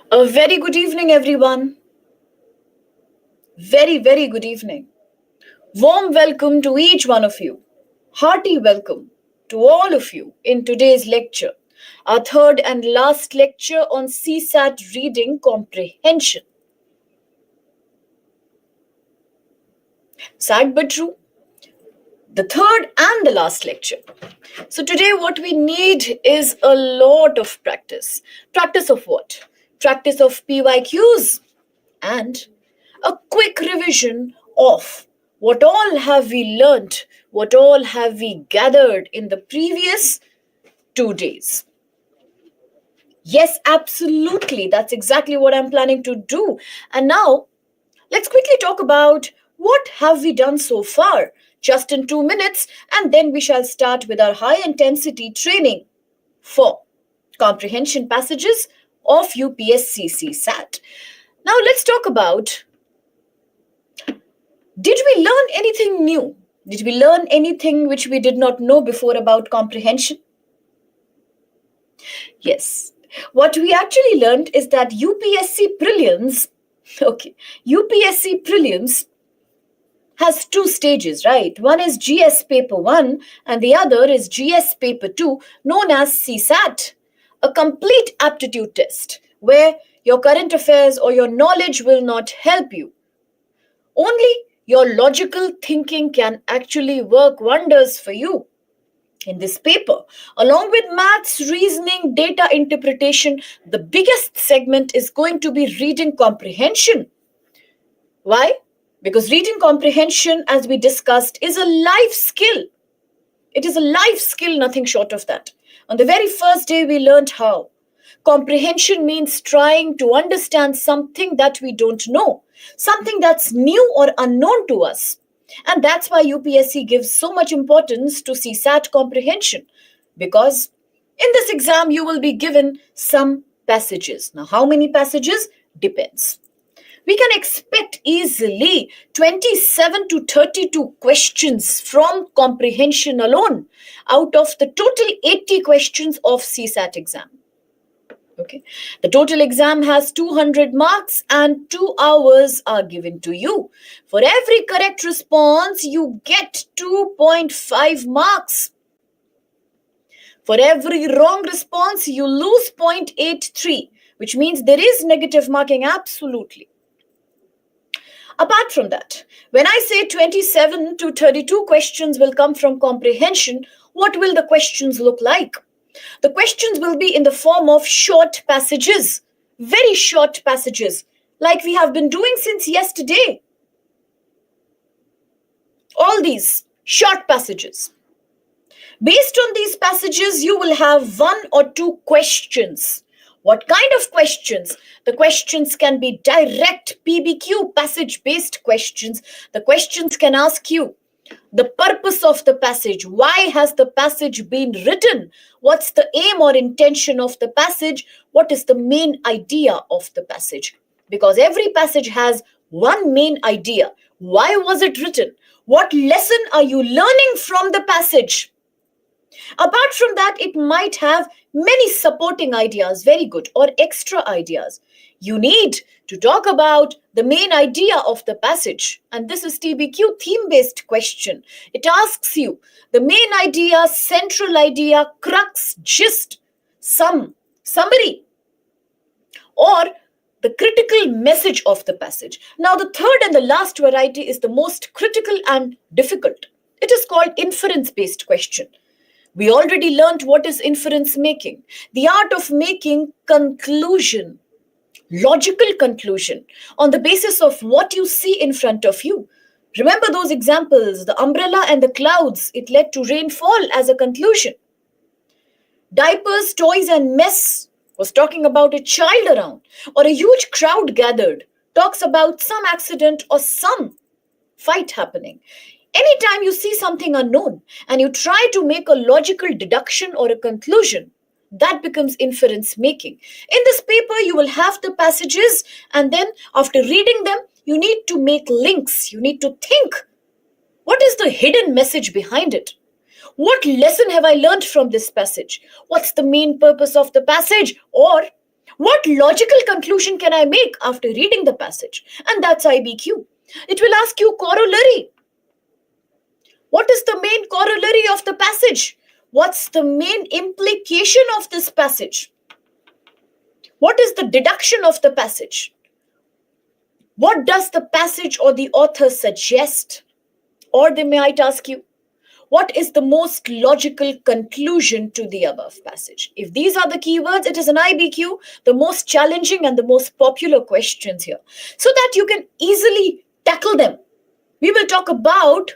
A very good evening, everyone. Very good evening. Warm welcome to each one of you. Hearty welcome to all of you in today's lecture, our third and last lecture on CSAT reading comprehension. Sad but true, the third and the last lecture. So, today, what we need is a lot of practice. Practice of what? Practice of PYQs and a quick revision of what all have we learnt, what all have we gathered in the previous 2 days. Yes, absolutely. That's exactly what I'm planning to do. And now, let's quickly talk about what have we done so far, just in 2 minutes, and then we shall start with our high intensity training for comprehension passages of UPSC CSAT. Now, let's talk about, did we learn anything new? Did we learn anything which we did not know before about comprehension? Yes. What we actually learned is that UPSC prelims has two stages, right? One is GS paper 1 and the other is GS paper 2, known as CSAT, a complete aptitude test where your current affairs or your knowledge will not help you. Only your logical thinking can actually work wonders for you. In this paper, along with maths, reasoning, data interpretation, the biggest segment is going to be reading comprehension. Why? Because reading comprehension, as we discussed, is a life skill. It is a life skill, nothing short of that. On the very first day, we learned how. Comprehension means trying to understand something that we don't know, something that's new or unknown to us. And that's why UPSC gives so much importance to CSAT comprehension, because in this exam you will be given some passages. Now, how many passages? Depends. We can expect easily 27 to 32 questions from comprehension alone out of the total 80 questions of CSAT exam. Okay. The total exam has 200 marks and 2 hours are given to you. For every correct response, you get 2.5 marks. For every wrong response, you lose 0.83, which means there is negative marking, absolutely. Apart from that, when I say 27 to 32 questions will come from comprehension, what will the questions look like? The questions will be in the form of short passages, very short passages, like we have been doing since yesterday. All these short passages. Based on these passages, you will have 1 or 2 questions. What kind of questions? The questions can be direct PBQ, passage-based questions. The questions can ask you the purpose of the passage. Why has the passage been written? What's the aim or intention of the passage? What is the main idea of the passage? Because every passage has one main idea. Why was it written? What lesson are you learning from the passage? Apart from that, it might have many supporting ideas, very good, or extra ideas. You need to talk about the main idea of the passage. And this is TBQ, theme-based question. It asks you the main idea, central idea, crux, gist, summary, or the critical message of the passage. Now, the third and the last variety is the most critical and difficult. It is called inference-based question. We already learned what is inference making. The art of making conclusion, logical conclusion, on the basis of what you see in front of you. Remember those examples, the umbrella and the clouds, it led to rainfall as a conclusion. Diapers, toys and mess was talking about a child around, or a huge crowd gathered, talks about some accident or some fight happening. Anytime you see something unknown and you try to make a logical deduction or a conclusion, that becomes inference making. In this paper, you will have the passages, and then after reading them, you need to make links. You need to think, what is the hidden message behind it? What lesson have I learned from this passage? What's the main purpose of the passage? Or What logical conclusion can I make after reading the passage? And that's IBQ. It will ask you corollary. What is the main corollary of the passage? What's the main implication of this passage? What is the deduction of the passage? What does the passage or the author suggest? Or they might ask you, what is the most logical conclusion to the above passage? If these are the keywords, it is an IBQ, the most challenging and the most popular questions here, so that you can easily tackle them. We will talk about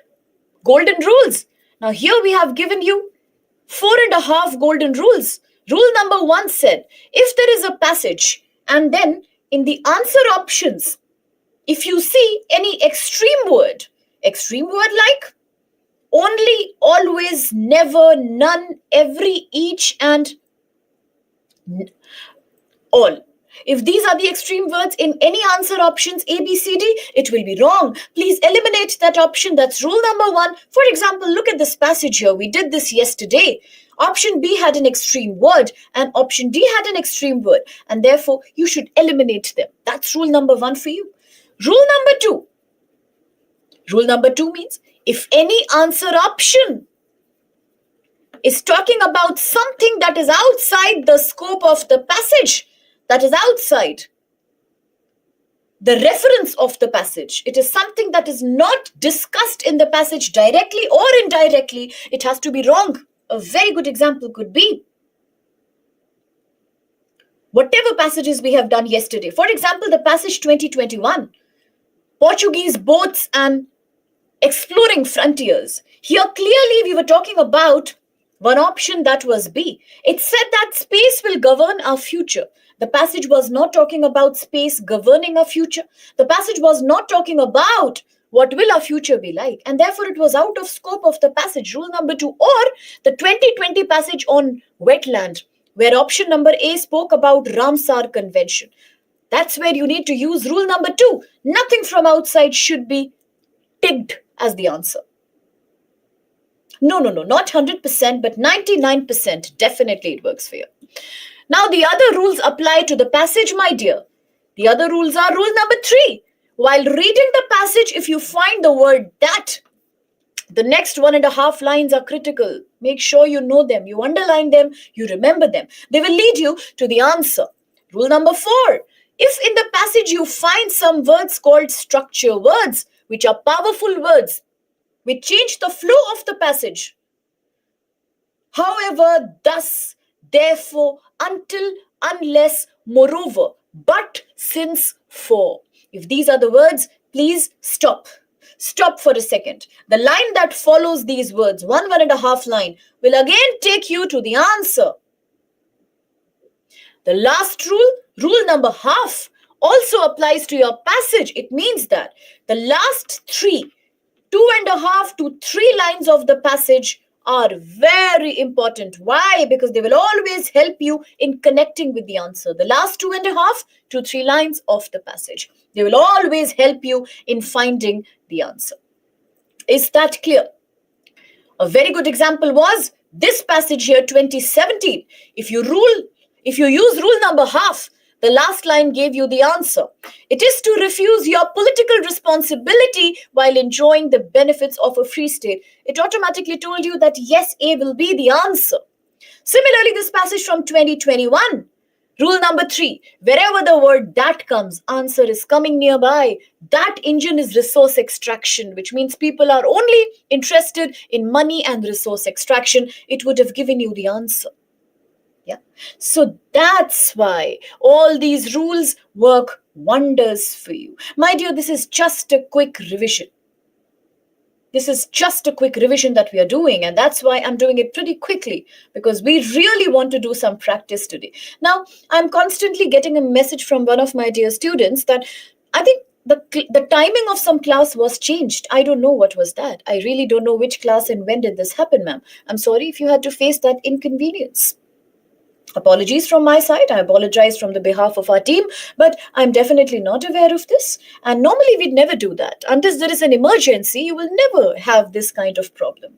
golden rules. Now, here we have given you 4.5 golden rules. Rule number 1 said, if there is a passage and then in the answer options, if you see any extreme word like only, always, never, none, every, each, and all. If these are the extreme words in any answer options A, B, C, D, it will be wrong. Please eliminate that option. That's rule number 1. For example, look at this passage here. We did this yesterday. Option B had an extreme word and option D had an extreme word. And therefore, you should eliminate them. That's rule number 1 for you. Rule number 2. Rule number 2 means if any answer option is talking about something that is outside the scope of the passage, that is outside the reference of the passage, it is something that is not discussed in the passage directly or indirectly, it has to be wrong. A very good example could be whatever passages we have done yesterday. For example, the passage 2021, Portuguese boats and exploring frontiers. Here clearly we were talking about one option, that was B. It said that space will govern our future. The passage was not talking about space governing our future. The passage was not talking about what will our future be like. And therefore it was out of scope of the passage. Rule number 2. Or the 2020 passage on wetland, where option number A spoke about Ramsar Convention. That's where you need to use rule number 2. Nothing from outside should be ticked as the answer. No, not 100%, but 99%. Definitely it works for you. Now the other rules apply to the passage, my dear. The other rules are rule number 3. While reading the passage, if you find the word that, the next 1.5 lines are critical. Make sure you know them, you underline them, you remember them. They will lead you to the answer. Rule number 4. If in the passage you find some words called structure words, which are powerful words, which change the flow of the passage. However, thus, therefore, until, unless, moreover, but, since, for. If these are the words, please stop. Stop for a second. The line that follows these words, 1.5 line, will again take you to the answer. The last rule, rule number half, also applies to your passage. It means that the last 2.5 to 3 lines of the passage are very important. Why? Because they will always help you in connecting with the answer. The last 2.5 to 3 lines of the passage. They will always help you in finding the answer. Is that clear? A very good example was this passage here, 2017. If you use rule number half, the last line gave you the answer. It is to refuse your political responsibility while enjoying the benefits of a free state. It automatically told you that yes, A will be the answer. Similarly, this passage from 2021, rule number 3, wherever the word that comes, answer is coming nearby. That engine is resource extraction, which means people are only interested in money and resource extraction. It would have given you the answer. Yeah. So that's why all these rules work wonders for you. My dear, this is just a quick revision. This is just a quick revision that we are doing, and that's why I'm doing it pretty quickly, because we really want to do some practice today. Now, I'm constantly getting a message from one of my dear students that I think the timing of some class was changed. I don't know what was that. I really don't know which class and when did this happen, ma'am. I'm sorry if you had to face that inconvenience. Apologies from my side. I apologize from the behalf of our team, but I'm definitely not aware of this. And normally we'd never do that. Unless there is an emergency, you will never have this kind of problem.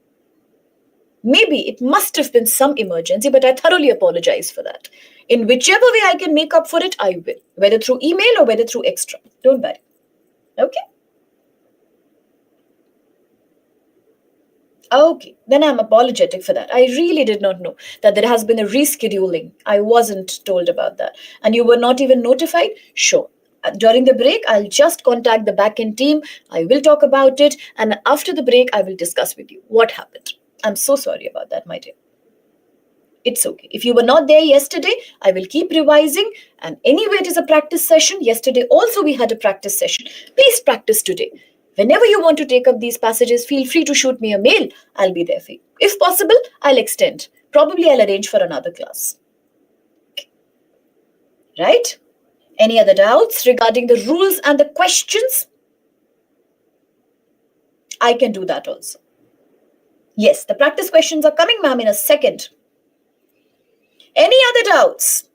Maybe it must have been some emergency, but I thoroughly apologize for that. In whichever way I can make up for it, I will. Whether through email or whether through extra. Don't worry. Okay? Okay, then I'm apologetic for that. I really did not know that there has been a rescheduling. I wasn't told about that. And you were not even notified? Sure. During the break, I'll just contact the backend team. I will talk about it. And after the break, I will discuss with you what happened. I'm so sorry about that, my dear. It's okay. If you were not there yesterday, I will keep revising. And anyway, it is a practice session. Yesterday also we had a practice session. Please practice today. Whenever you want to take up these passages, feel free to shoot me a mail. I'll be there for you. If possible, I'll extend. Probably I'll arrange for another class. Okay. Right? Any other doubts regarding the rules and the questions? I can do that also. Yes, the practice questions are coming, ma'am, in a second. Any other doubts?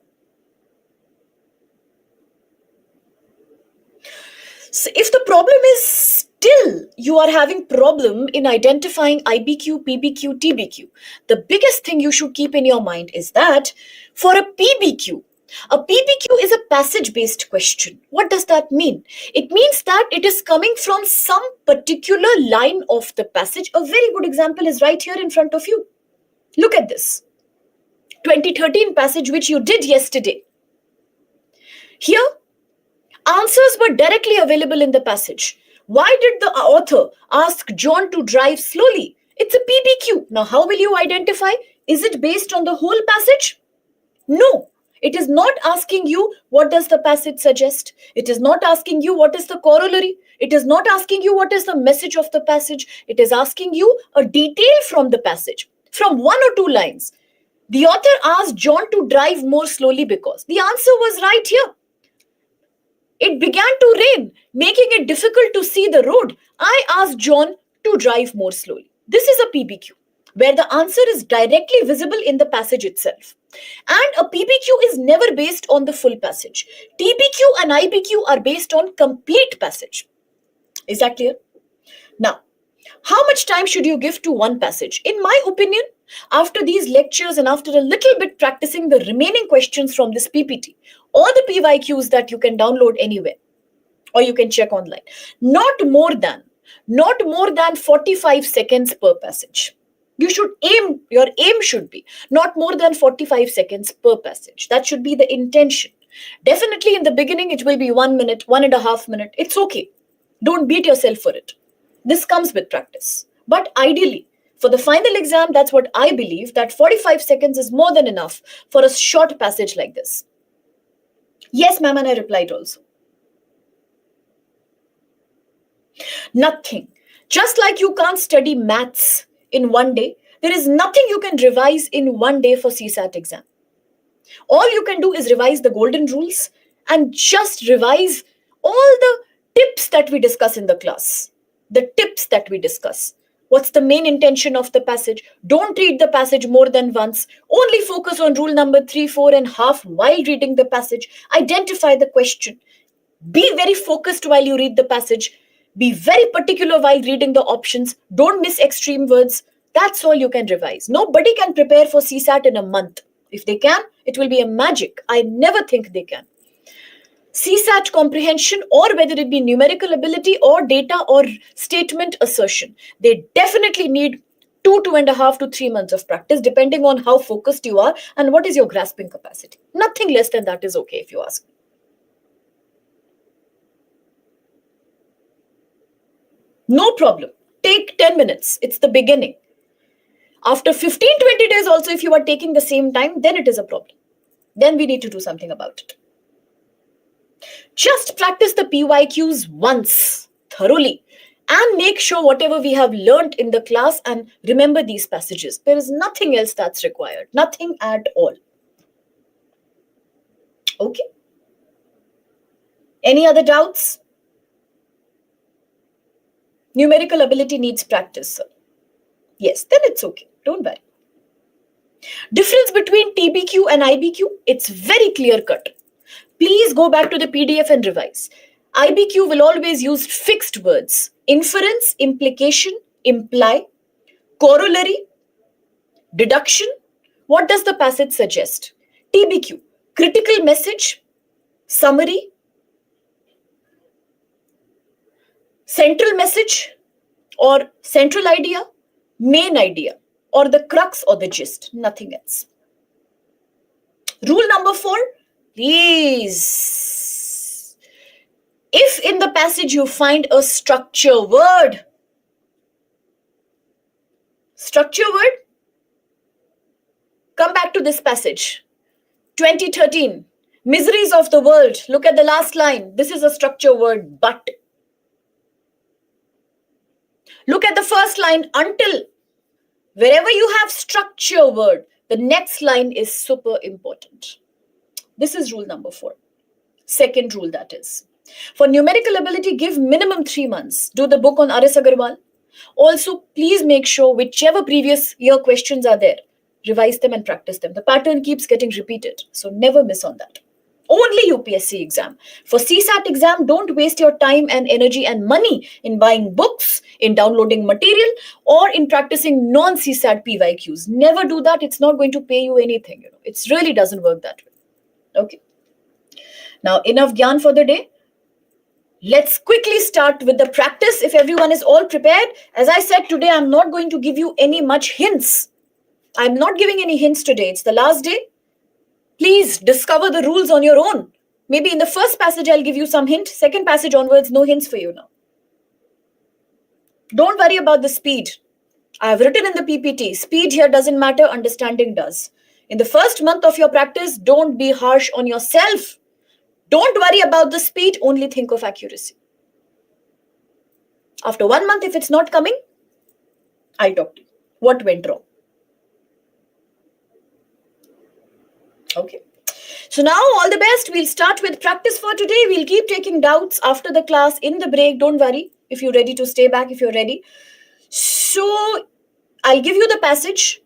So if the problem is still you are having problem in identifying IBQ, PBQ, TBQ, the biggest thing you should keep in your mind is that for a PBQ is a passage-based question. What does that mean? It means that it is coming from some particular line of the passage. A very good example is right here in front of you. Look at this. 2013 passage which you did yesterday. Here, answers were directly available in the passage. Why did the author ask John to drive slowly? It's a PBQ. Now, how will you identify? Is it based on the whole passage? No. It is not asking you what does the passage suggest. It is not asking you what is the corollary. It is not asking you what is the message of the passage. It is asking you a detail from the passage, from 1 or 2 lines. The author asked John to drive more slowly because the answer was right here. It began to rain, making it difficult to see the road. I asked John to drive more slowly. This is a PBQ, where the answer is directly visible in the passage itself. And a PBQ is never based on the full passage. TBQ and IBQ are based on complete passage. Is that clear? Now, how much time should you give to one passage? In my opinion, after these lectures and after a little bit practicing the remaining questions from this PPT or the PYQs that you can download anywhere or you can check online, not more than 45 seconds per passage. Your aim should be not more than 45 seconds per passage. That should be the intention. Definitely in the beginning, it will be 1 minute, 1.5 minutes. It's okay. Don't beat yourself for it. This comes with practice. But ideally, for the final exam, that's what I believe, that 45 seconds is more than enough for a short passage like this. Yes, ma'am, and I replied also. Nothing. Just like you can't study maths in 1 day, there is nothing you can revise in 1 day for CSAT exam. All you can do is revise the golden rules and just revise all the tips that we discuss in the class. The tips that we discuss. What's the main intention of the passage? Don't read the passage more than once. Only focus on rule number 3, 4 and half while reading the passage. Identify the question. Be very focused while you read the passage. Be very particular while reading the options. Don't miss extreme words. That's all you can revise. Nobody can prepare for CSAT in a month. If they can, it will be a magic. I never think they can. CSAT comprehension, or whether it be numerical ability or data or statement assertion, they definitely need 2.5 to 3 months of practice, depending on how focused you are and what is your grasping capacity. Nothing less than that is okay, if you ask me. No problem. Take 10 minutes. It's the beginning. After 15-20 days also, if you are taking the same time, then it is a problem. Then we need to do something about it. Just practice the PYQs once, thoroughly, and make sure whatever we have learned in the class and remember these passages. There is nothing else that's required. Nothing at all. Okay? Any other doubts? Numerical ability needs practice, sir. Yes, then it's okay. Don't worry. Difference between TBQ and IBQ, it's very clear cut. Please go back to the PDF and revise. IBQ will always use fixed words. Inference, implication, imply, corollary, Deduction, what does the passage suggest? TBQ, critical message, summary, central message, or central idea, main idea, or the crux or the gist, nothing else. Rule number 4, please. If in the passage you find a structure word, come back to this passage. 2013, miseries of the world. Look at the last line. This is a structure word, but. Look at the first line, until. Wherever you have structure word, the next line is super important. This is rule number 4. Second rule, that is. For numerical ability, give minimum 3 months. Do the book on R.S. Agarwal. Also, please make sure whichever previous year questions are there, revise them and practice them. The pattern keeps getting repeated, so never miss on that. Only UPSC exam. For CSAT exam, don't waste your time and energy and money in buying books, in downloading material, or in practicing non-CSAT PYQs. Never do that. It's not going to pay you anything. It really doesn't work that way. Okay. Now, enough gyan for the day. Let's quickly start with the practice. If everyone is all prepared, as I said today, I'm not going to give you any much hints. I'm not giving any hints today. It's the last day. Please discover the rules on your own. Maybe in the first passage, I'll give you some hint. Second passage onwards, no hints for you now. Don't worry about the speed. I have written in the PPT, speed here doesn't matter, understanding does. In the first month of your practice, don't be harsh on yourself. Don't worry about the speed, only think of accuracy. After 1 month, if it's not coming, I'll talk to you. What went wrong? Okay. So now all the best. We'll start with practice for today. We'll keep taking doubts after the class in the break. Don't worry if you're ready to stay back, if you're ready. So I'll give you the passage.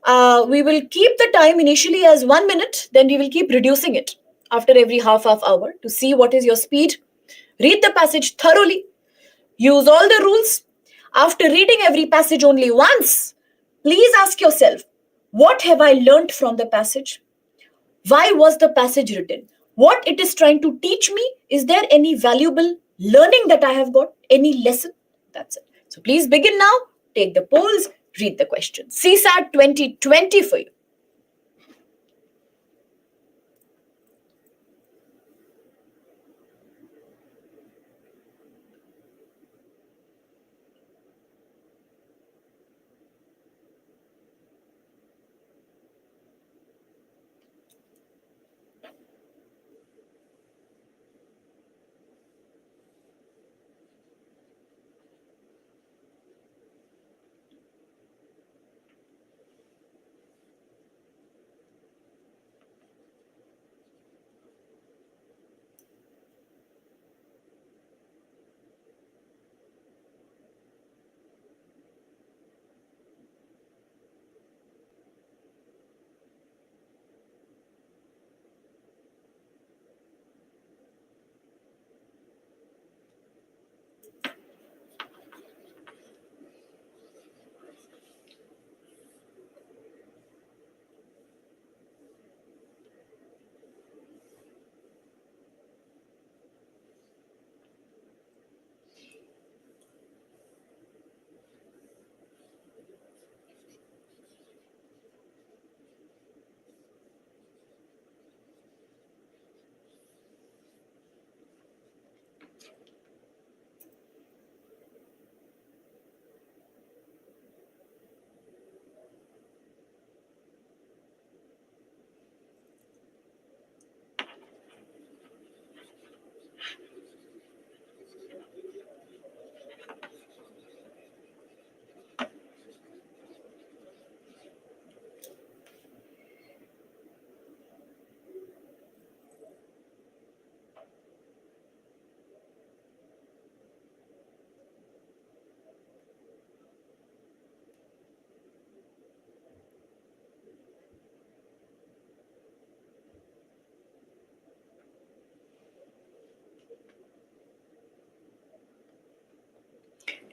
We will keep the time initially as 1 minute. Then we will keep reducing it after every half hour to see what is your speed. Read the passage thoroughly. Use all the rules. After reading every passage only once, please ask yourself, what have I learned from the passage? Why was the passage written? What it is trying to teach me? Is there any valuable learning that I have got? Any lesson? That's it. So please begin now. Take the polls. Read the questions. CSAT 2020 for you.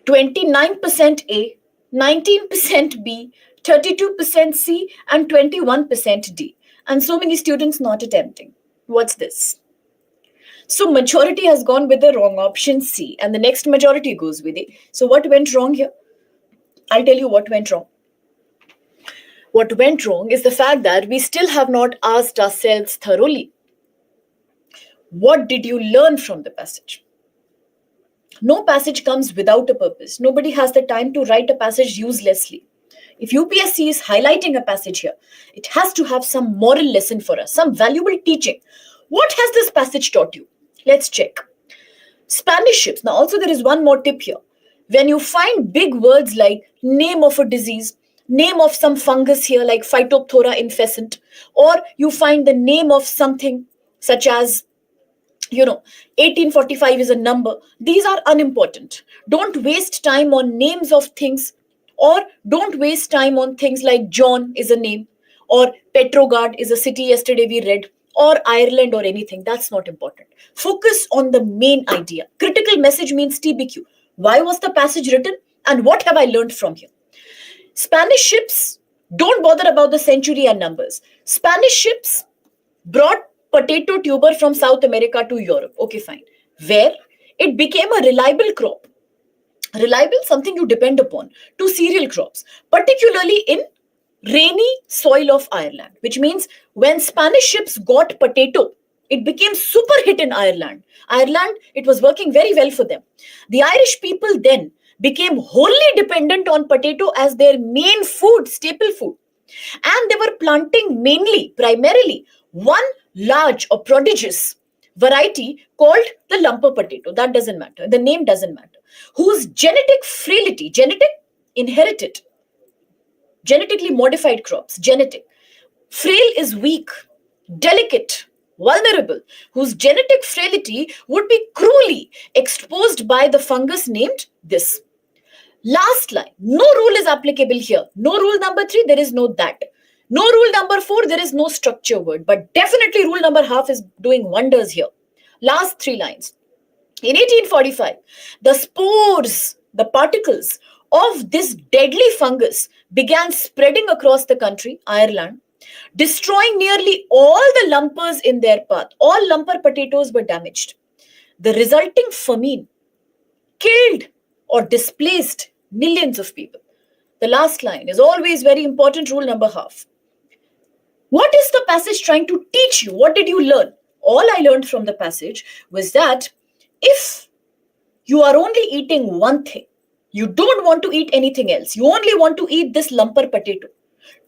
29% A, 19% B, 32% C, and 21% D. And so many students not attempting. What's this? So majority has gone with the wrong option C, and the next majority goes with it. So what went wrong here? I'll tell you what went wrong. What went wrong is the fact that we still have not asked ourselves thoroughly, what did you learn from the passage? No passage comes without a purpose. Nobody has the time to write a passage uselessly. If UPSC is highlighting a passage here, it has to have some moral lesson for us, some valuable teaching. What has this passage taught you? Let's check. Spanish ships. Now, also there is one more tip here. When you find big words like name of a disease, name of some fungus here like Phytophthora infescent, or you find the name of something such as 1845 is a number. These are unimportant. Don't waste time on names of things, or don't waste time on things like John is a name, or Petrograd is a city yesterday we read, or Ireland or anything. That's not important. Focus on the main idea. Critical message means TBQ. Why was the passage written and what have I learned from here? Spanish ships, don't bother about the century and numbers. Spanish ships brought potato tuber from South America to Europe. Okay, fine. Where it became a reliable crop. Reliable, something you depend upon, to cereal crops, particularly in rainy soil of Ireland, which means when Spanish ships got potato, it became super hit in Ireland. Ireland, it was working very well for them. The Irish people then became wholly dependent on potato as their main food, staple food. And they were planting primarily, one large or prodigious variety called the lumper potato. That doesn't matter. The name doesn't matter. Whose genetic frailty, inherited, genetically modified crops, frail is weak, delicate, vulnerable, whose genetic frailty would be cruelly exposed by the fungus named this. Last line, no rule is applicable here. No rule number 3, there is no that. No rule number 4, there is no structure word. But definitely rule number half is doing wonders here. Last 3 lines. In 1845, the spores, the particles of this deadly fungus began spreading across the country, Ireland, destroying nearly all the lumpers in their path. All lumper potatoes were damaged. The resulting famine killed or displaced millions of people. The last line is always very important, rule number half. What is the passage trying to teach you? What did you learn? All I learned from the passage was that if you are only eating one thing, you don't want to eat anything else, you only want to eat this lumper potato.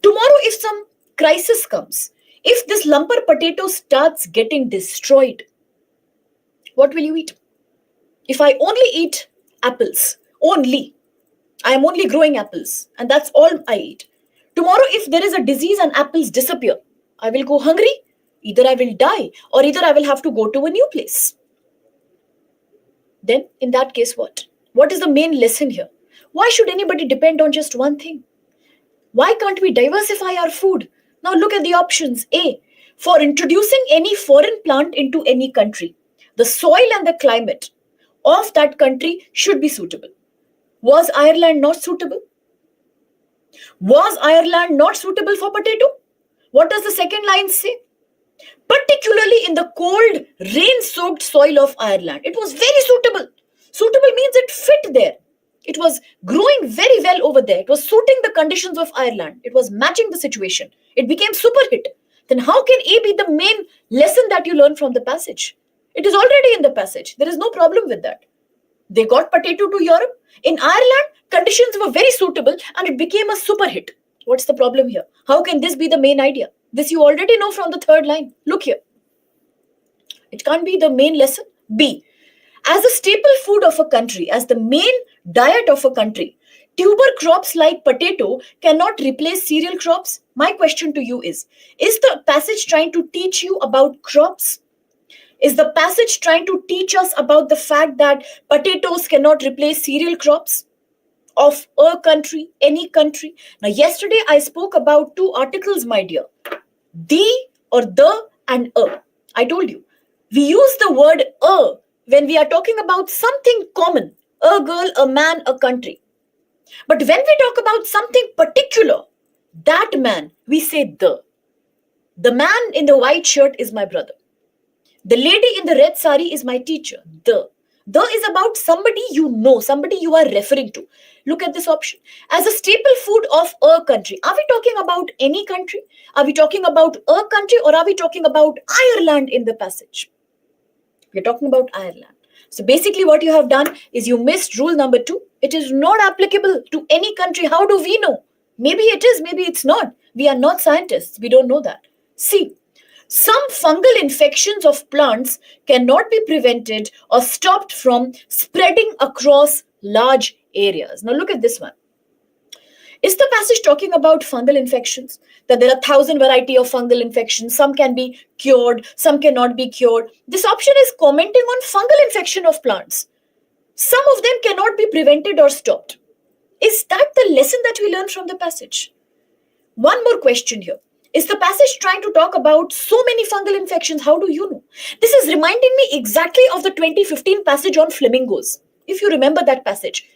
Tomorrow, if some crisis comes, if this lumper potato starts getting destroyed, what will you eat? If I only eat apples, I am only growing apples, and that's all I eat. Tomorrow, if there is a disease and apples disappear, I will go hungry. Either I will die, or either I will have to go to a new place. Then, in that case, what? What is the main lesson here? Why should anybody depend on just one thing? Why can't we diversify our food? Now look at the options. A, for introducing any foreign plant into any country, the soil and the climate of that country should be suitable. Was Ireland not suitable? Was Ireland not suitable for potato? What does the second line say? Particularly in the cold, rain-soaked soil of Ireland, it was very suitable. Suitable means it fit there. It was growing very well over there. It was suiting the conditions of Ireland. It was matching the situation. It became super hit. Then how can A be the main lesson that you learn from the passage? It is already in the passage. There is no problem with that. They got potato to Europe. In Ireland, conditions were very suitable and it became a super hit. What's the problem here? How can this be the main idea? This you already know from the third line. Look here. It can't be the main lesson. B, as a staple food of a country, as the main diet of a country, tuber crops like potato cannot replace cereal crops. My question to you is the passage trying to teach you about crops? Is the passage trying to teach us about the fact that potatoes cannot replace cereal crops of a country, any country? Now, yesterday I spoke about 2 articles, my dear. The or the and a. I told you. We use the word a when we are talking about something common. A girl, a man, a country. But when we talk about something particular, That man, we say the. The man in the white shirt is my brother. The lady in the red sari is my teacher. The is about somebody you know, somebody you are referring to. Look at this option. As a staple food of a country. Are we talking about any country? Are we talking about a country, or are we talking about Ireland in the passage? We're talking about Ireland. So basically what you have done is you missed rule number 2. It is not applicable to any country. How do we know? Maybe it is, maybe it's not. We are not scientists. We don't know that. See, some fungal infections of plants cannot be prevented or stopped from spreading across large areas. Now look at this one. Is the passage talking about fungal infections? That there are 1,000 variety of fungal infections. Some can be cured, some cannot be cured. This option is commenting on fungal infection of plants. Some of them cannot be prevented or stopped. Is that the lesson that we learn from the passage? One more question here. Is the passage trying to talk about so many fungal infections? How do you know? This is reminding me exactly of the 2015 passage on flamingos. If you remember that passage,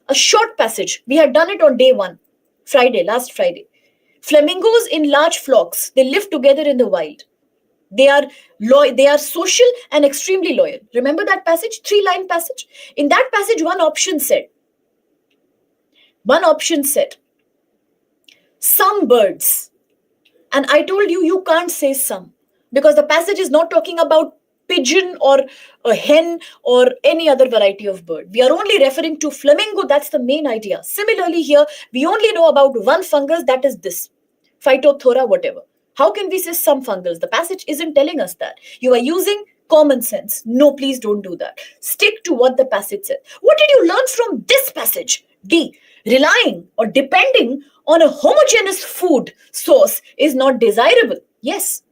a short passage. We had done it on day 1, last Friday. Flamingos in large flocks, they live together in the wild. They are social and extremely loyal. Remember that passage? 3-line passage. In that passage, one option said, some birds. And I told you, you can't say some, because the passage is not talking about pigeon or a hen or any other variety of bird. We are only referring to flamingo. That's the main idea. Similarly here, we only know about one fungus, that is this, Phytophthora, whatever. How can we say some fungus? The passage isn't telling us that. You are using common sense. No, please don't do that. Stick to what the passage said. What did you learn from this passage? D. Relying or depending on a homogeneous food source is not desirable. Yes.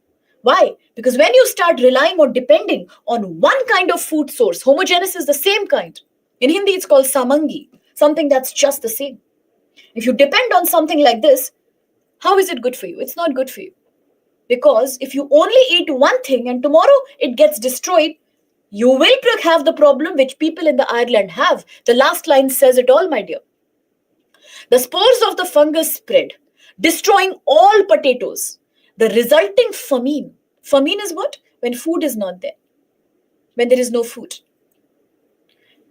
Why? Because when you start relying or depending on one kind of food source, homogeneous is the same kind. In Hindi, it's called samangi, something that's just the same. If you depend on something like this, how is it good for you? It's not good for you. Because if you only eat one thing and tomorrow it gets destroyed, you will have the problem which people in the Ireland have. The last line says it all, my dear. The spores of the fungus spread, destroying all potatoes. The resulting famine. Famine is what? When food is not there. When there is no food.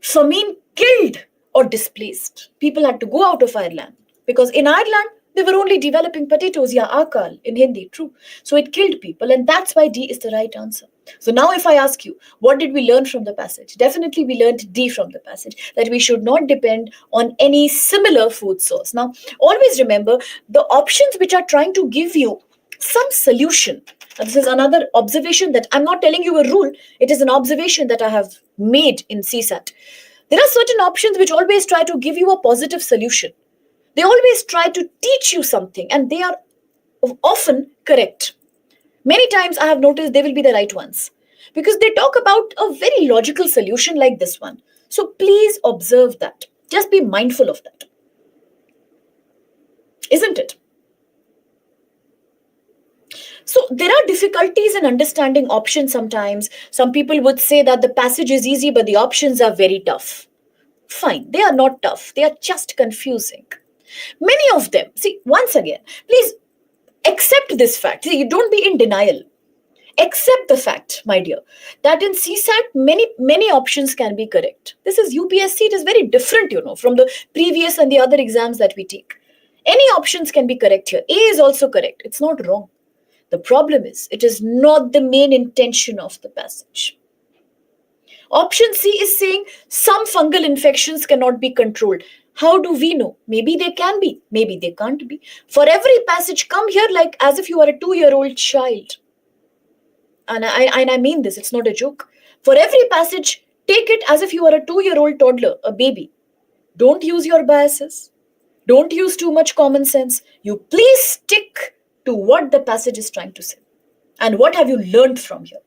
Famine killed or displaced. People had to go out of Ireland. Because in Ireland, they were only developing potatoes, ya akal, in Hindi, true. So it killed people, and that's why D is the right answer. So now if I ask you, what did we learn from the passage? Definitely we learned D from the passage, that we should not depend on any similar food source. Now, always remember the options which are trying to give you some solution. Now, this is another observation that I'm not telling you a rule. It is an observation that I have made in CSAT. There are certain options which always try to give you a positive solution. They always try to teach you something, and they are often correct. Many times I have noticed they will be the right ones because they talk about a very logical solution like this one. So please observe that. Just be mindful of that. Isn't it? So there are difficulties in understanding options sometimes. Some people would say that the passage is easy, but the options are very tough. Fine, they are not tough. They are just confusing. Many of them, see, once again, please accept this fact. See, you don't be in denial. Accept the fact, my dear, that in CSAT, many options can be correct. This is UPSC. It is very different, from the previous and the other exams that we take. Any options can be correct here. A is also correct. It's not wrong. The problem is, it is not the main intention of the passage. Option C is saying some fungal infections cannot be controlled. How do we know? Maybe they can be, maybe they can't be. For every passage, come here like as if you are a 2-year-old child. And I mean this, it's not a joke. For every passage, take it as if you are a 2-year-old toddler, a baby. Don't use your biases. Don't use too much common sense. You please stick to what the passage is trying to say. And what have you learned from here?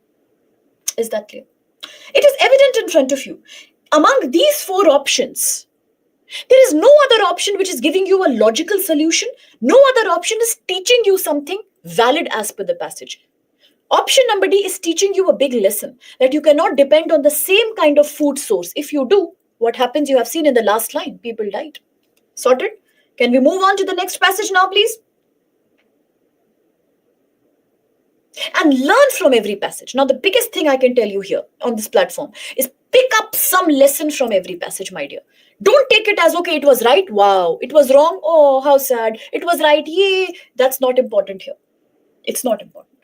Is that clear? It is evident in front of you. Among these 4 options, there is no other option which is giving you a logical solution. No other option is teaching you something valid as per the passage. Option number D is teaching you a big lesson that you cannot depend on the same kind of food source. If you do, what happens? You have seen in the last line, people died. Sorted? Can we move on to the next passage now, please? and learn from every passage. Now, the biggest thing I can tell you here on this platform is pick up some lesson from every passage, my dear. Don't take it as, okay, it was right, wow, it was wrong, oh, how sad, it was right, yay. That's not important here. It's not important.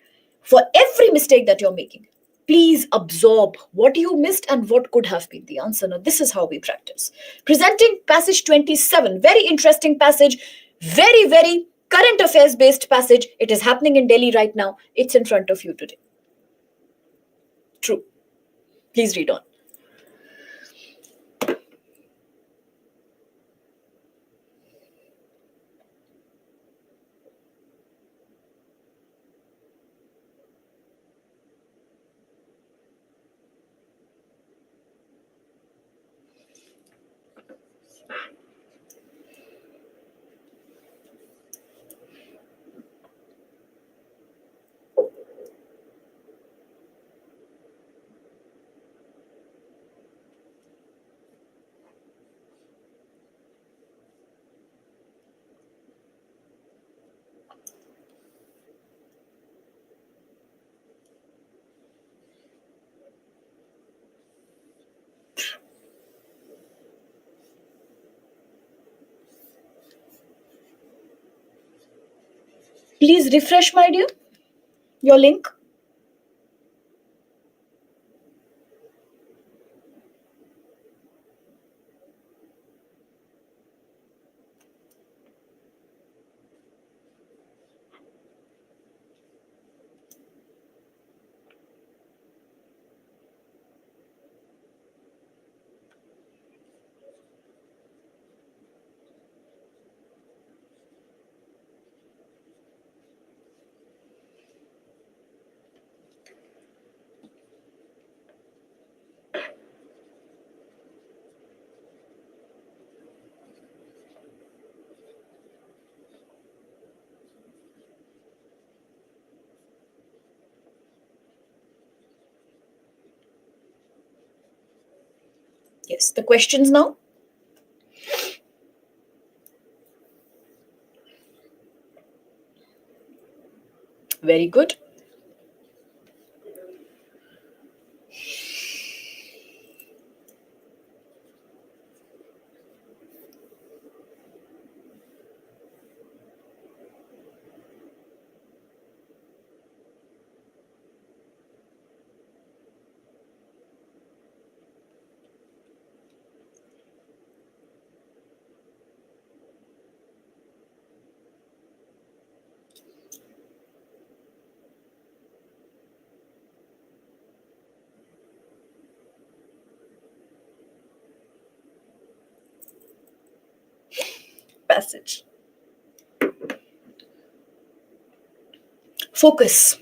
For every mistake that you're making, please absorb what you missed and what could have been the answer. Now, this is how we practice. Presenting passage 27, very interesting passage, very, very current affairs based passage. It is happening in Delhi right now. It's in front of you today. True. Please read on. Please refresh, my dear, your link. Yes, the questions now. Very good. Passage. Focus.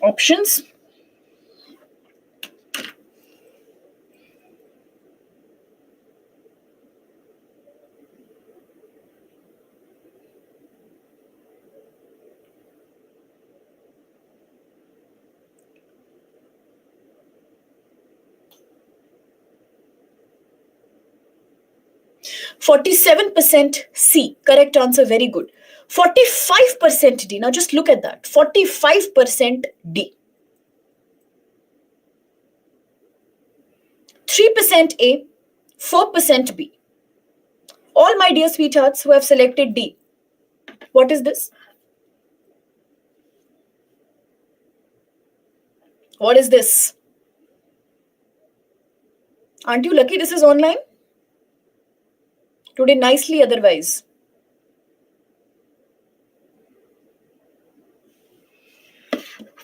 Options. 47% C. Correct answer. Very good. 45% D. Now just look at that. 45% D. 3% A. 4% B. All my dear sweethearts who have selected D. What is this? What is this? Aren't you lucky this is online? Today nicely otherwise.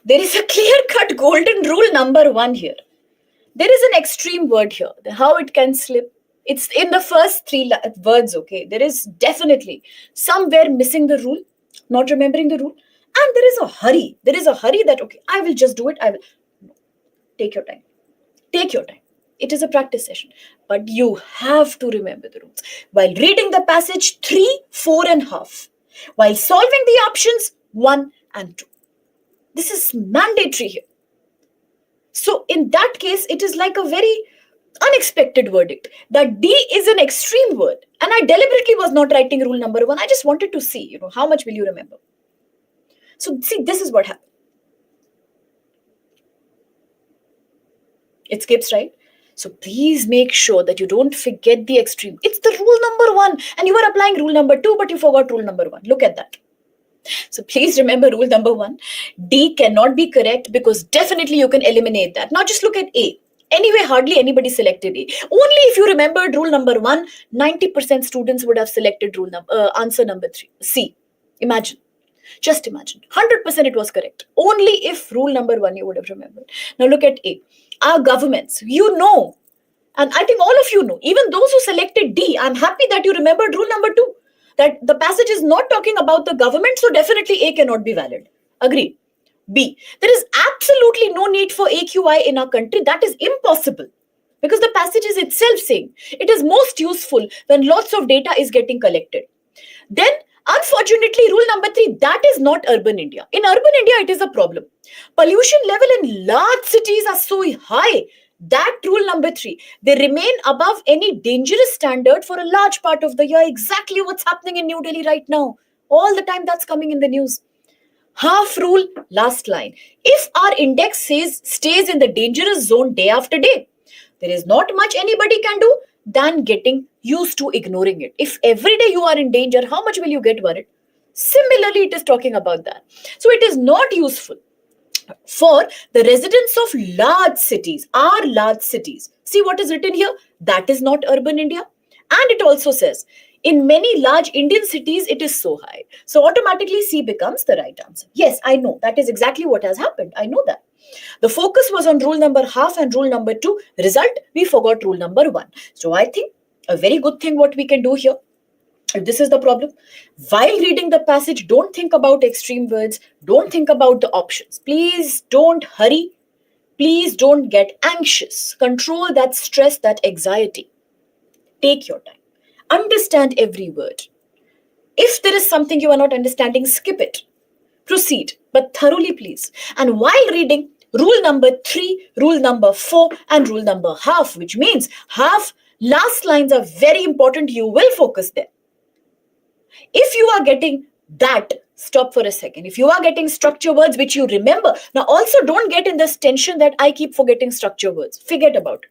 There is a clear-cut golden rule number 1 here. There is an extreme word here. How it can slip. It's in the first 3 words, okay? There is definitely somewhere missing the rule, not remembering the rule. And there is a hurry. There is a hurry that, okay, I will just do it. I will. No. Take your time. Take your time. It is a practice session. But you have to remember the rules. While reading the passage, 3, 4 and half. While solving the options, 1 and 2. This is mandatory here. So in that case, it is like a very unexpected verdict that D is an extreme word. And I deliberately was not writing rule number 1. I just wanted to see, how much will you remember? So see, this is what happened. It skips, right? So please make sure that you don't forget the extreme. It's the rule number 1, and you are applying rule number 2, but you forgot rule number 1. Look at that. So please remember rule number 1. D cannot be correct because definitely you can eliminate that. Now just look at A. Anyway, hardly anybody selected A. Only if you remembered rule number 1, 90% students would have selected answer number 3, C. Imagine. Just imagine. 100% it was correct. Only if rule number 1 you would have remembered. Now look at A. Our governments, and I think all of you know, even those who selected D, I'm happy that you remembered rule number 2, that the passage is not talking about the government, so definitely A cannot be valid. Agreed. B, there is absolutely no need for AQI in our country. That is impossible because the passage is itself saying it is most useful when lots of data is getting collected. Then, unfortunately, rule number 3, that is not urban India. In urban India, it is a problem. Pollution level in large cities are so high that rule number 3, they remain above any dangerous standard for a large part of the year. Exactly what's happening in New Delhi right now. All the time that's coming in the news. Half rule, last line. If our index stays in the dangerous zone day after day, there is not much anybody can do than getting used to ignoring it. If every day you are in danger, how much will you get worried? Similarly, it is talking about that. So it is not useful for the residents of large cities, our large cities. See what is written here? That is not urban India. And it also says, in many large Indian cities, it is so high. So automatically C becomes the right answer. Yes, I know. That is exactly what has happened. I know that. The focus was on rule number half and rule number 2. Result, we forgot rule number 1. So I think a very good thing what we can do here, if this is the problem, while reading the passage, don't think about extreme words. Don't think about the options. Please don't hurry. Please don't get anxious. Control that stress, that anxiety. Take your time. Understand every word. If there is something you are not understanding, skip it. Proceed, but thoroughly, please. And while reading, rule number 3, rule number 4, and rule number half, which means half last lines are very important. You will focus there. If you are getting that, stop for a second. If you are getting structure words which you remember, now also don't get in this tension that I keep forgetting structure words. Forget about it.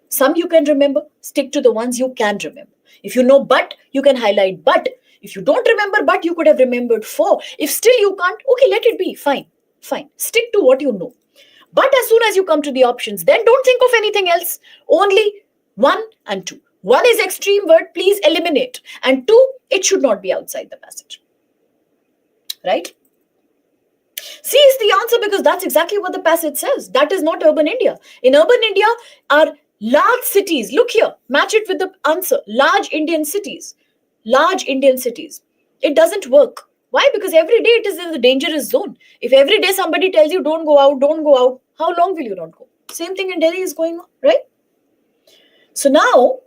Some you can remember, stick to the ones you can remember. If you know but, you can highlight but. If you don't remember but, you could have remembered for. If still you can't, okay, let it be. Fine. Stick to what you know. But as soon as you come to the options, then don't think of anything else. Only 1 and 2. 1 is extreme word, please eliminate. And 2, it should not be outside the passage. Right? C is the answer because that's exactly what the passage says. That is not urban India. In urban India are large cities. Look here, match it with the answer. Large Indian cities. It doesn't work. Why? Because every day it is in the dangerous zone. If every day somebody tells you don't go out, how long will you not go? Same thing in Delhi is going on, right? So now,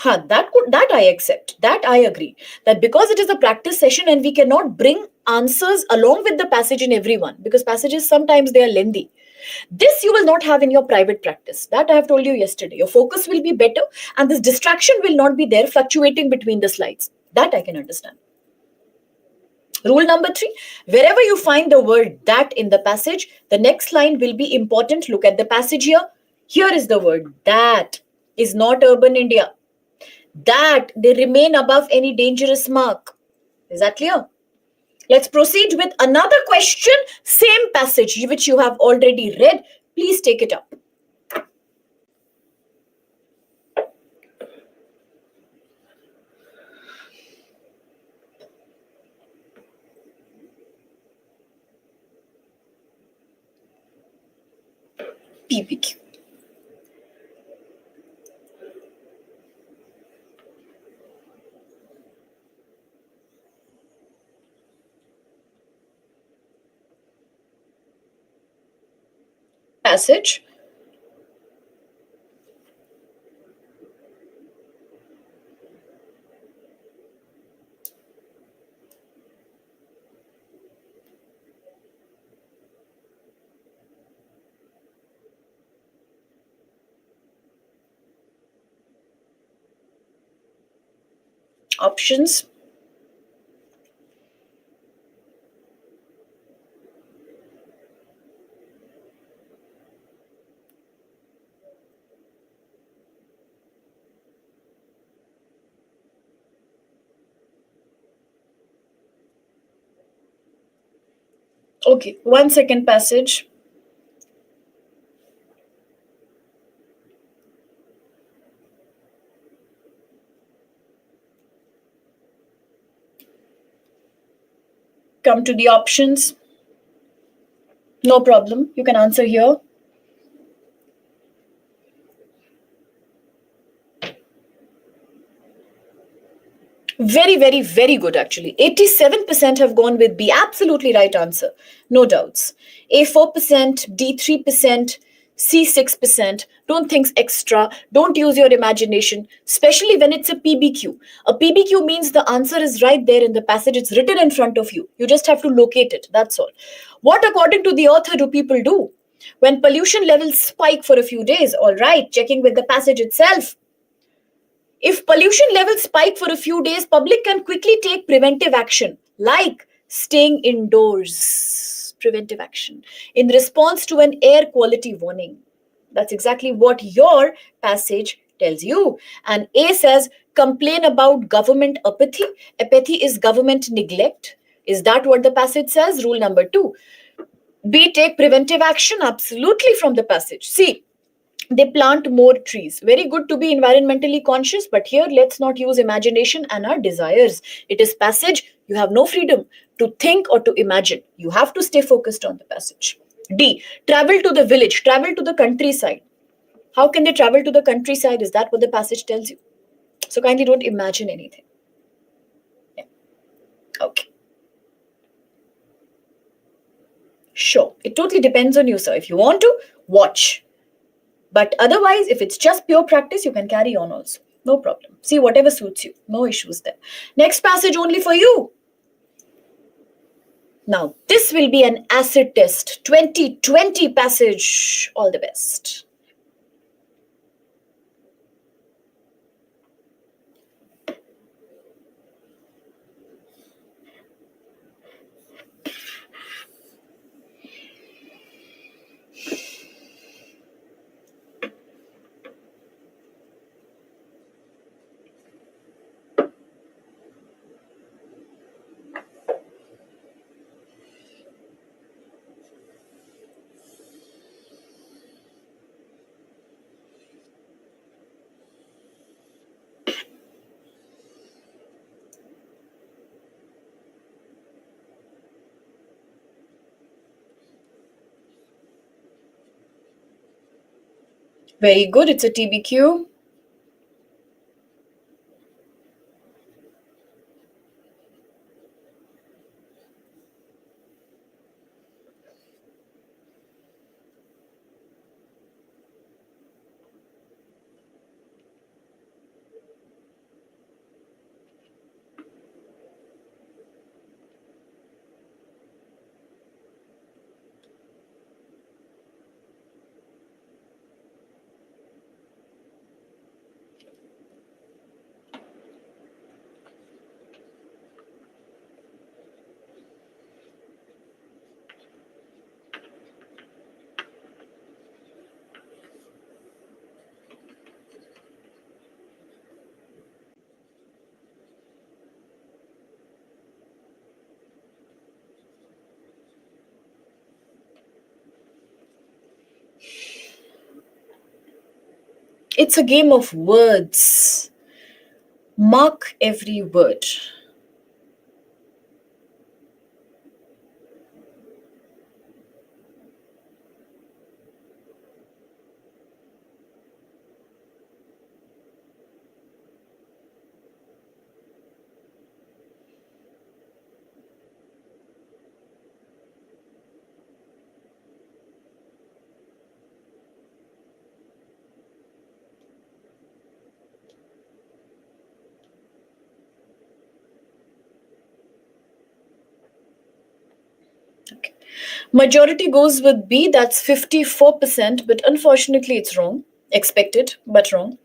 that I accept. That I agree. That because it is a practice session and we cannot bring answers along with the passage in everyone, because passages sometimes they are lengthy. This you will not have in your private practice. That I have told you yesterday. Your focus will be better and this distraction will not be there fluctuating between the slides. That I can understand. Rule number 3, wherever you find the word that in the passage, the next line will be important. Look at the passage here. Here is the word that is not urban India. That they remain above any dangerous mark. Is that clear? Let's proceed with another question. Same passage which you have already read. Please take it up. PPQ. Passage. Options. Okay, 1 second passage. Come to the options. No problem. You can answer here. Very, very, very good actually. 87% have gone with B. Absolutely right answer. No doubts. A 4%, D 3%, C 6%. Don't think extra. Don't use your imagination, especially when it's a PBQ. A PBQ means the answer is right there in the passage. It's written in front of you. You just have to locate it. That's all. What, according to the author, do people do? When pollution levels spike for a few days, all right, checking with the passage itself. If pollution levels spike for a few days, public can quickly take preventive action, like staying indoors. Preventive action in response to an air quality warning. That's exactly what your passage tells you. And A says, complain about government apathy. Apathy is government neglect. Is that what the passage says? Rule number 2. B, take preventive action. Absolutely from the passage. C, they plant more trees. Very good to be environmentally conscious, but here let's not use imagination and our desires. It is passage. You have no freedom to think or to imagine. You have to stay focused on the passage. D, travel to the village, travel to the countryside. How can they travel to the countryside? Is that what the passage tells you? So kindly don't imagine anything. Yeah. Okay. Sure. It totally depends on you, sir. If you want to, watch. But otherwise, if it's just pure practice, you can carry on also. No problem. See whatever suits you. No issues there. Next passage only for you. Now, this will be an acid test. 2020 passage. All the best. Very good. It's a TBQ. It's a game of words. Mark every word. Okay. Majority goes with B, that's 54%, but unfortunately it's wrong. Expected, but wrong.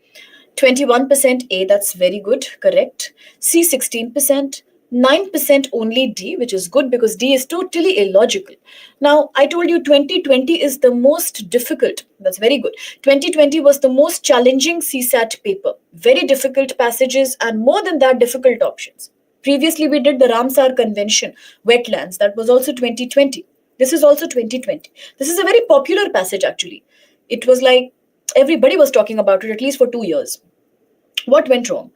21% A, that's very good, correct. C, 16%. 9% only D, which is good because D is totally illogical. Now, I told you 2020 is the most difficult. That's very good. 2020 was the most challenging CSAT paper. Very difficult passages and more than that, difficult options. Previously, we did the Ramsar Convention, wetlands. That was also 2020. This is also 2020. This is a very popular passage, actually. It was like everybody was talking about it at least for 2 years. What went wrong?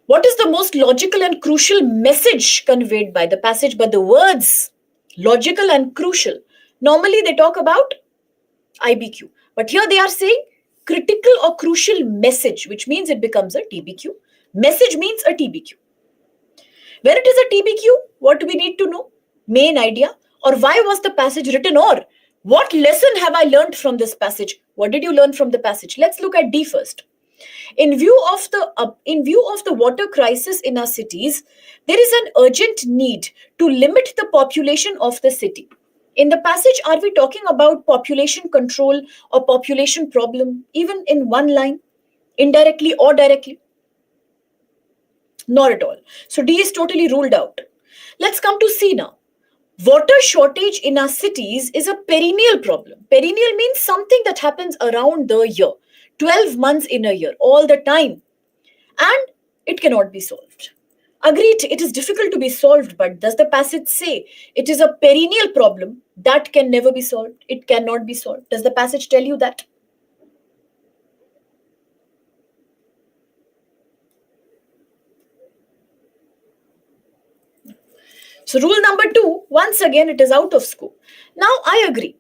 What is the most logical and crucial message conveyed by the passage? But the words logical and crucial. Normally they talk about IBQ. But here they are saying critical or crucial message, which means it becomes a TBQ. Message means a TBQ. When it is a TBQ, what do we need to know? Main idea, or why was the passage written, or what lesson have I learned from this passage? What did you learn from the passage? Let's look at D first. In view of the water crisis in our cities, there is an urgent need to limit the population of the city. In the passage, are we talking about population control or population problem, even in one line, indirectly or directly? Not at all. So D is totally ruled out. Let's come to C now. Water shortage in our cities is a perennial problem. Perennial means something that happens around the year, 12 months in a year, all the time. And it cannot be solved. Agreed, it is difficult to be solved, but does the passage say it is a perennial problem that can never be solved? It cannot be solved. Does the passage tell you that? So rule number 2, once again, it is out of scope. Now, I agree.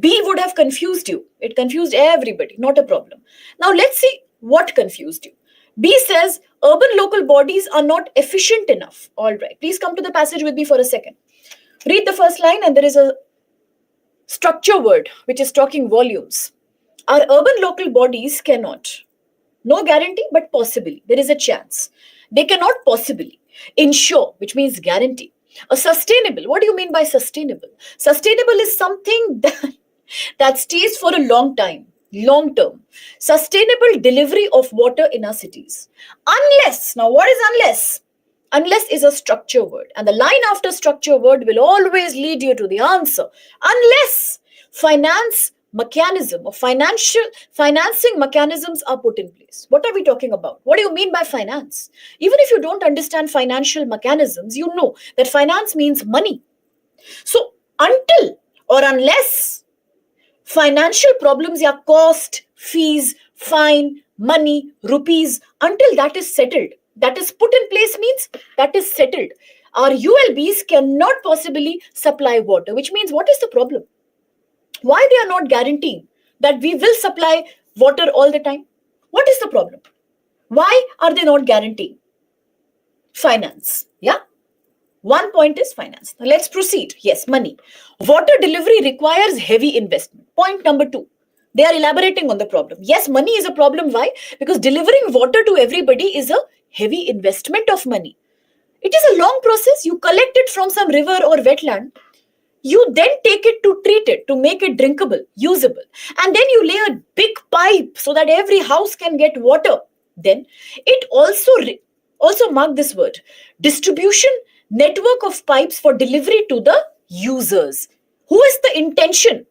B would have confused you. It confused everybody, not a problem. Now, let's see what confused you. B says, urban local bodies are not efficient enough. All right, please come to the passage with me for a second. Read the first line and there is a structure word which is talking volumes. Our urban local bodies cannot. No guarantee, but possibly. There is a chance. They cannot possibly ensure, which means guarantee. A sustainable, what do you mean by sustainable? Sustainable is something that stays for a long time, long term. Sustainable delivery of water in our cities. Unless, now what is unless? Unless is a structure word. And the line after structure word will always lead you to the answer. Unless finance mechanism or financing mechanisms are put in place. What are we talking about? What do you mean by finance? Even if you don't understand financial mechanisms, you know that finance means money. So until or unless financial problems, yeah, cost, fees, fine, money, rupees, until that is settled, that is put in place means that is settled. Our ULBs cannot possibly supply water, which means what is the problem? Why they are not guaranteeing that we will supply water all the time? What is the problem? Why are they not guaranteeing? Finance. Yeah. One point is finance. Now let's proceed. Yes, money. Water delivery requires heavy investment. Point number 2. They are elaborating on the problem. Yes, money is a problem. Why? Because delivering water to everybody is a heavy investment of money. It is a long process. You collect it from some river or wetland. You then take it to treat it, to make it drinkable, usable. And then you lay a big pipe so that every house can get water. Then it also mark this word, distribution network of pipes for delivery to the users. Who is the intention?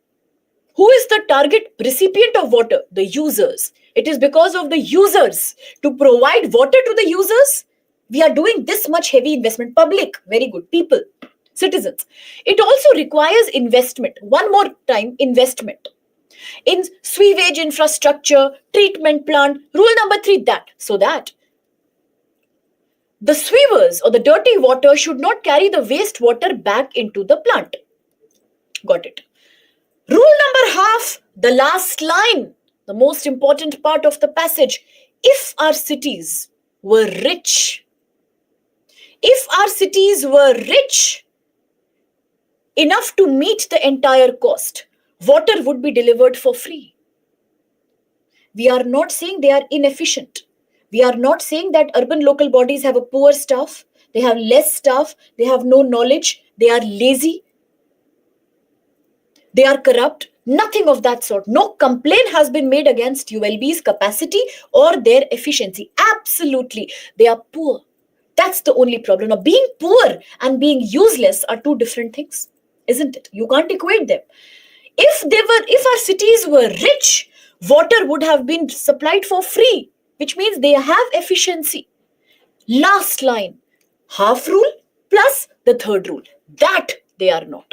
Who is the target recipient of water? The users. It is because of the users to provide water to the users. We are doing this much heavy investment. Public, very good. People. Citizens. It also requires investment. One more time, investment. In sewage infrastructure, treatment plant. Rule number 3, so that the sewers or the dirty water should not carry the wastewater back into the plant. Got it. Rule number half, the last line, the most important part of the passage. If our cities were rich, enough to meet the entire cost, water would be delivered for free. We are not saying they are inefficient. We are not saying that urban local bodies have a poor staff, they have less staff, they have no knowledge, they are lazy, they are corrupt. Nothing of that sort. No complaint has been made against ULB's capacity or their efficiency. Absolutely. They are poor. That's the only problem. Now, being poor and being useless are two different things, isn't it? You can't equate them. If our cities were rich, water would have been supplied for free, which means they have efficiency. Last line, half rule plus the third rule. That they are not.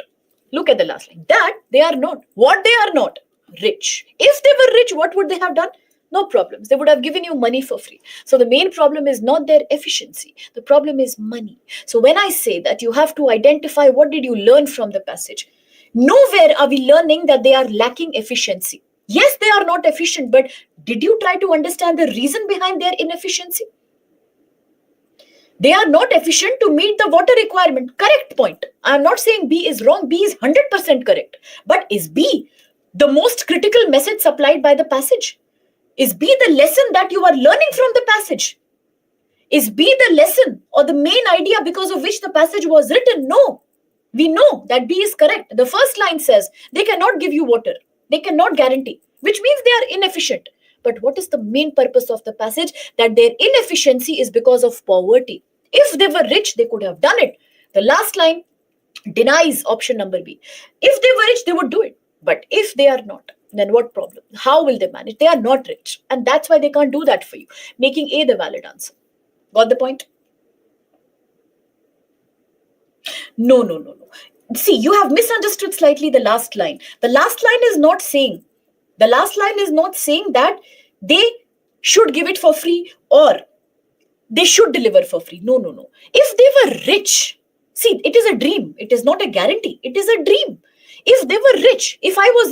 Look at the last line. That they are not. What they are not? Rich. If they were rich, what would they have done? No problems. They would have given you money for free. So the main problem is not their efficiency. The problem is money. So when I say that you have to identify what did you learn from the passage, nowhere are we learning that they are lacking efficiency. Yes, they are not efficient, but did you try to understand the reason behind their inefficiency? They are not efficient to meet the water requirement. Correct point. I am not saying B is wrong. B is 100% correct. But is B the most critical message supplied by the passage? Is B the lesson that you are learning from the passage? Is B the lesson or the main idea because of which the passage was written? No. We know that B is correct. The first line says they cannot give you water. They cannot guarantee, which means they are inefficient. But what is the main purpose of the passage? That their inefficiency is because of poverty. If they were rich, they could have done it. The last line denies option number B. If they were rich, they would do it. But if they are not, then what problem? How will they manage? They are not rich. And that's why they can't do that for you, making A the valid answer. Got the point? No. See, you have misunderstood slightly the last line. The last line is not saying that they should give it for free or they should deliver for free. No. If they were rich, see, it is a dream. It is not a guarantee. It is a dream. If they were rich, if I was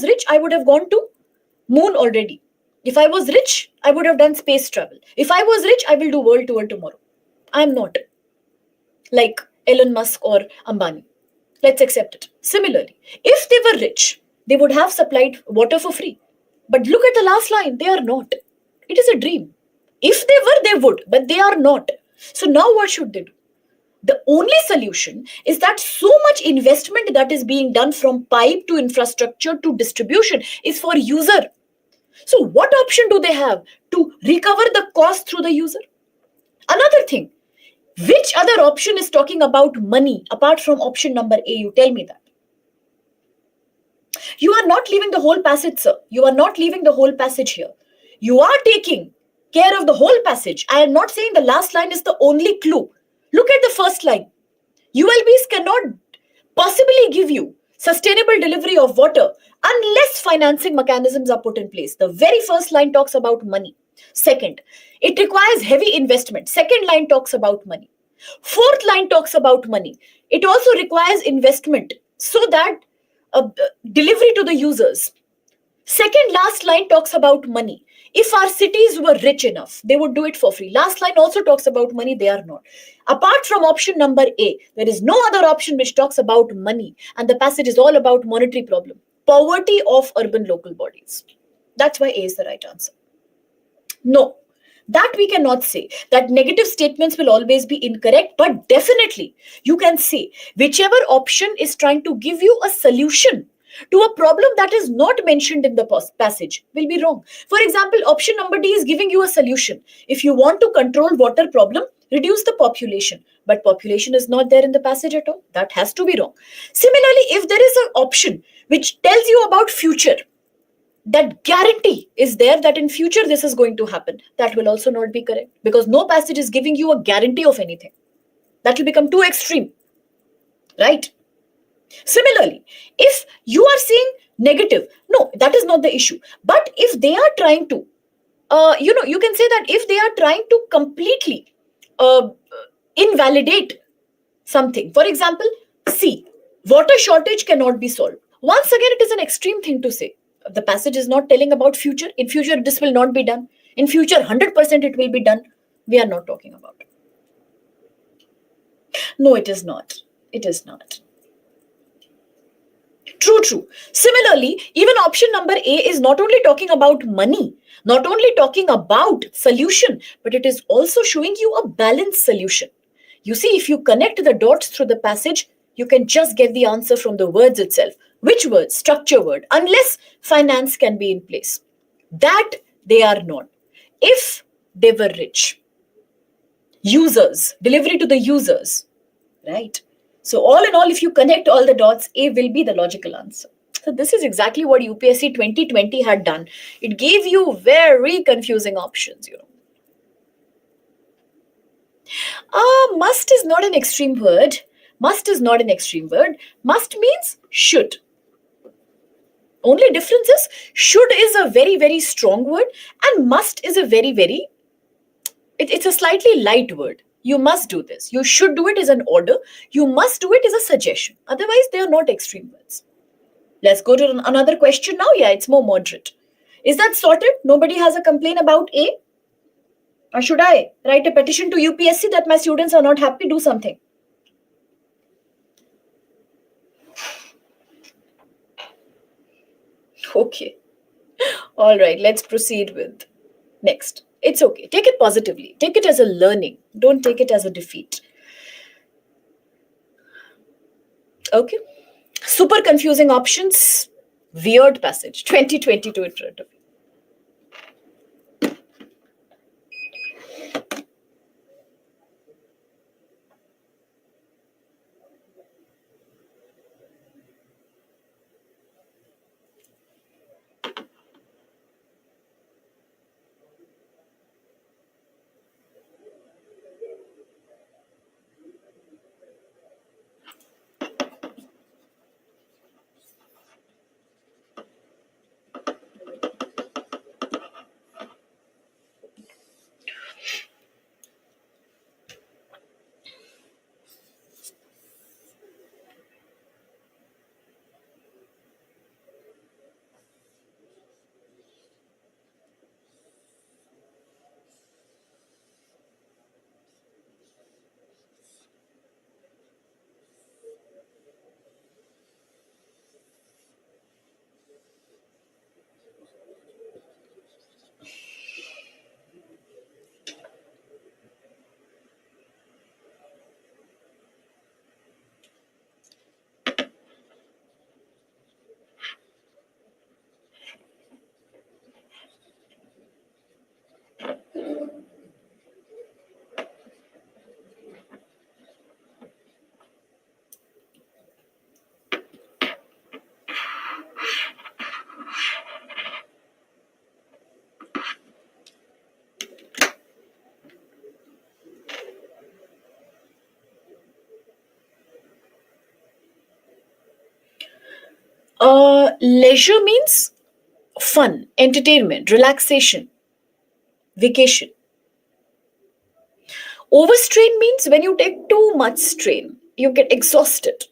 rich, I would have gone to moon already. If I was rich, I would have done space travel. If I was rich, I will do world tour tomorrow. I am not. Like Elon Musk or Ambani. Let's accept it. Similarly, if they were rich, they would have supplied water for free. But look at the last line. They are not. It is a dream. If they were, they would, but they are not. So now what should they do? The only solution is that so much investment that is being done from pipe to infrastructure to distribution is for user. So what option do they have to recover the cost through the user? Another thing, which other option is talking about money apart from option number A? You tell me that. You are not leaving the whole passage, sir. You are not leaving the whole passage here. You are taking care of the whole passage. I am not saying the last line is the only clue. Look at the first line. ULBs cannot possibly give you sustainable delivery of water unless financing mechanisms are put in place. The very first line talks about money. Second, it requires heavy investment. Second line talks about money. Fourth line talks about money. It also requires investment so that delivery to the users. Second last line talks about money. If our cities were rich enough, they would do it for free. Last line also talks about money. They are not. Apart from option number A, there is no other option which talks about money. And the passage is all about monetary problem. Poverty of urban local bodies. That's why A is the right answer. No, that we cannot say. That negative statements will always be incorrect, but definitely you can say whichever option is trying to give you a solution to a problem that is not mentioned in the passage will be wrong. For example, option number D is giving you a solution. If you want to control water problem, reduce the population. But population is not there in the passage at all. That has to be wrong. Similarly, if there is an option which tells you about future, that guarantee is there that in future this is going to happen, that will also not be correct, because no passage is giving you a guarantee of anything. That will become too extreme, right? Similarly, if you are saying negative, no, that is not the issue. But if they are trying to, you can say that if they are trying to completely invalidate something, for example, C, water shortage cannot be solved. Once again, it is an extreme thing to say. The passage is not telling about future. In future, this will not be done. In future, 100% it will be done. We are not talking about it. No, it is not. It is not. True. Similarly, even option number A is not only talking about money, not only talking about solution, but it is also showing you a balanced solution. You see, if you connect the dots through the passage, you can just get the answer from the words itself. Which word? Structure word. Unless finance can be in place. That they are not. If they were rich. Users, delivery to the users, right? So, all in all, if you connect all the dots, A will be the logical answer. So, this is exactly what UPSC 2020 had done. It gave you very confusing options. Must is not an extreme word. Must is not an extreme word. Must means should. Only difference is should is a very, very strong word, and must is a very, very, it's a slightly light word. You must do this. You should do it as an order. You must do it as a suggestion. Otherwise, they are not extreme words. Let's go to another question now. Yeah, it's more moderate. Is that sorted? Nobody has a complaint about A? Or should I write a petition to UPSC that my students are not happy? Do something. Okay. All right, let's proceed with next. It's okay. Take it positively. Take it as a learning. Don't take it as a defeat. Okay. Super confusing options. Weird passage. 2022 in front of you. Leisure means fun, entertainment, relaxation, vacation. Overstrain means when you take too much strain, you get exhausted.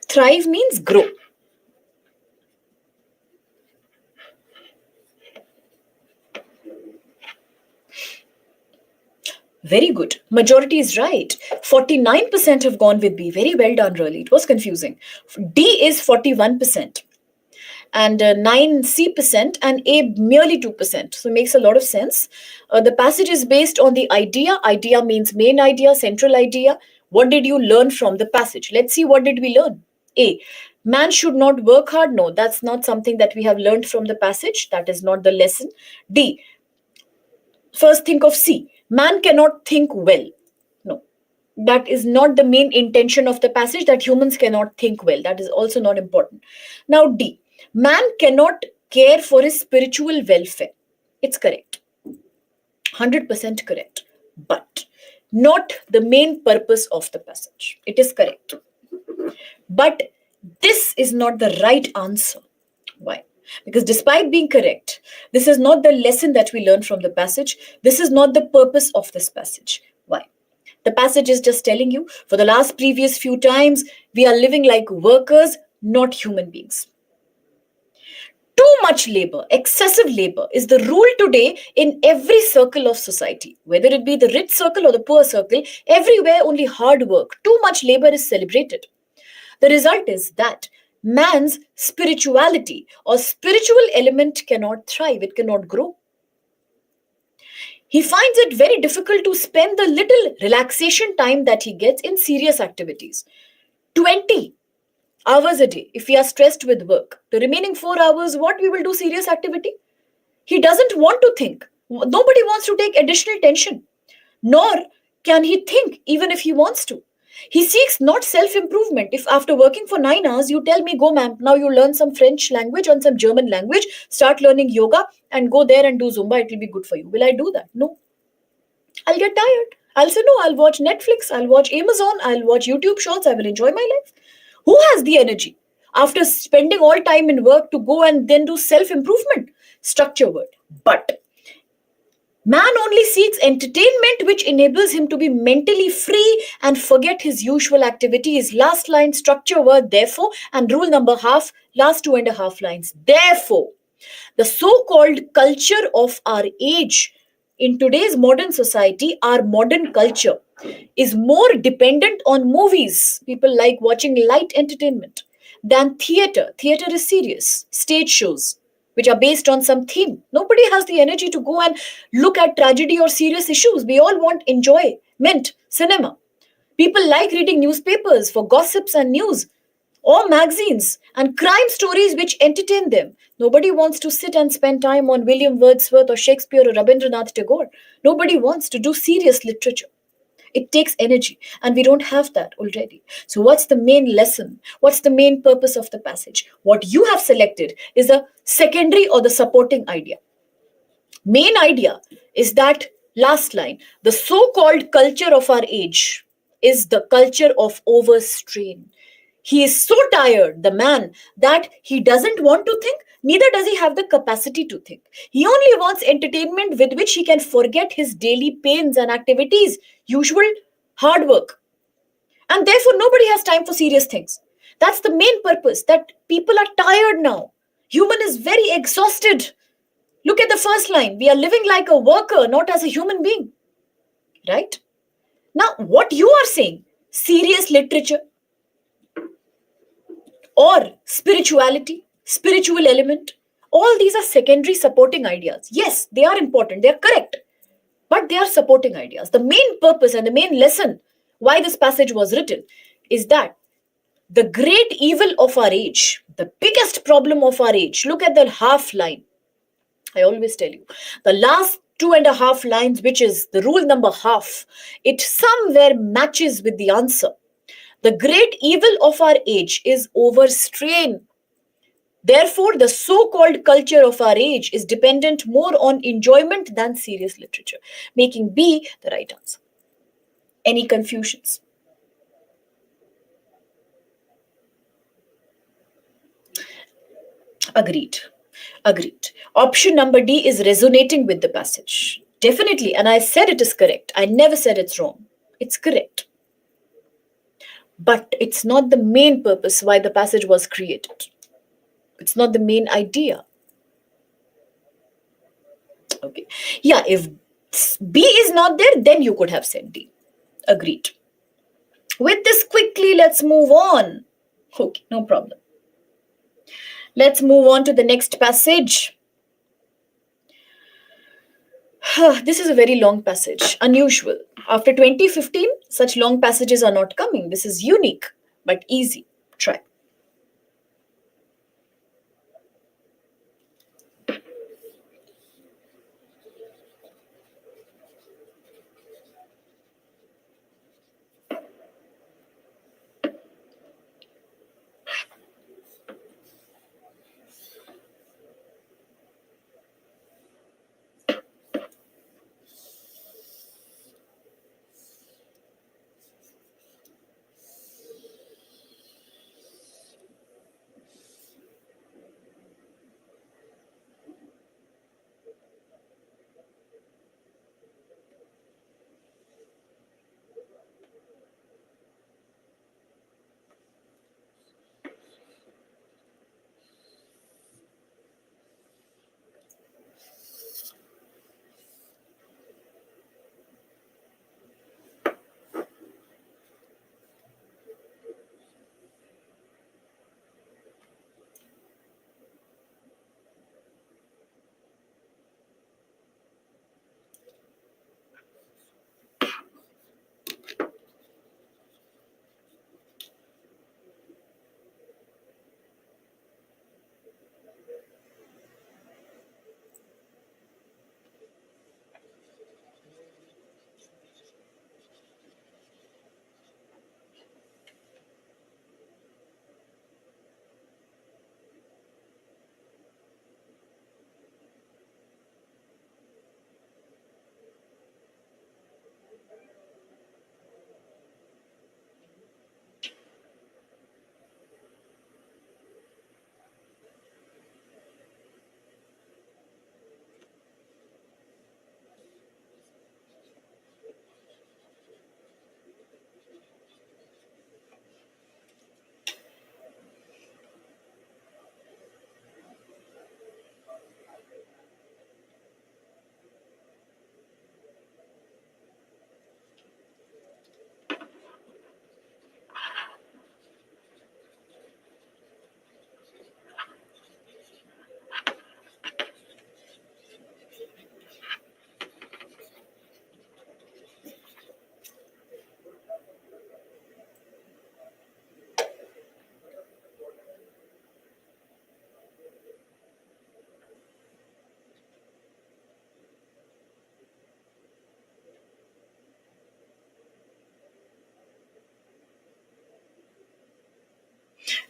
Thrive means grow. Very good. Majority is right. 49% have gone with B. Very well done, really. It was confusing. D is 41%. And 9C% and A merely 2%. So it makes a lot of sense. The passage is based on the idea. Idea means main idea, central idea. What did you learn from the passage? Let's see, what did we learn? A, man should not work hard. No, that's not something that we have learned from the passage. That is not the lesson. D, first think of C. Man cannot think well. No, that is not the main intention of the passage, that humans cannot think well. That is also not important. Now, D, man cannot care for his spiritual welfare. It's correct. 100% correct. But not the main purpose of the passage. It is correct. But this is not the right answer. Why? Because despite being correct, this is not the lesson that we learn from the passage. This is not the purpose of this passage. Why? The passage is just telling you, for the last previous few times, we are living like workers, not human beings. Too much labor, excessive labor, is the rule today in every circle of society. Whether it be the rich circle or the poor circle, everywhere only hard work. Too much labor is celebrated. The result is that man's spirituality or spiritual element cannot thrive, it cannot grow. He finds it very difficult to spend the little relaxation time that he gets in serious activities. 20 hours a day, if we are stressed with work, the remaining 4 hours, what we will do serious activity? He doesn't want to think. Nobody wants to take additional tension, nor can he think even if he wants to. He seeks not self improvement. If after working for 9 hours, you tell me, go, ma'am, now you learn some French language and some German language, start learning yoga, and go there and do Zumba, it will be good for you. Will I do that? No. I'll get tired. I'll say, no, I'll watch Netflix, I'll watch Amazon, I'll watch YouTube shorts, I will enjoy my life. Who has the energy after spending all time in work to go and then do self improvement? Structure word. But man only seeks entertainment which enables him to be mentally free and forget his usual activities. Last line, structure word, therefore, and rule number half, last 2.5 lines. Therefore, the so called culture of our age in today's modern society, our modern culture, is more dependent on movies. People like watching light entertainment than theater. Theater is serious. Stage shows, which are based on some theme. Nobody has the energy to go and look at tragedy or serious issues. We all want enjoyment, cinema. People like reading newspapers for gossips and news, or magazines and crime stories which entertain them. Nobody wants to sit and spend time on William Wordsworth or Shakespeare or Rabindranath Tagore. Nobody wants to do serious literature. It takes energy, and we don't have that already. So, what's the main lesson? What's the main purpose of the passage? What you have selected is a secondary or the supporting idea. Main idea is that last line, the so called culture of our age is the culture of overstrain. He is so tired, the man, that he doesn't want to think, neither does he have the capacity to think. He only wants entertainment with which he can forget his daily pains and activities, usual hard work. And therefore, nobody has time for serious things. That's the main purpose, that people are tired now. Human is very exhausted. Look at the first line. We are living like a worker, not as a human being. Right? Now, what you are saying, serious literature, or spirituality, spiritual element, all these are secondary supporting ideas. Yes, they are important, they are correct, but they are supporting ideas. The main purpose and the main lesson why this passage was written is that the great evil of our age, the biggest problem of our age, look at the half line. I always tell you, the last 2.5 lines, which is the rule number half, it somewhere matches with the answer. The great evil of our age is overstrain. Therefore, the so called culture of our age is dependent more on enjoyment than serious literature, making B the right answer. Any confusions? Agreed. Agreed. Option number D is resonating with the passage. Definitely. And I said it is correct. I never said it's wrong. It's correct. But it's not the main purpose why the passage was created. It's not the main idea. Okay. Yeah, if B is not there, then you could have said D. Agreed. With this quickly, let's move on. Okay, no problem. Let's move on to the next passage. This is a very long passage, unusual. After 2015, such long passages are not coming. This is unique, but easy. Try.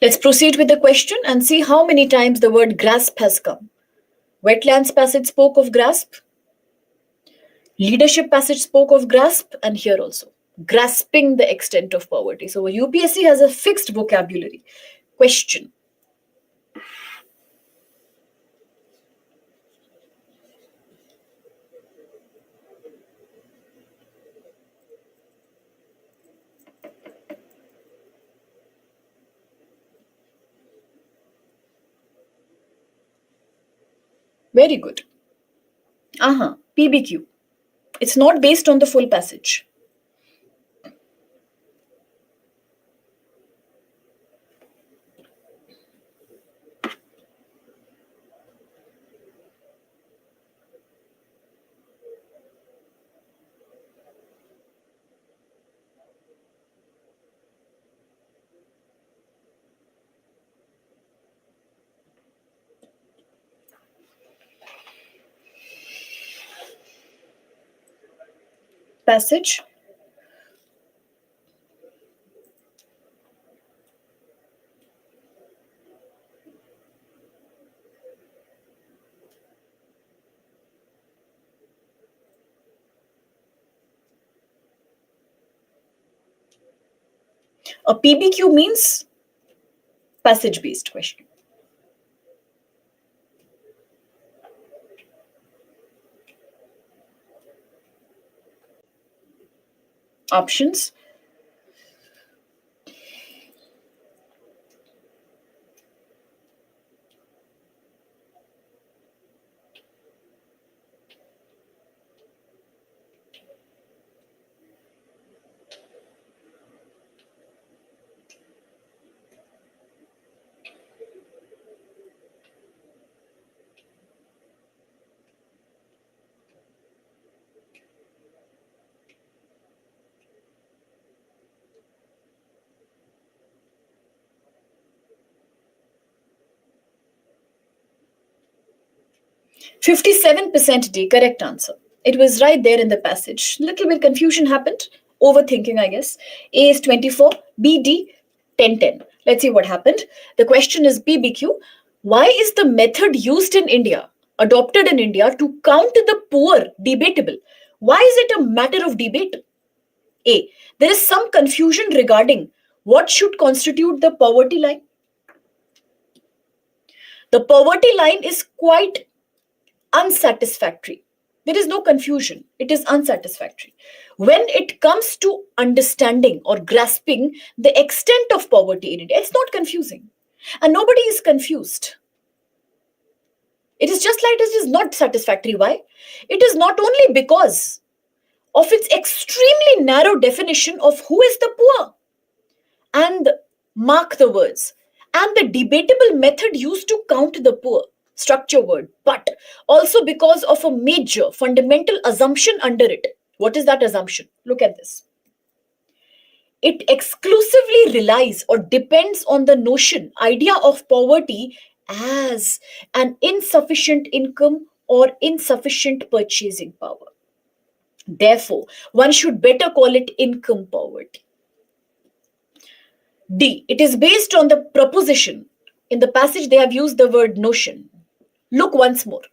Let's proceed with the question and see how many times the word grasp has come. Wetlands passage spoke of grasp. Leadership passage spoke of grasp, and here also. Grasping the extent of poverty. So UPSC has a fixed vocabulary. Question. Very good. PBQ. It's not based on the full passage. Passage. A PBQ means passage based question. Options. %57 D, correct answer. It was right there in the passage. Little bit confusion happened. Overthinking, I guess. A is 24, B, D, 10. Let's see what happened. The question is PBQ. Why is the method used in India, adopted in India, to count the poor debatable? Why is it a matter of debate? A. There is some confusion regarding what should constitute the poverty line. The poverty line is quite unsatisfactory. There is no confusion. It is unsatisfactory. When it comes to understanding or grasping the extent of poverty in India, it's not confusing. And nobody is confused. It is just like it is not satisfactory. Why? It is not only because of its extremely narrow definition of who is the poor. And mark the words. And the debatable method used to count the poor. Structure word, but also because of a major fundamental assumption under it. What is that assumption? Look at this. It exclusively relies or depends on the idea of poverty as an insufficient income or insufficient purchasing power. Therefore, one should better call it income poverty. D. It is based on the proposition. In the passage, they have used the word notion. Look once more.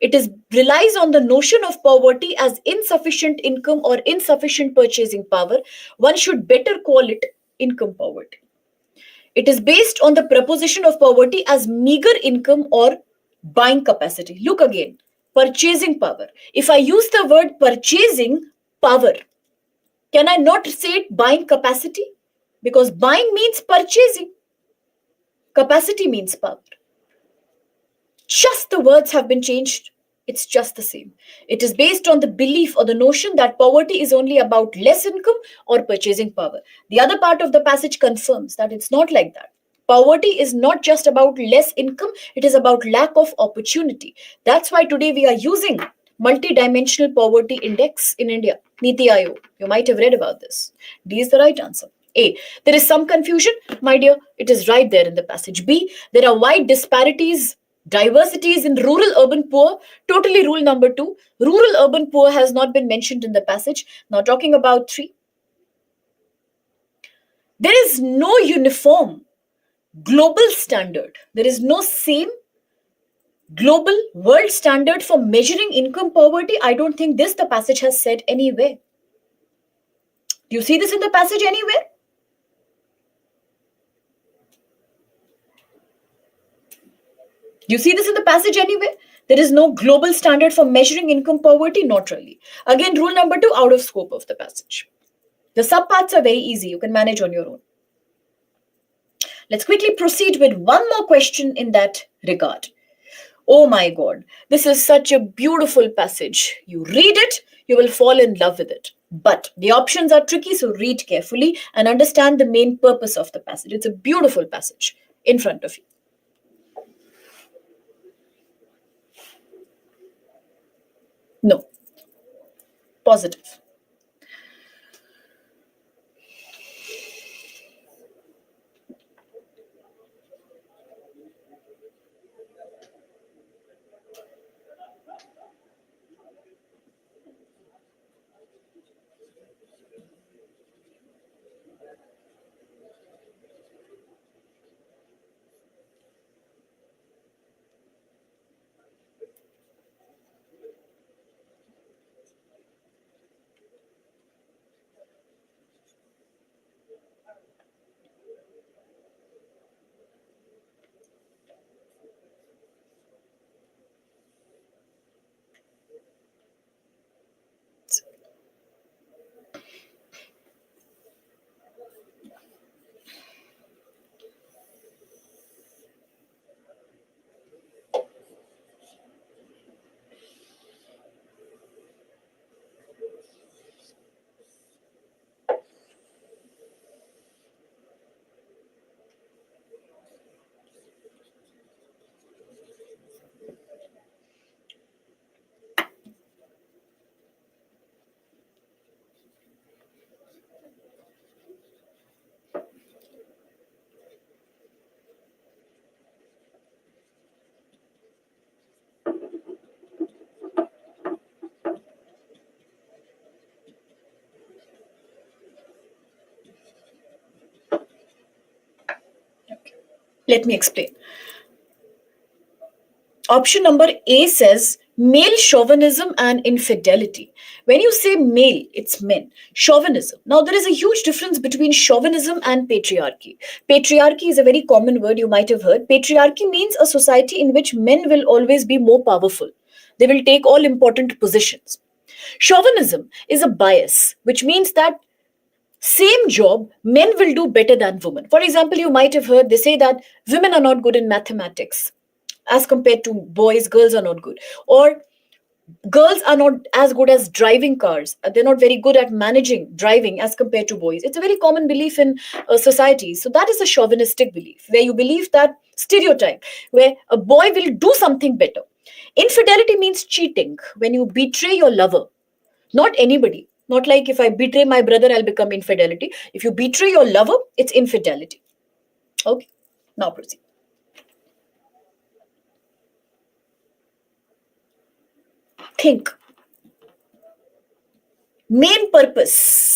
It relies on the notion of poverty as insufficient income or insufficient purchasing power. One should better call it income poverty. It is based on the proposition of poverty as meager income or buying capacity. Look again. Purchasing power. If I use the word purchasing power, can I not say it buying capacity? Because buying means purchasing. Capacity means power. Just the words have been changed. It's just the same. It is based on the belief or the notion that poverty is only about less income or purchasing power. The other part of the passage confirms that it's not like that. Poverty is not just about less income, it is about lack of opportunity. That's why today we are using multi-dimensional poverty index in India, Niti Aayog. You might have read about this. D is the right answer. A. There is some confusion. My dear, it is right there in the passage. B. There are wide disparities, diversities in rural-urban poor. Totally rule number 2. Rural-urban poor has not been mentioned in the passage. Now talking about 3. There is no uniform global standard. There is no same global world standard for measuring income poverty. I don't think this the passage has said anywhere. Do you see this in the passage anywhere? Do you see this in the passage anywhere? There is no global standard for measuring income poverty. Not really. Again, rule number 2, out of scope of the passage. The subparts are very easy. You can manage on your own. Let's quickly proceed with one more question in that regard. Oh my God, this is such a beautiful passage. You read it, you will fall in love with it. But the options are tricky, so read carefully and understand the main purpose of the passage. It's a beautiful passage in front of you. No, positive. Let me explain. Option number A says male chauvinism and infidelity. When you say male, it's men. Chauvinism. Now, there is a huge difference between chauvinism and patriarchy. Patriarchy is a very common word you might have heard. Patriarchy means a society in which men will always be more powerful. They will take all important positions. Chauvinism is a bias, which means that same job, men will do better than women. For example, you might have heard they say that women are not good in mathematics as compared to boys, girls are not good. Or girls are not as good as driving cars. They're not very good at managing driving as compared to boys. It's a very common belief in society. So that is a chauvinistic belief where you believe that stereotype, where a boy will do something better. Infidelity means cheating, when you betray your lover, not anybody. Not like if I betray my brother, I'll become infidelity. If you betray your lover, it's infidelity. Okay, now proceed. Think. Main purpose.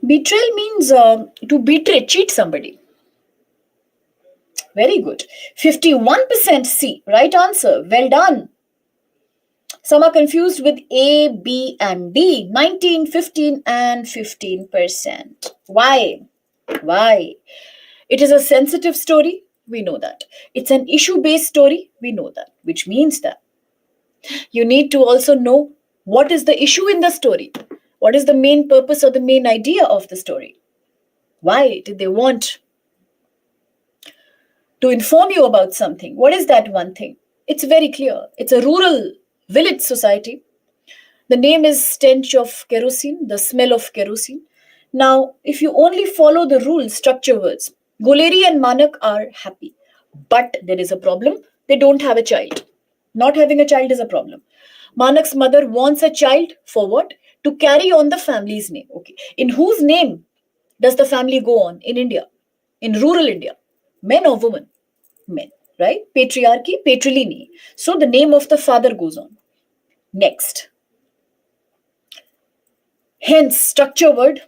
Betrayal means to betray, cheat somebody. Very good. 51% C. Right answer. Well done. Some are confused with A, B, and D. 19, 15, and 15%. Why? Why? It is a sensitive story. We know that. It's an issue based story. We know that. Which means that you need to also know what is the issue in the story. What is the main purpose or the main idea of the story? Why did they want to inform you about something? What is that one thing? It's very clear. It's a rural village society. The name is stench of kerosene, the smell of kerosene. Now, if you only follow the rules, structure words, Guleri and Manak are happy. But there is a problem. They don't have a child. Not having a child is a problem. Manak's mother wants a child for what? To carry on the family's name. Okay. In whose name does the family go on in India? In rural India? Men or women? Men. Right? Patriarchy, patrilineae. So the name of the father goes on. Next. Hence, structure word,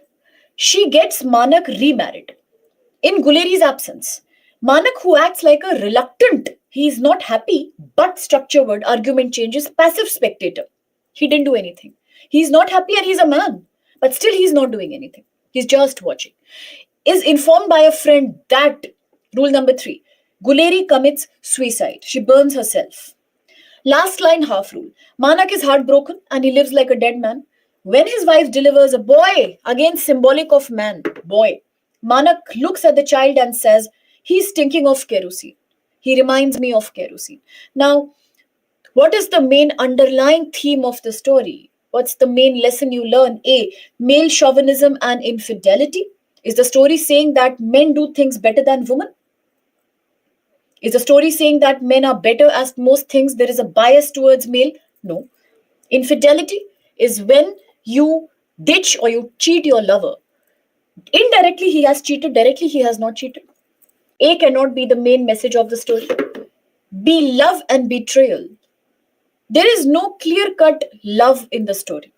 she gets Manak remarried. In Guleri's absence, Manak, who acts like a reluctant, he is not happy, but structure word, argument changes, passive spectator. He didn't do anything. He's not happy and he's a man, but still he's not doing anything. He's just watching. Is informed by a friend that, rule number 3, Guleri commits suicide. She burns herself. Last line, half rule. Manak is heartbroken and he lives like a dead man. When his wife delivers a boy, again symbolic of man, boy, Manak looks at the child and says, he's thinking of kerosene. He reminds me of kerosene. Now, what is the main underlying theme of the story? What's the main lesson you learn? A, male chauvinism and infidelity. Is the story saying that men do things better than women? Is the story saying that men are better at most things? There is a bias towards male? No. Infidelity is when you ditch or you cheat your lover. Indirectly, he has cheated. Directly, he has not cheated. A cannot be the main message of the story. B, love and betrayal. There is no clear-cut love in the story.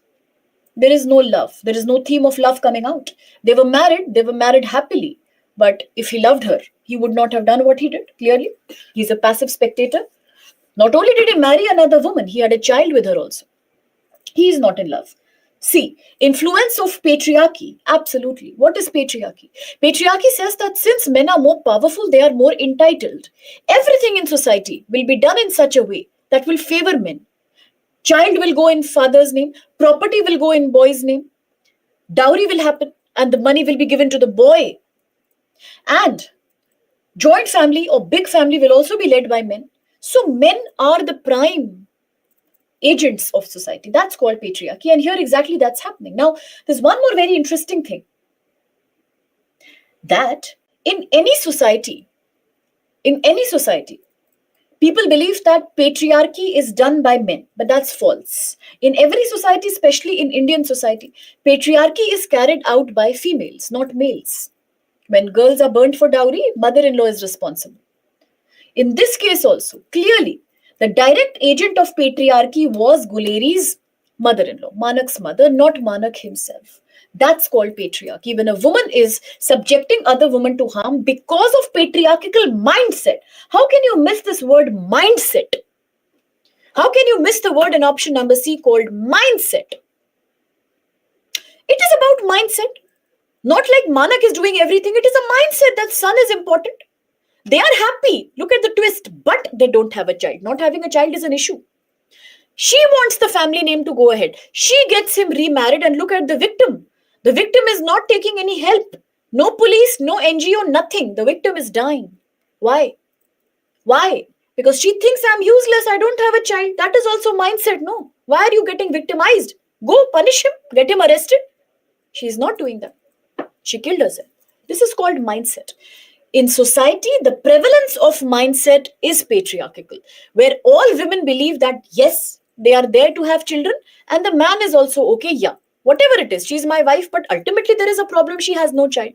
There is no love. There is no theme of love coming out. They were married happily. But if he loved her, he would not have done what he did, clearly. He's a passive spectator. Not only did he marry another woman, he had a child with her also. He is not in love. C, influence of patriarchy. Absolutely. What is patriarchy? Patriarchy says that since men are more powerful, they are more entitled. Everything in society will be done in such a way that will favor men. Child will go in father's name, property will go in boy's name, dowry will happen, and the money will be given to the boy. And joint family or big family will also be led by men. So men are the prime agents of society. That's called patriarchy. And here exactly that's happening. Now, there's one more very interesting thing. That in any society, people believe that patriarchy is done by men, but that's false. In every society, especially in Indian society, patriarchy is carried out by females, not males. When girls are burnt for dowry, mother-in-law is responsible. In this case also, clearly, the direct agent of patriarchy was Guleri's mother-in-law, Manak's mother, not Manak himself. That's called patriarchy. When a woman is subjecting other women to harm because of patriarchal mindset. How can you miss this word mindset? How can you miss the word in option number C called mindset? It is about mindset. Not like Manak is doing everything. It is a mindset that son is important. They are happy. Look at the twist. But they don't have a child. Not having a child is an issue. She wants the family name to go ahead. She gets him remarried and look at the victim. The victim is not taking any help. No police, no NGO, nothing. The victim is dying. Why? Why? Because she thinks I'm useless. I don't have a child. That is also mindset. No. Why are you getting victimized? Go punish him. Get him arrested. She is not doing that. She killed herself. This is called mindset. In society, the prevalence of mindset is patriarchal, where all women believe that, yes, they are there to have children, and the man is also okay, yeah, whatever it is, she's my wife, but ultimately there is a problem, she has no child.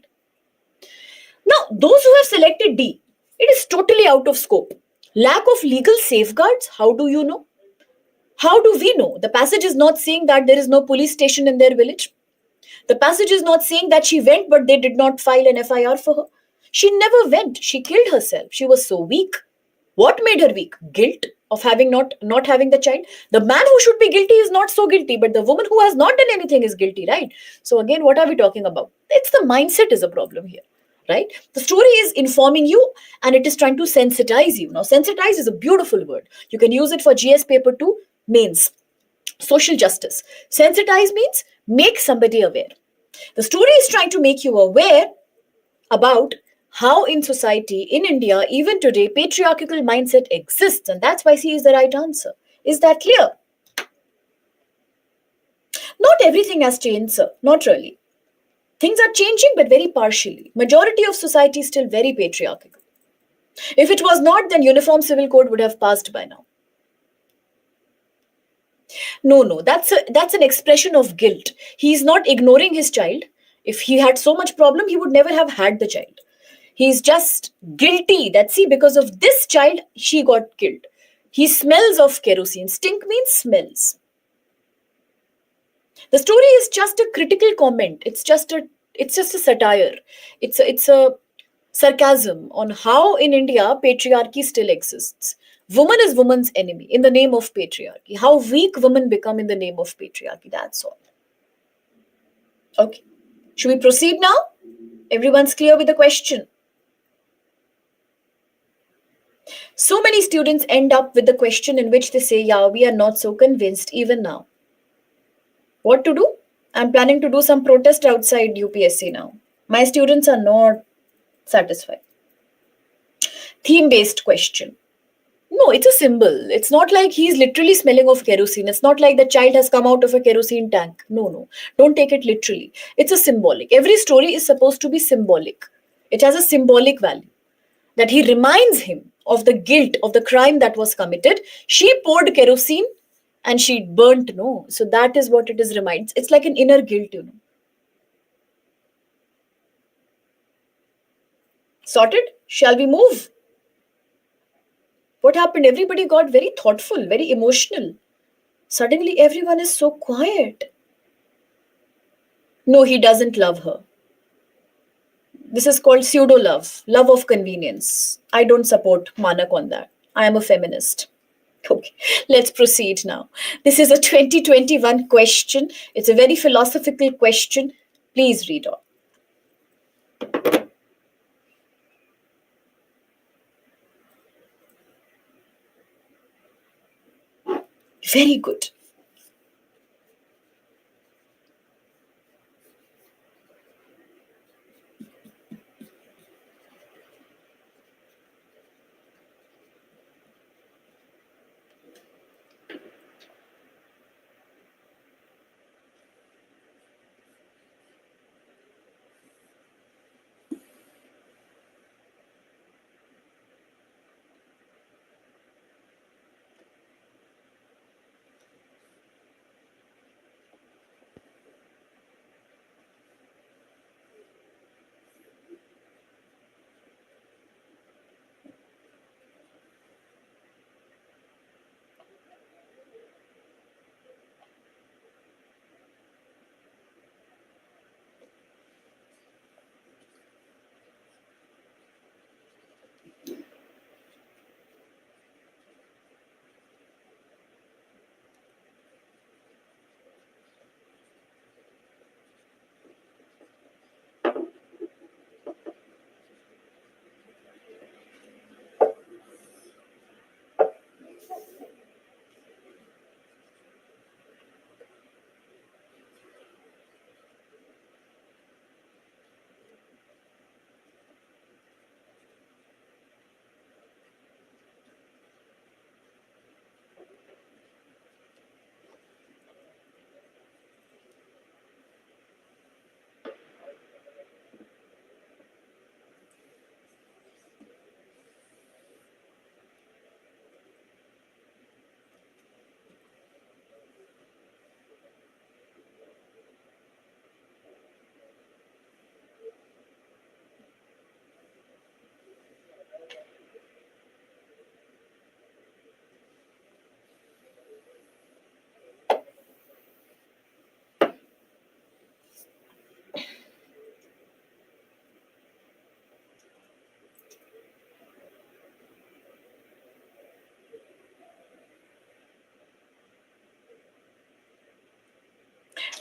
Now, those who have selected D, it is totally out of scope. Lack of legal safeguards, how do you know? How do we know? The passage is not saying that there is no police station in their village. The passage is not saying that she went, but they did not file an FIR for her. She never went. She killed herself. She was so weak. What made her weak? Guilt of having not having the child. The man who should be guilty is not so guilty, but the woman who has not done anything is guilty, right? So again, what are we talking about? It's the mindset is a problem here. right? The story is informing you and it is trying to sensitize you. Now, sensitize is a beautiful word. You can use it for GS paper 2 mains. Social justice. Sensitize means make somebody aware. The story is trying to make you aware about how in society, in India, even today, patriarchal mindset exists. And that's why C is the right answer. Is that clear? Not everything has changed, sir. Not really. Things are changing, but very partially. Majority of society is still very patriarchal. If it was not, then Uniform Civil Code would have passed by now. No, no, that's an expression of guilt. He is not ignoring his child. If he had so much problem, he would never have had the child. He's just guilty that, see, because of this child, she got killed. He smells of kerosene. Stink means smells. The story is just a critical comment. It's just a satire. It's a sarcasm on how in India patriarchy still exists. Woman is woman's enemy in the name of patriarchy. How weak women become in the name of patriarchy. That's all. Okay. Should we proceed now? Everyone's clear with the question. So many students end up with the question in which they say, yeah, we are not so convinced even now. What to do? I'm planning to do some protest outside UPSC now. My students are not satisfied. Theme based question. No, it's a symbol. It's not like he's literally smelling of kerosene. It's not like the child has come out of a kerosene tank. No, no. Don't take it literally. It's a symbolic. Every story is supposed to be symbolic. It has a symbolic value. That he reminds him of the guilt of the crime that was committed. She poured kerosene and she burnt. No. So that is what it is reminds. It's like an inner guilt, you know. Sorted? Shall we move? What happened? Everybody got very thoughtful, very emotional. Suddenly, everyone is so quiet. No, he doesn't love her. This is called pseudo love, love of convenience. I don't support Manak on that. I am a feminist. Okay, let's proceed now. This is a 2021 question. It's a very philosophical question. Please read on. Very good.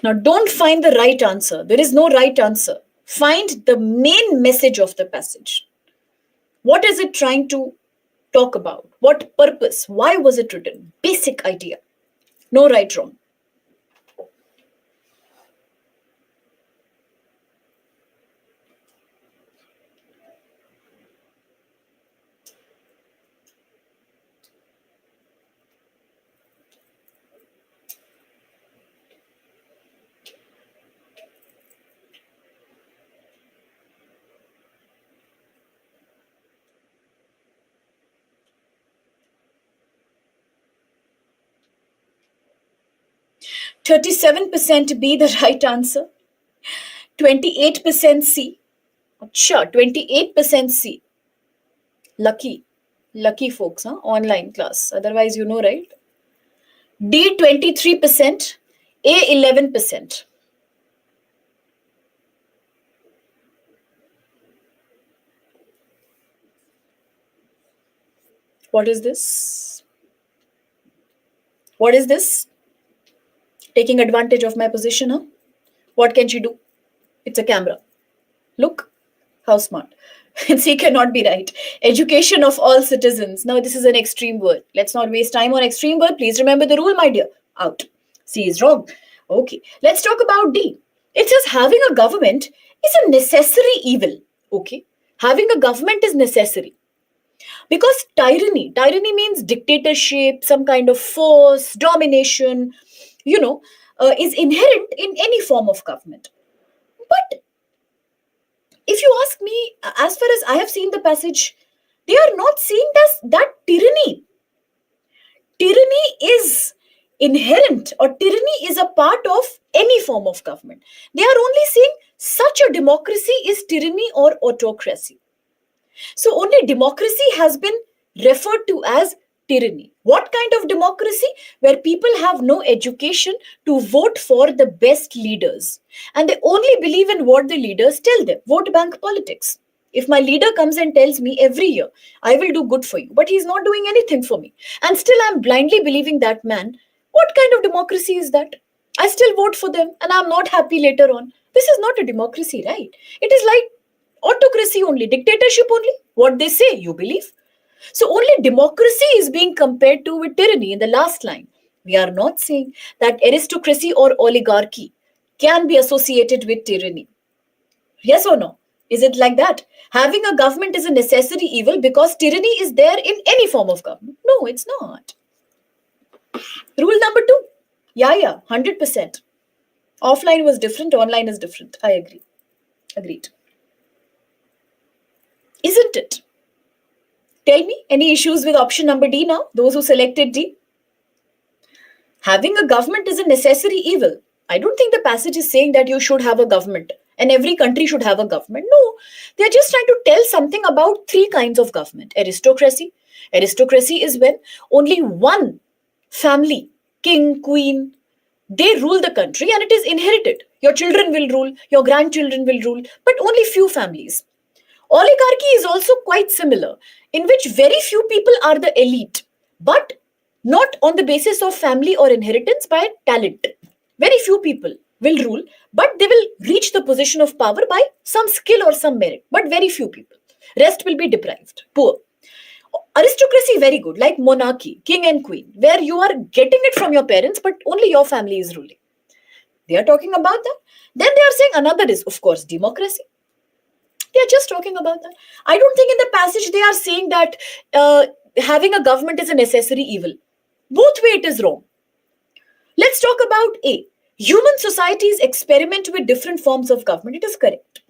Now, don't find the right answer. There is no right answer. find the main message of the passage. What is it trying to talk about? What purpose? Why was it written? Basic idea. No right, wrong. 37% B, the right answer. 28% C. Sure, 28% C. Lucky. Lucky folks, huh? Online class. Otherwise, right? D, 23%. A, 11%. What is this? What is this? Taking advantage of my position, huh? What can she do? It's a camera. Look, how smart. C cannot be right. Education of all citizens. Now, this is an extreme word. Let's not waste time on extreme word. Please remember the rule, my dear. Out. C is wrong. Okay. Let's talk about D. It says having a government is a necessary evil. Okay. Having a government is necessary. Because tyranny means dictatorship, some kind of force, domination, is inherent in any form of government. But if you ask me, as far as I have seen the passage, they are not seeing that tyranny. Tyranny is inherent, or tyranny is a part of any form of government. They are only saying such a democracy is tyranny or autocracy. So only democracy has been referred to as tyranny. What kind of democracy? Where people have no education to vote for the best leaders. And they only believe in what the leaders tell them. Vote bank politics. If my leader comes and tells me every year, I will do good for you, but he's not doing anything for me, and still I'm blindly believing that man, what kind of democracy is that? I still vote for them and I'm not happy later on. This is not a democracy, right? It is like autocracy only, dictatorship only. What they say, you believe. So only democracy is being compared to with tyranny in the last line. We are not saying that aristocracy or oligarchy can be associated with tyranny. Yes or no? Is it like that? Having a government is a necessary evil because tyranny is there in any form of government. No, it's not. Rule number 2. Yeah, 100%. Offline was different, online is different. I agree. Agreed. Isn't it? Tell me, any issues with option number D now? Those who selected D? Having a government is a necessary evil. I don't think the passage is saying that you should have a government and every country should have a government. No, they're just trying to tell something about 3 kinds of government. Aristocracy. Aristocracy is when only one family, king, queen, they rule the country and it is inherited. Your children will rule, your grandchildren will rule, but only few families. Oligarchy is also quite similar, in which very few people are the elite, but not on the basis of family or inheritance, by talent. Very few people will rule, but they will reach the position of power by some skill or some merit, but very few people. Rest will be deprived, poor. Aristocracy, very good, like monarchy, king and queen, where you are getting it from your parents, but only your family is ruling. They are talking about that. Then they are saying another is, of course, democracy. They are just talking about that. I don't think in the passage they are saying that having a government is a necessary evil. Both way it is wrong. Let's talk about A. Human societies experiment with different forms of government. It is correct.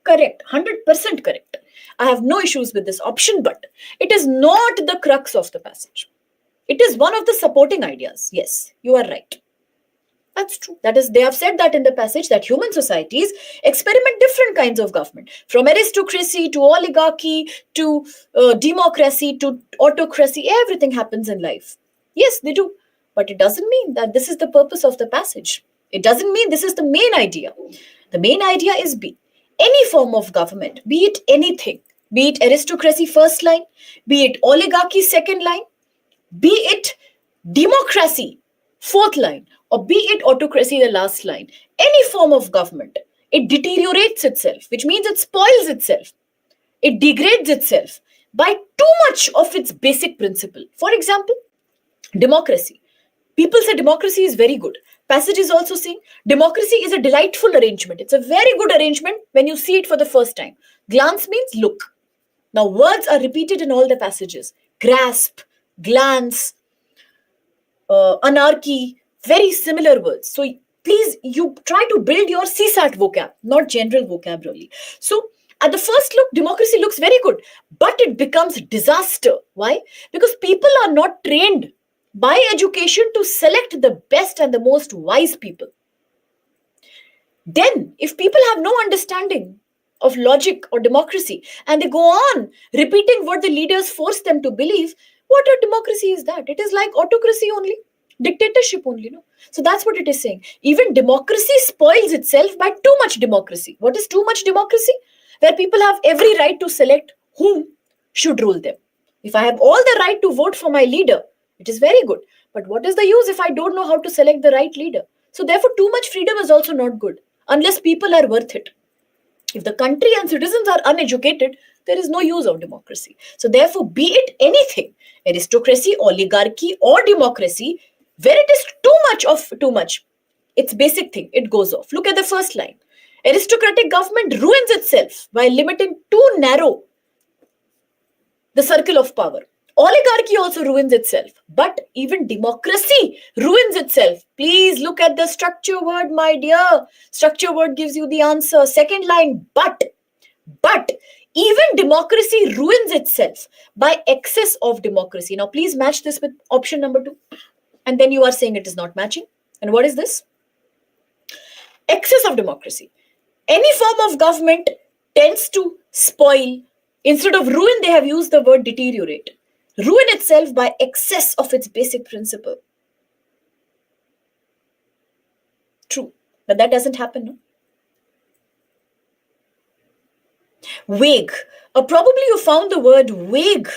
Correct. 100% correct. I have no issues with this option, but it is not the crux of the passage. It is one of the supporting ideas. Yes, you are right. That's true. That is, they have said that in the passage that human societies experiment different kinds of government, from aristocracy to oligarchy to democracy to autocracy. Everything happens in life. Yes, they do. But it doesn't mean that this is the purpose of the passage. It doesn't mean this is the main idea. The main idea is B. Any form of government, be it anything, be it aristocracy first line, be it oligarchy second line, be it democracy fourth line, or be it autocracy the last line, any form of government it deteriorates itself, which means it spoils itself. It degrades itself by too much of its basic principle. For example, democracy. People say democracy is very good. Passage is also saying democracy is a delightful arrangement. It's a very good arrangement when you see it for the first time. Glance means look. Now, words are repeated in all the passages: grasp, glance, anarchy, very similar words. So, please, you try to build your CSAT vocab, not general vocabulary. So, at the first look, democracy looks very good, but it becomes disaster. Why? Because people are not trained by education to select the best and the most wise people. Then, if people have no understanding of logic or democracy and they go on repeating what the leaders force them to believe, what a democracy is that? It is like autocracy only, dictatorship only. No? So that's what it is saying. Even democracy spoils itself by too much democracy. What is too much democracy? Where people have every right to select whom should rule them. If I have all the right to vote for my leader, it is very good. But what is the use if I don't know how to select the right leader? So therefore, too much freedom is also not good unless people are worth it. If the country and citizens are uneducated, there is no use of democracy. So therefore, be it anything, aristocracy, oligarchy, or democracy, where it is too much, it's basic thing, it goes off. Look at the first line. Aristocratic government ruins itself by limiting too narrow the circle of power. Oligarchy also ruins itself, but even democracy ruins itself. Please look at the structure word, my dear. Structure word gives you the answer. Second line, but even democracy ruins itself by excess of democracy. Now, please match this with option number 2. And then you are saying it is not matching. And what is this? Excess of democracy. Any form of government tends to spoil. Instead of ruin, they have used the word deteriorate. Ruin itself by excess of its basic principle. True, but that doesn't happen. No? Vague. Probably you found the word vague.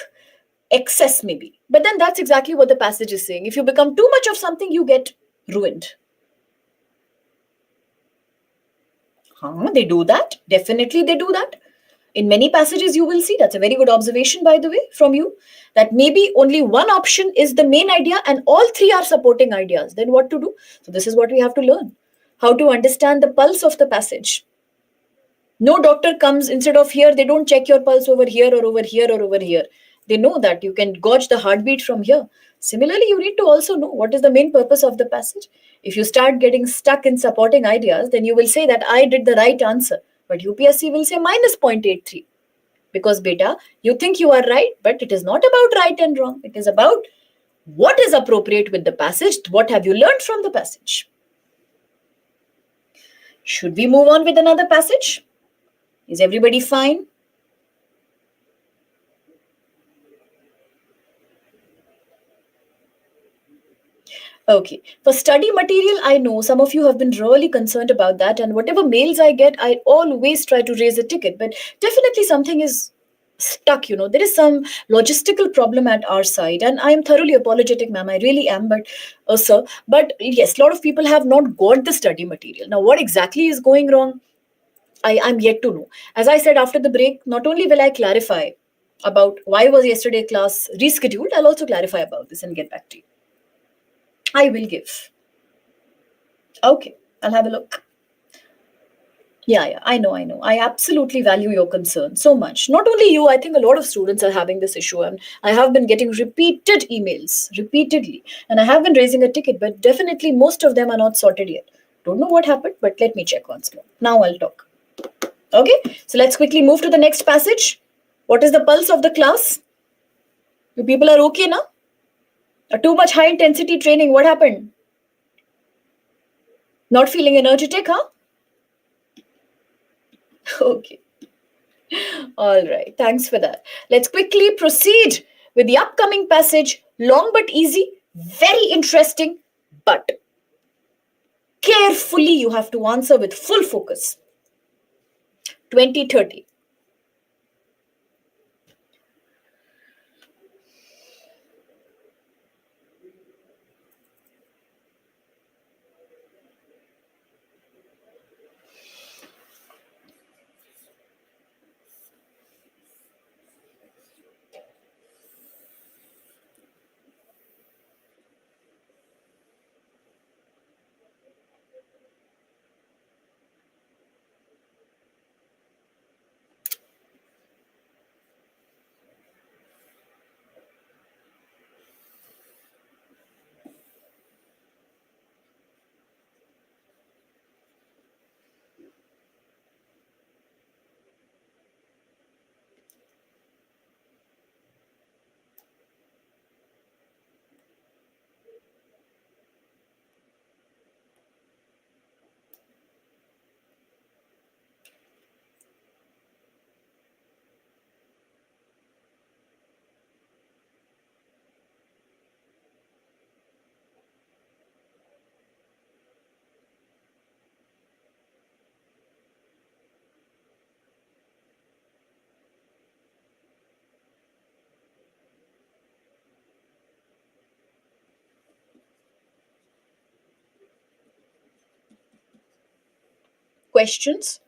Excess maybe. But then that's exactly what the passage is saying. If you become too much of something, you get ruined. They do that. Definitely they do that. In many passages you will see, that's a very good observation by the way from you, that maybe only one option is the main idea and all three are supporting ideas. Then what to do? So this is what we have to learn. How to understand the pulse of the passage. No doctor comes, instead of here, they don't check your pulse over here or over here or over here. They know that you can gauge the heartbeat from here. Similarly, you need to also know what is the main purpose of the passage. If you start getting stuck in supporting ideas, then you will say that I did the right answer. But UPSC will say minus 0.83. Because beta, you think you are right, but it is not about right and wrong. It is about what is appropriate with the passage. What have you learned from the passage? Should we move on with another passage? Is everybody fine? Okay. For study material, I know some of you have been really concerned about that. And whatever mails I get, I always try to raise a ticket. But definitely something is stuck. There is some logistical problem at our side. And I am thoroughly apologetic, ma'am. I really am. But, sir. But yes, a lot of people have not got the study material. Now, what exactly is going wrong? I'm yet to know. As I said after the break, not only will I clarify about why was yesterday class rescheduled, I'll also clarify about this and get back to you. I will give. Okay, I'll have a look. Yeah, I know. I absolutely value your concern so much. Not only you, I think a lot of students are having this issue. And I have been getting repeated emails, repeatedly. And I have been raising a ticket, but definitely most of them are not sorted yet. Don't know what happened, but let me check once more. Now I'll talk. Okay, so let's quickly move to the next passage. What is the pulse of the class? You people are okay now? Too much high intensity training. What happened? Not feeling energetic, huh? Okay. All right. Thanks for that. Let's quickly proceed with the upcoming passage. Long but easy. Very interesting. But carefully you have to answer with full focus. 2030. questions.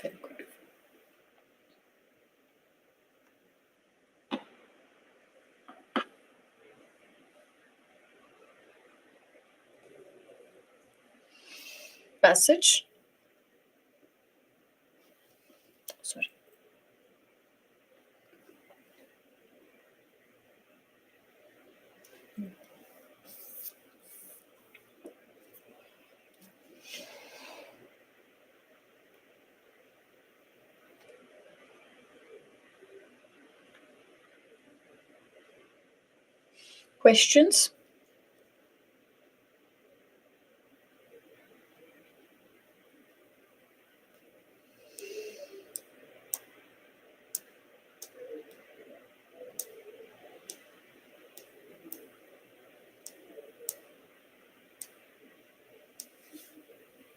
Very good. Passage. Sorry. Questions.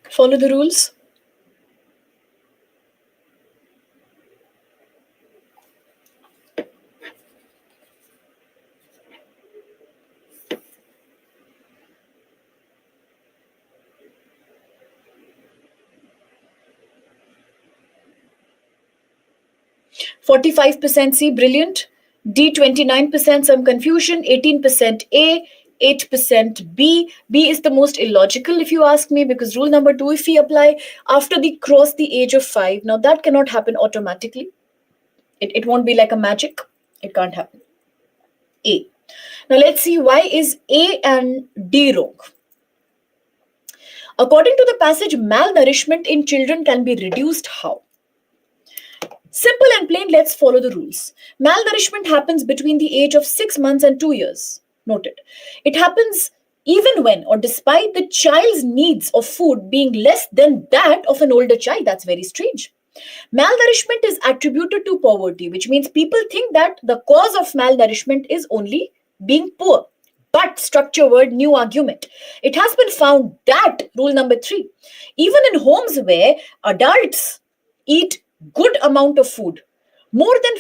Follow the rules. %45% C, brilliant. D, 29%, some confusion. 18% A, 8% B. B is the most illogical, if you ask me, because rule number 2, if we apply after they cross the age of 5, now that cannot happen automatically. It won't be like a magic. It can't happen. A. Now let's see, why is A and D wrong? According to the passage, malnourishment in children can be reduced how? Simple and plain, let's follow the rules. Malnourishment happens between the age of 6 months and 2 years. Noted. It happens even when or despite the child's needs of food being less than that of an older child. That's very strange. Malnourishment is attributed to poverty, which means people think that the cause of malnourishment is only being poor. But structure word, new argument. It has been found that, rule number 3, even in homes where adults eat good amount of food, more than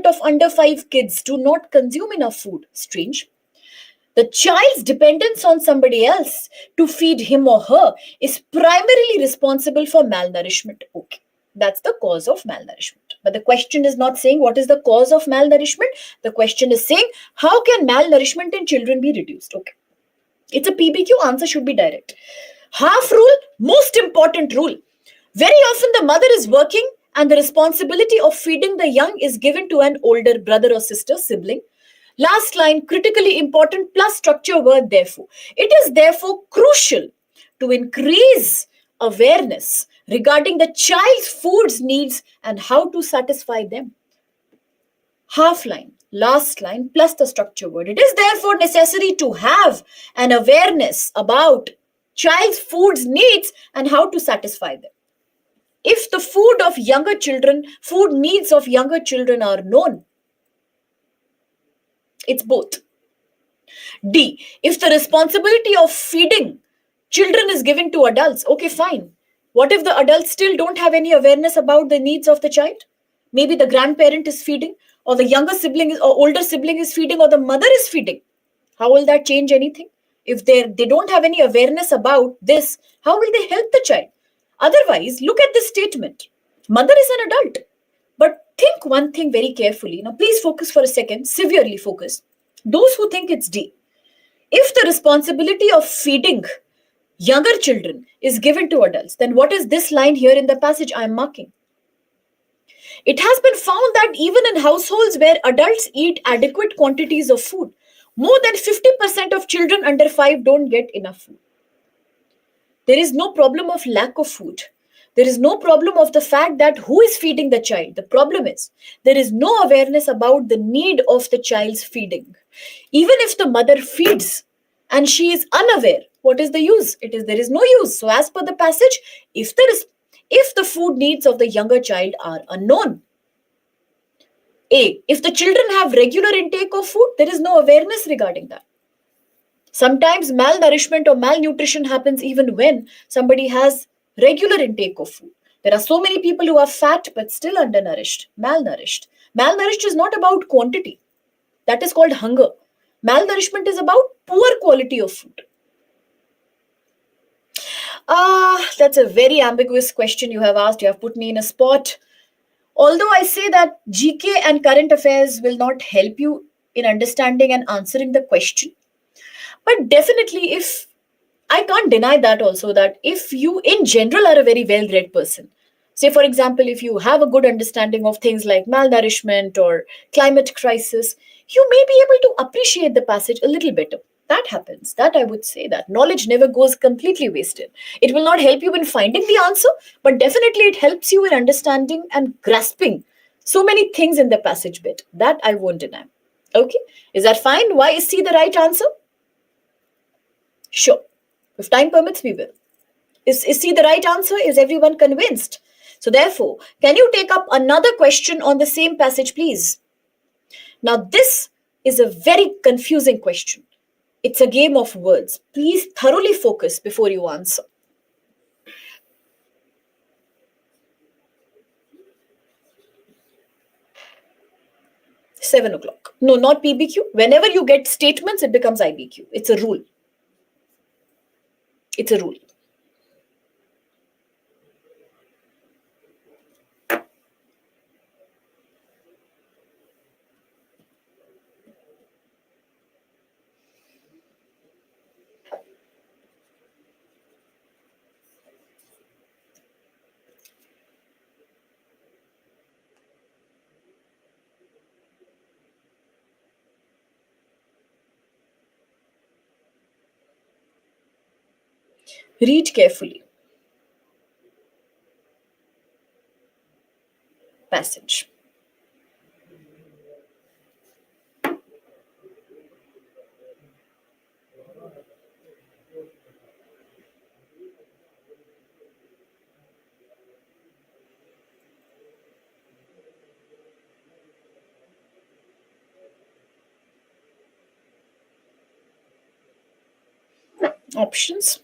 50% of under 5 kids do not consume enough food. Strange. The child's dependence on somebody else to feed him or her is primarily responsible for malnourishment. Okay, that's the cause of malnourishment. But the question is not saying what is the cause of malnourishment. The question is saying how can malnourishment in children be reduced? Okay, it's a PBQ, answer should be direct. Half rule, most important rule. Very often the mother is working and the responsibility of feeding the young is given to an older brother or sister, sibling. Last line, critically important, plus structure word therefore. It is therefore crucial to increase awareness regarding the child's food's needs and how to satisfy them. Half line, last line, plus the structure word. It is therefore necessary to have an awareness about child's food's needs and how to satisfy them. If the food needs of younger children are known, it's both. D, if the responsibility of feeding children is given to adults, okay, fine. What if the adults still don't have any awareness about the needs of the child? Maybe the grandparent is feeding, or the younger sibling or older sibling is feeding, or the mother is feeding. How will that change anything? If they don't have any awareness about this, how will they help the child? Otherwise, look at this statement. Mother is an adult. But think one thing very carefully. Now, please focus for a second, severely focus. Those who think it's D. If the responsibility of feeding younger children is given to adults, then what is this line here in the passage I am marking? It has been found that even in households where adults eat adequate quantities of food, more than 50% of children under 5 don't get enough food. There is no problem of lack of food. There is no problem of the fact that who is feeding the child. The problem is there is no awareness about the need of the child's feeding. Even if the mother feeds and she is unaware, what is the use? There is no use. So as per the passage, if the food needs of the younger child are unknown, A, if the children have regular intake of food, there is no awareness regarding that. Sometimes malnourishment or malnutrition happens even when somebody has regular intake of food. There are so many people who are fat but still undernourished, malnourished. Malnourished is not about quantity. That is called hunger. Malnourishment is about poor quality of food. That's a very ambiguous question you have asked. You have put me in a spot. Although I say that GK and current affairs will not help you in understanding and answering the question, but definitely, if I can't deny that also, that if you in general are a very well read person, say for example, if you have a good understanding of things like malnourishment or climate crisis, you may be able to appreciate the passage a little better. That happens. That I would say that knowledge never goes completely wasted. It will not help you in finding the answer, but definitely it helps you in understanding and grasping so many things in the passage bit. That I won't deny. Okay, is that fine? Why is C the right answer? Sure. If time permits, we will. Is C the right answer? Is everyone convinced? So, therefore, can you take up another question on the same passage, please? Now, this is a very confusing question. It's a game of words. Please thoroughly focus before you answer. Seven o'clock. No, not PBQ. Whenever you get statements, it becomes IBQ. It's a rule. It's a rule. Read carefully. Passage. Options.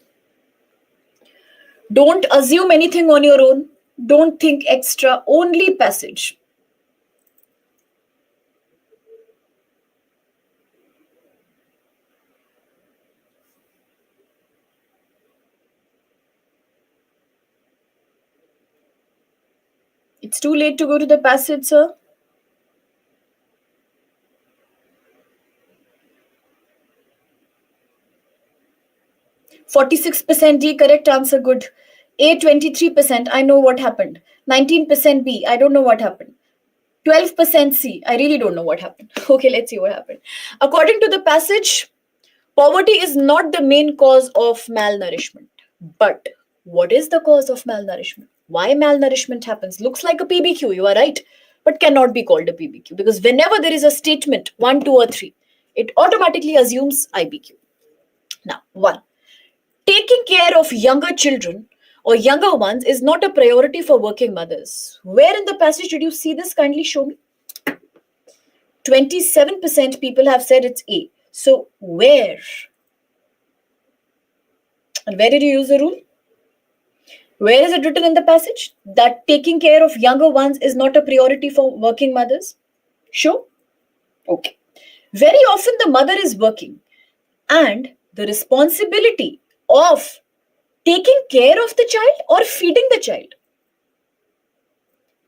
Don't assume anything on your own. Don't think extra. Only passage. It's too late to go to the passage, sir. 46% D, correct answer, good. A, 23%, I know what happened. 19% B, I don't know what happened. 12% C, I really don't know what happened. Okay, let's see what happened. According to the passage, poverty is not the main cause of malnourishment. But what is the cause of malnourishment? Why malnourishment happens? Looks like a PBQ, you are right, but cannot be called a PBQ because whenever there is a statement, 1, 2, or 3, it automatically assumes IBQ. Now, 1. Taking care of younger children or younger ones is not a priority for working mothers. Where in the passage did you see this? Kindly show me. 27% people have said it's A. So, where? And where did you use the rule? Where is it written in the passage that taking care of younger ones is not a priority for working mothers? Sure. Okay. Very often the mother is working and the responsibility of taking care of the child or feeding the child.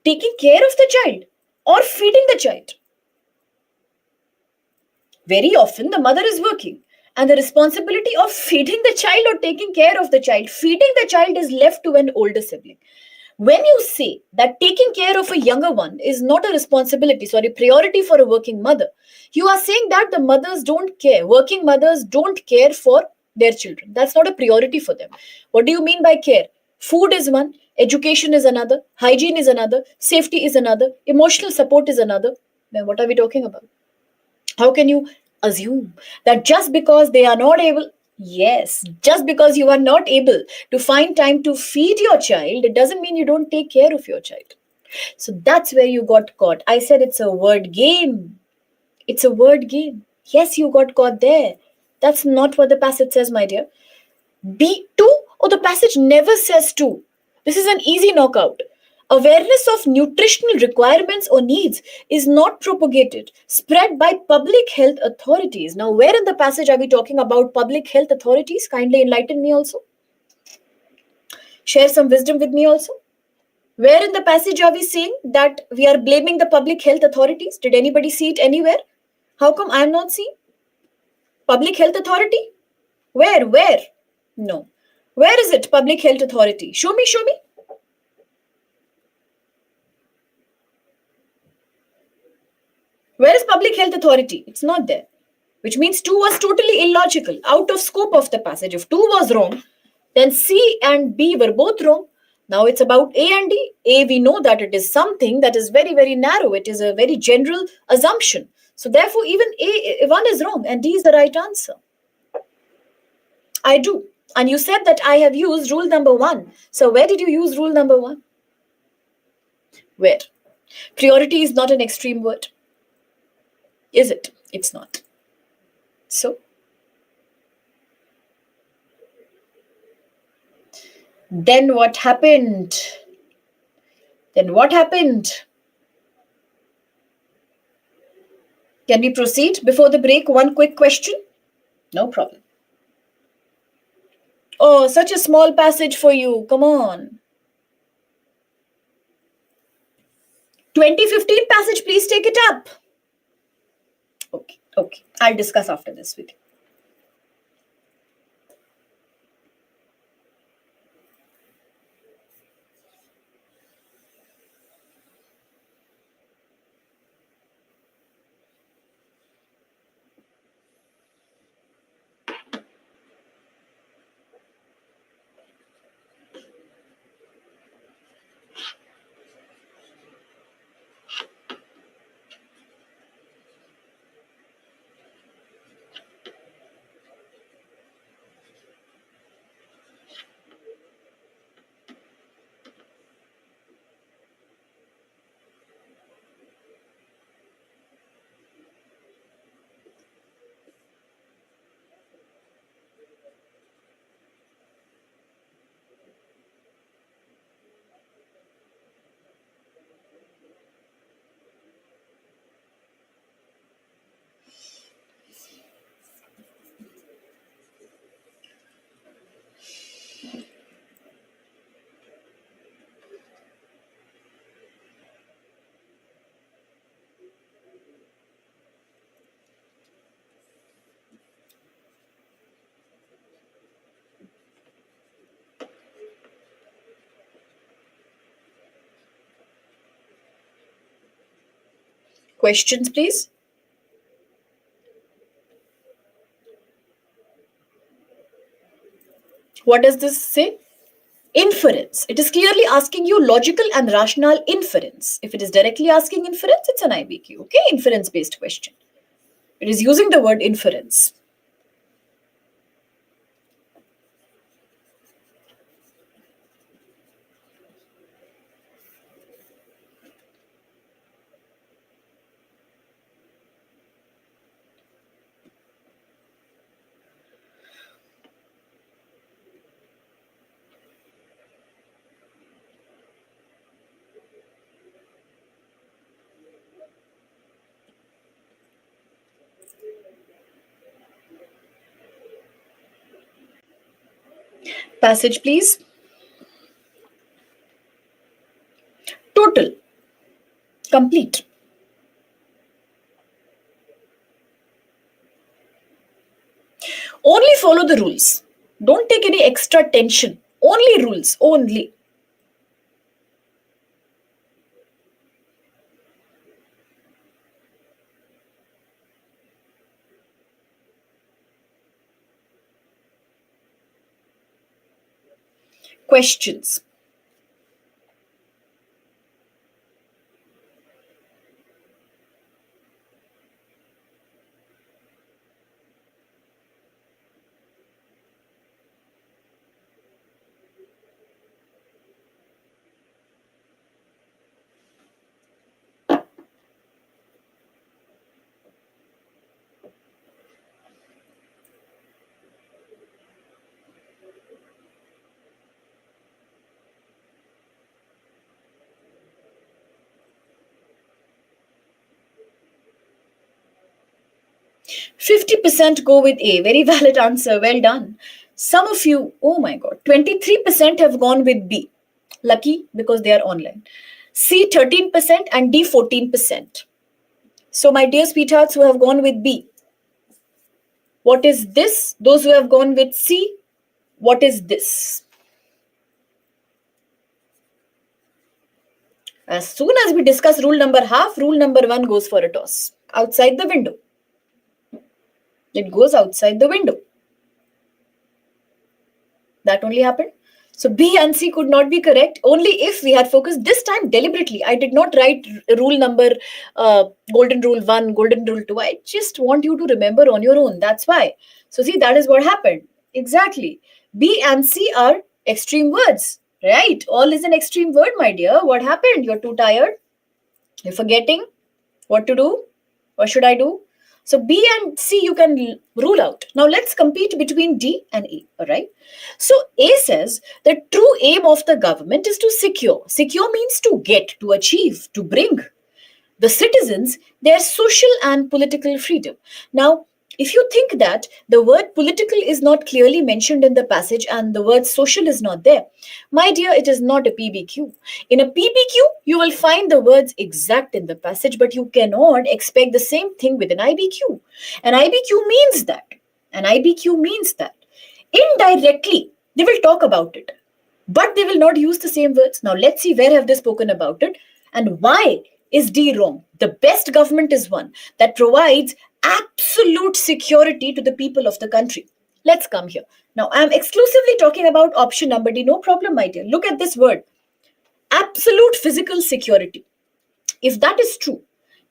Taking care of the child or feeding the child. Very often the mother is working and the responsibility of feeding the child or taking care of the child, feeding the child is left to an older sibling. When you say that taking care of a younger one is not a responsibility, sorry, priority for a working mother, you are saying that the mothers don't care, working mothers don't care for their children. That's not a priority for them. What do you mean by care? Food is one, education is another, hygiene is another, safety is another, emotional support is another. Then what are we talking about? How can you assume that just because they are not able, yes, just because you are not able to find time to feed your child, it doesn't mean you don't take care of your child. So that's where you got caught. I said it's a word game. It's a word game. Yes, you got caught there. That's not what the passage says, my dear. B2 or the passage never says 2. This is an easy knockout. Awareness of nutritional requirements or needs is not propagated, spread by public health authorities. Now, where in the passage are we talking about public health authorities? Kindly enlighten me also. Share some wisdom with me also. Where in the passage are we saying that we are blaming the public health authorities? Did anybody see it anywhere? How come I am not seeing? Public health authority? Where? Where? No. Where is it? Public health authority. Show me, show me. Where is public health authority? It's not there. Which means 2 was totally illogical, out of scope of the passage. If 2 was wrong, then C and B were both wrong. Now it's about A and D. A, we know that it is something that is very, very narrow. It is a very general assumption. So therefore, even A, 1 is wrong and D is the right answer. I do. And you said that I have used rule number 1. So where did you use rule number 1? Where? Priority is not an extreme word. Is it? It's not. So, then what happened? Then what happened? Can we proceed before the break? One quick question? No problem. Oh, such a small passage for you. Come on. 2015 passage, please take it up. Okay, okay. I'll discuss after this with you. Questions, please. What does this say? Inference. It is clearly asking you logical and rational inference. If it is directly asking inference, it's an IBQ. Okay, inference based question. It is using the word inference. Passage, please. Total. Complete. Only follow the rules. Don't take any extra tension. Only rules. Only. Questions. 50% go with A. Very valid answer. Well done. Some of you, oh my God, 23% have gone with B. Lucky because they are online. C 13% and D 14%. So, my dear sweethearts who have gone with B, what is this? Those who have gone with C, what is this? As soon as we discuss rule number half, rule number one goes for a toss. Outside the window. It goes outside the window. That only happened. So B and C could not be correct only if we had focused this time deliberately. I did not write rule number, golden rule 1, golden rule 2. I just want you to remember on your own. That's why. So see, that is what happened. Exactly. B and C are extreme words, right? All is an extreme word, my dear. What happened? You're too tired? You're forgetting what to do? What should I do? So B and C you can rule out. Now let's compete between D and E, all right? So A says the true aim of the government is to secure. Secure means to get, to achieve, to bring the citizens their social and political freedom. Now, if you think that the word political is not clearly mentioned in the passage and the word social is not there, my dear, it is not a PBQ. In a PBQ, you will find the words exact in the passage, but you cannot expect the same thing with an IBQ. An IBQ means that. An IBQ means that. Indirectly, they will talk about it, but they will not use the same words. Now, let's see where have they spoken about it and why is D wrong. The best government is one that provides absolute security to the people of the country. Let's come here. Now, I'm exclusively talking about option number D. No problem, my dear. Look at this word. Absolute physical security. If that is true,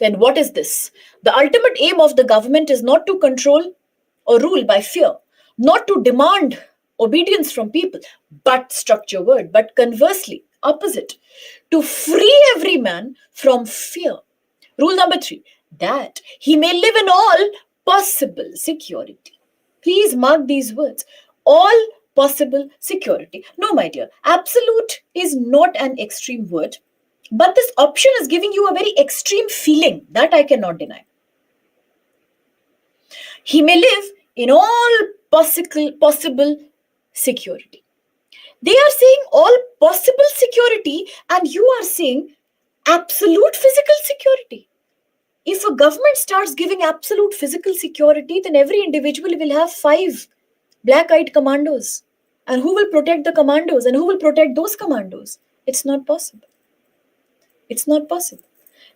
then what is this? The ultimate aim of the government is not to control or rule by fear, not to demand obedience from people, but structure word, but conversely, opposite, to free every man from fear. Rule number 3, that he may live in all possible security. Please mark these words. All possible security. No, my dear, absolute is not an extreme word, but this option is giving you a very extreme feeling that I cannot deny. He may live in all possible security. They are saying all possible security and you are saying absolute physical security. If a government starts giving absolute physical security, then every individual will have 5 black-eyed commandos. And who will protect the commandos and who will protect those commandos? It's not possible. It's not possible.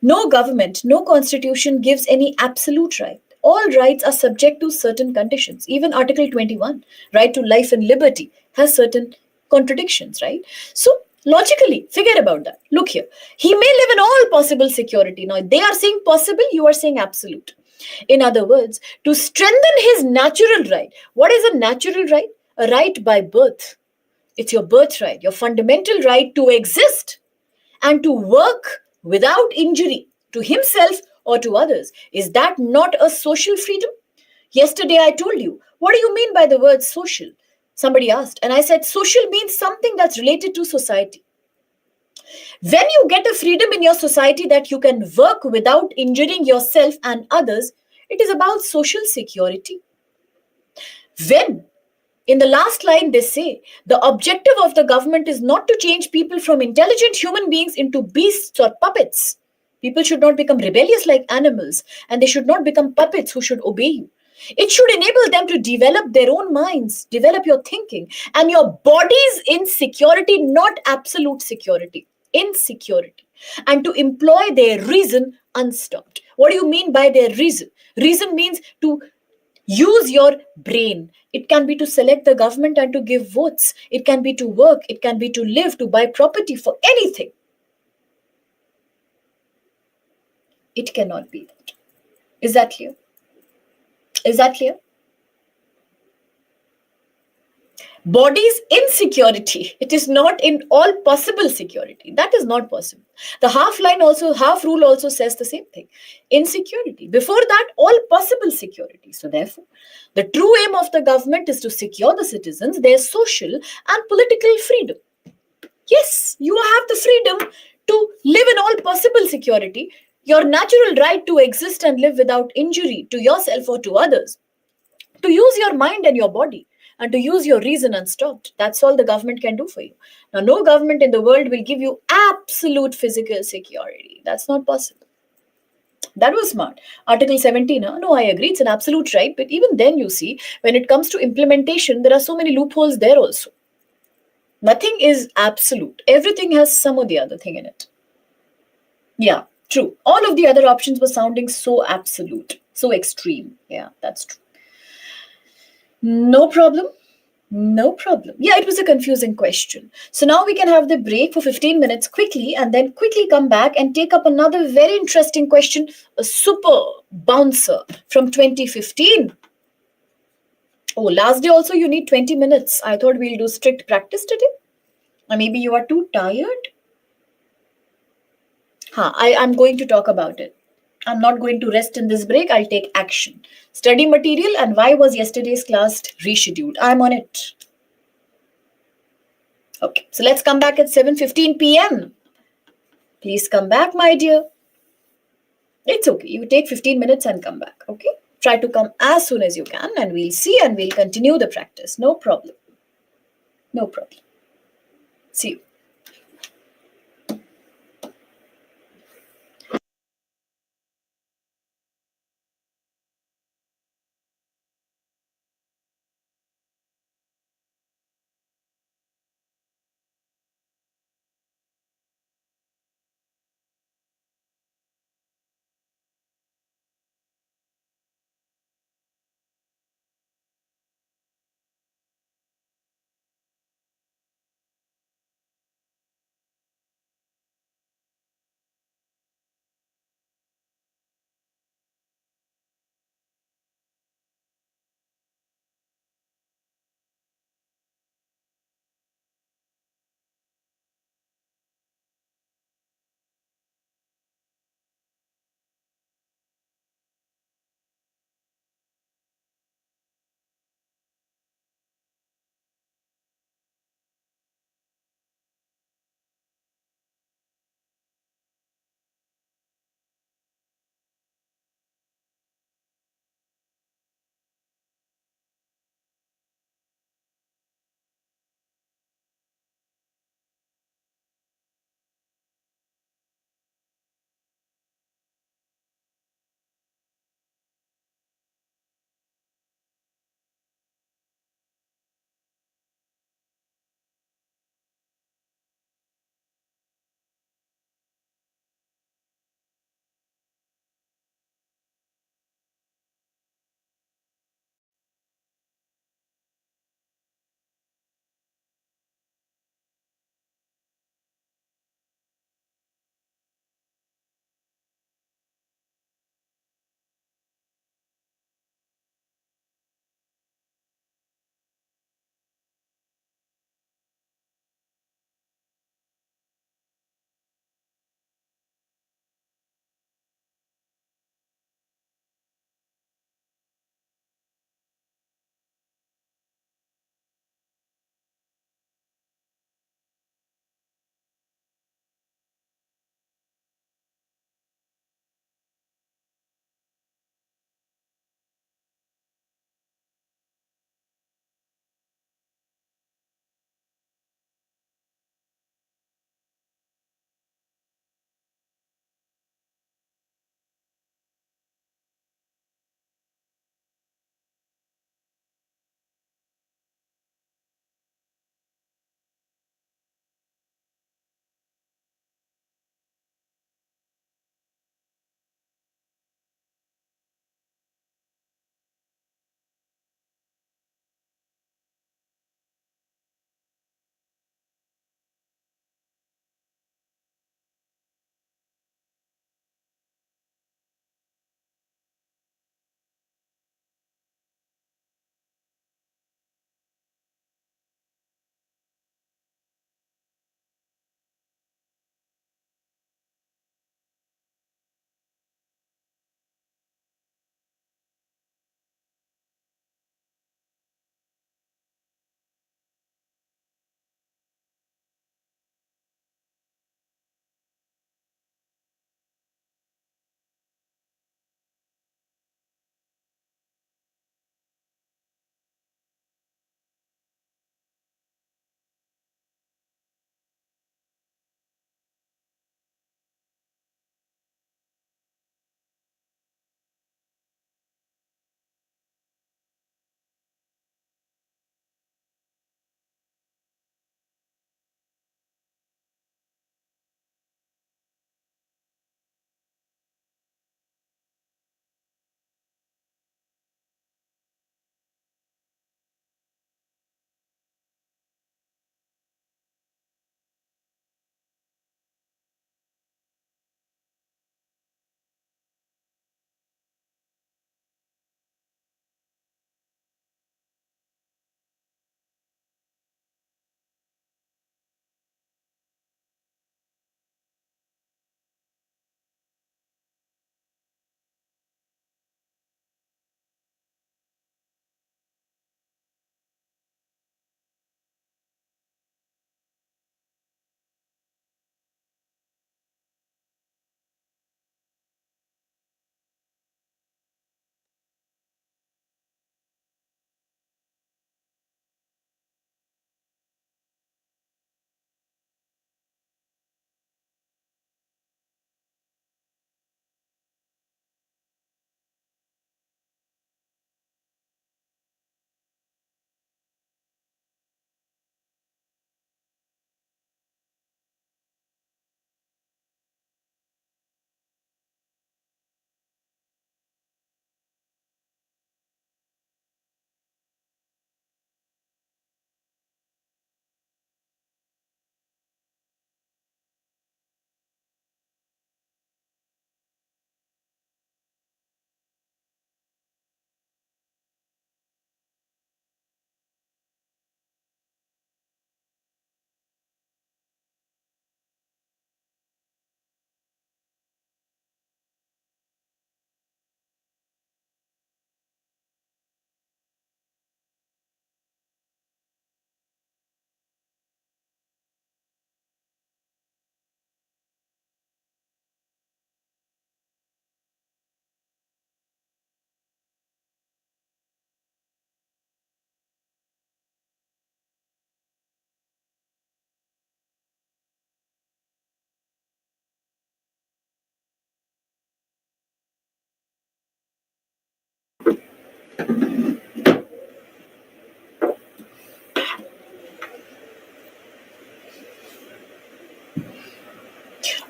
No government, no constitution gives any absolute right. All rights are subject to certain conditions. Even Article 21, right to life and liberty, has certain contradictions, right? So, logically, forget about that. Look here. He may live in all possible security. Now, they are saying possible, you are saying absolute. In other words, to strengthen his natural right. What is a natural right? A right by birth. It's your birthright, your fundamental right to exist and to work without injury to himself or to others. Is that not a social freedom? Yesterday I told you, what do you mean by the word social? Somebody asked, and I said social means something that's related to society. When you get a freedom in your society that you can work without injuring yourself and others, it is about social security. When in the last line, they say the objective of the government is not to change people from intelligent human beings into beasts or puppets. People should not become rebellious like animals, and they should not become puppets who should obey you. It should enable them to develop their own minds, develop your thinking, and your bodies in security, not absolute security, in security, and to employ their reason unstopped. What do you mean by their reason? Reason means to use your brain. It can be to select the government and to give votes. It can be to work. It can be to live, to buy property, for anything. It cannot be that. Is that clear? Is that clear? Bodies in security. It is not in all possible security. That is not possible. The half rule also says the same thing. Insecurity. Before that, all possible security. So therefore, the true aim of the government is to secure the citizens their social and political freedom. Yes, you have the freedom to live in all possible security, Your natural right to exist and live without injury to yourself or to others, to use your mind and your body, and to use your reason unstopped. That's all the government can do for you. Now, no government in the world will give you absolute physical security. That's not possible. That was smart. Article 17, huh? No, I agree, it's an absolute right. But even then, you see, when it comes to implementation, there are so many loopholes there also. Nothing is absolute, everything has some or the other thing in it. Yeah, true. All of the other options were sounding so absolute, so extreme. Yeah, that's true. No problem. No problem. Yeah, it was a confusing question. So now we can have the break for 15 minutes quickly and then quickly come back and take up another very interesting question, a super bouncer from 2015. Oh, last day also you need 20 minutes. I thought we'll do strict practice today. Or maybe you are too tired. I'm going to talk about it. I'm not going to rest in this break. I'll take action. Study material and why was yesterday's class rescheduled? I'm on it. Okay, so let's come back at 7:15 p.m. Please come back, my dear. It's okay. You take 15 minutes and come back. Okay? Try to come as soon as you can and we'll see and we'll continue the practice. No problem. No problem. See you.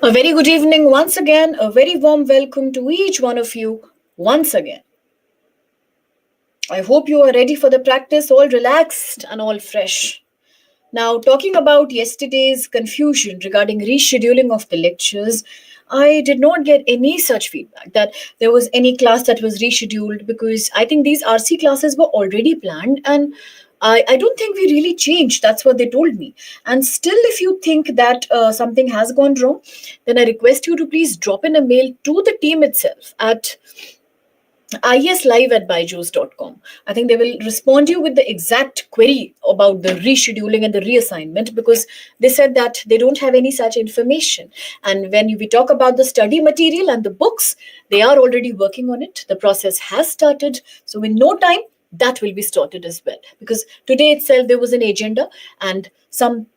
A very good evening once again. A very warm welcome to each one of you once again. I hope you are ready for the practice, all relaxed and all fresh. Now, talking about yesterday's confusion regarding rescheduling of the lectures, I did not get any such feedback that there was any class that was rescheduled, because I think these RC classes were already planned, and I don't think we really changed. That's what they told me. And still, if you think that something has gone wrong, then I request you to please drop in a mail to the team itself at islive@byju's.com. I think they will respond you with the exact query about the rescheduling and the reassignment, because they said that they don't have any such information. And when we talk about the study material and the books, they are already working on it. The process has started. So in no time, that will be started as well. Because today itself, there was an agenda and some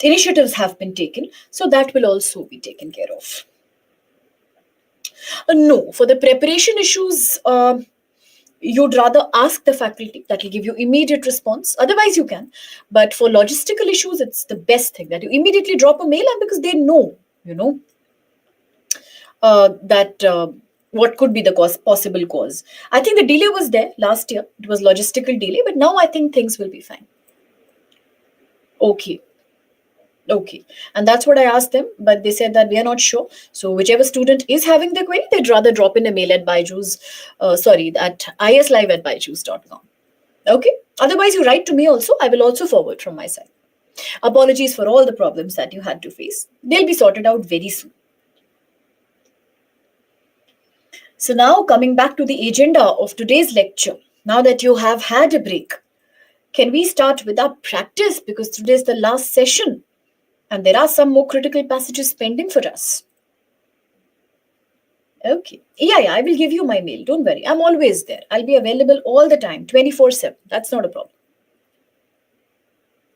initiatives have been taken. So that will also be taken care of. No, for the preparation issues, you'd rather ask the faculty that will give you immediate response. Otherwise, you can. But for logistical issues, it's the best thing that you immediately drop a mail, and because they know, that what could be the possible cause. I think the delay was there last year. It was logistical delay, but now I think things will be fine. Okay. Okay. And that's what I asked them, but they said that we are not sure. So whichever student is having the query, they'd rather drop in a mail at at islive@byju's.com. Okay. Otherwise, you write to me also. I will also forward from my side. Apologies for all the problems that you had to face. They'll be sorted out very soon. So now coming back to the agenda of today's lecture, now that you have had a break, can we start with our practice, because today is the last session and there are some more critical passages pending for us. Okay. Yeah, I will give you my mail. Don't worry. I'm always there. I'll be available all the time, 24/7. That's not a problem.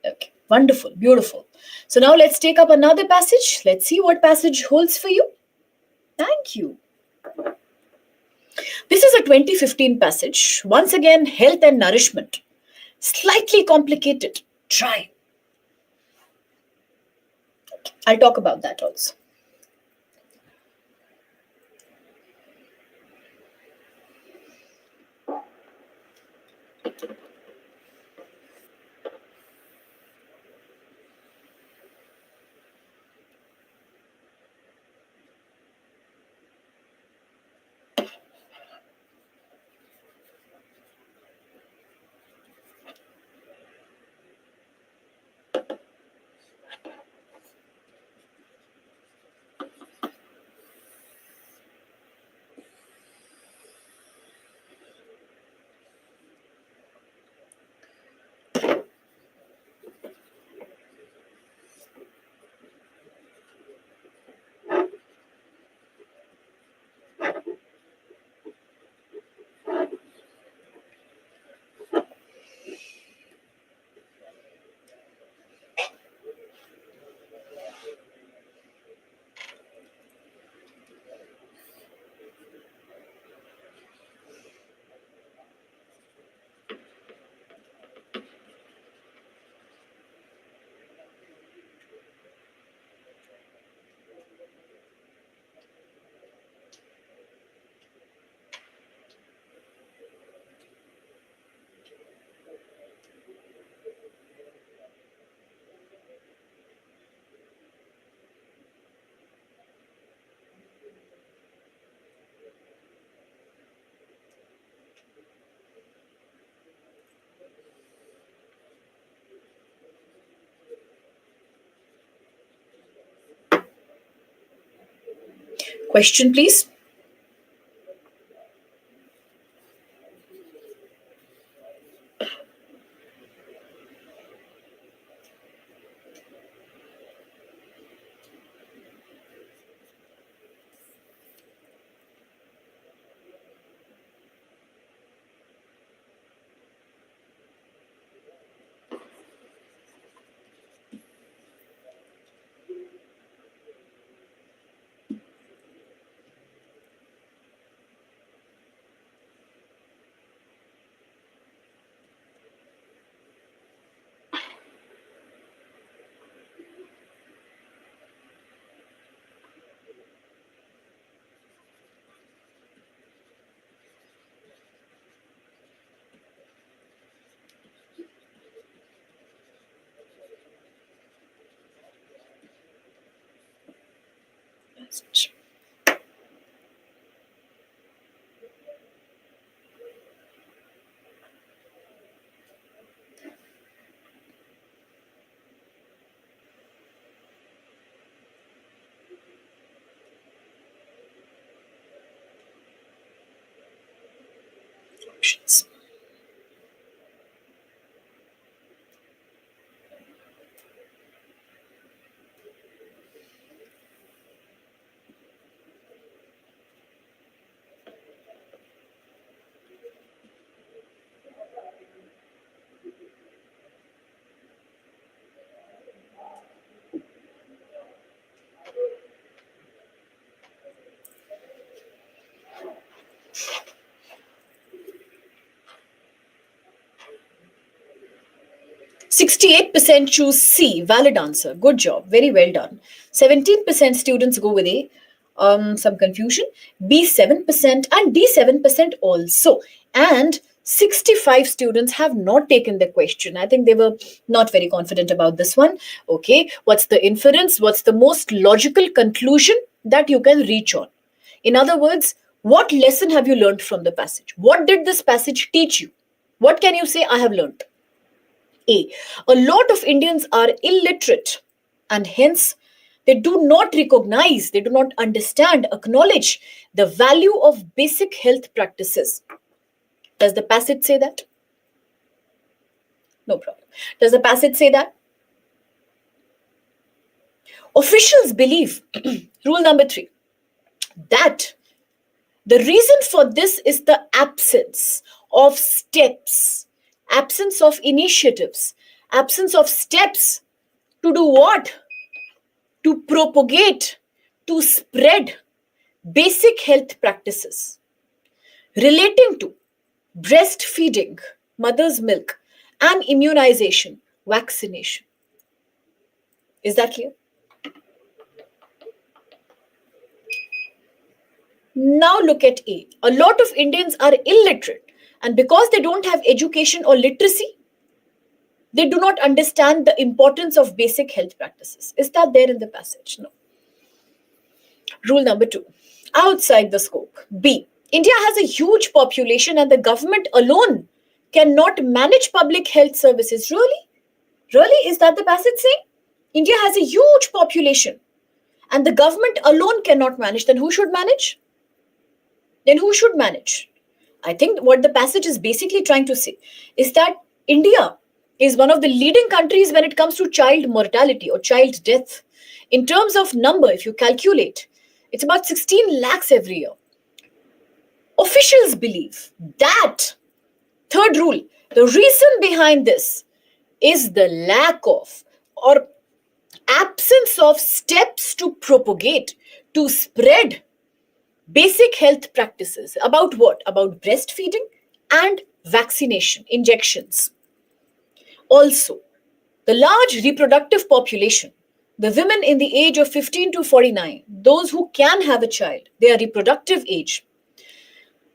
Okay. Wonderful. Beautiful. So now let's take up another passage. Let's see what passage holds for you. Thank you. This is a 2015 passage. Once again, health and nourishment. Slightly complicated. Try. I'll talk about that also. Question, please. Options. 68% choose C. Valid answer. Good job. Very well done. 17% students go with A. Some confusion. B 7% and D 7% also. And 65 students have not taken the question. I think they were not very confident about this one. Okay. What's the inference? What's the most logical conclusion that you can reach on? In other words, what lesson have you learned from the passage? What did this passage teach you? What can you say I have learned? A. A lot of Indians are illiterate and hence they do not recognize, they do not understand, acknowledge the value of basic health practices. Does the passage say that? No problem. Does the passage say that? Officials believe, rule number 3, that the reason for this is the absence of steps, absence of initiatives, absence of steps to do what? To propagate, to spread basic health practices relating to breastfeeding, mother's milk, and immunization, vaccination. Is that clear? Now look at A. A lot of Indians are illiterate, and because they don't have education or literacy, they do not understand the importance of basic health practices. Is that there in the passage? No. Rule number 2. Outside the scope. B. India has a huge population and the government alone cannot manage public health services. Really? Really? Is that the passage saying? India has a huge population and the government alone cannot manage. Then who should manage? Then who should manage? I think what the passage is basically trying to say is that India is one of the leading countries when it comes to child mortality or child death. In terms of number, if you calculate, it's about 16 lakhs every year. Officials believe that, third rule, the reason behind this is the lack of or absence of steps to propagate, to spread basic health practices. About what? About breastfeeding and vaccination, injections. Also, the large reproductive population, the women in the age of 15 to 49, those who can have a child, their reproductive age,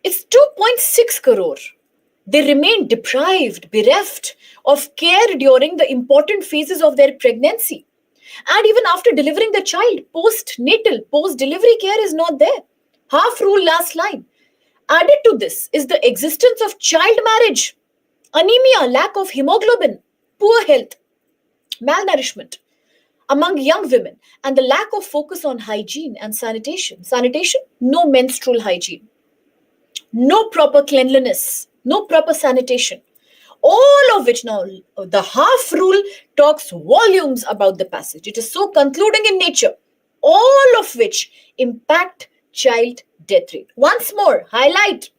it's 2.6 crore. They remain deprived, bereft of care during the important phases of their pregnancy. And even after delivering the child, postnatal, post-delivery care is not there. Half rule, last line. Added to this is the existence of child marriage, anemia, lack of hemoglobin, poor health, malnourishment among young women, and the lack of focus on hygiene and sanitation. Sanitation, no menstrual hygiene, no proper cleanliness, no proper sanitation. All of which now, the half rule talks volumes about the passage. It is so concluding in nature. All of which impact child death rate. Once more, highlight.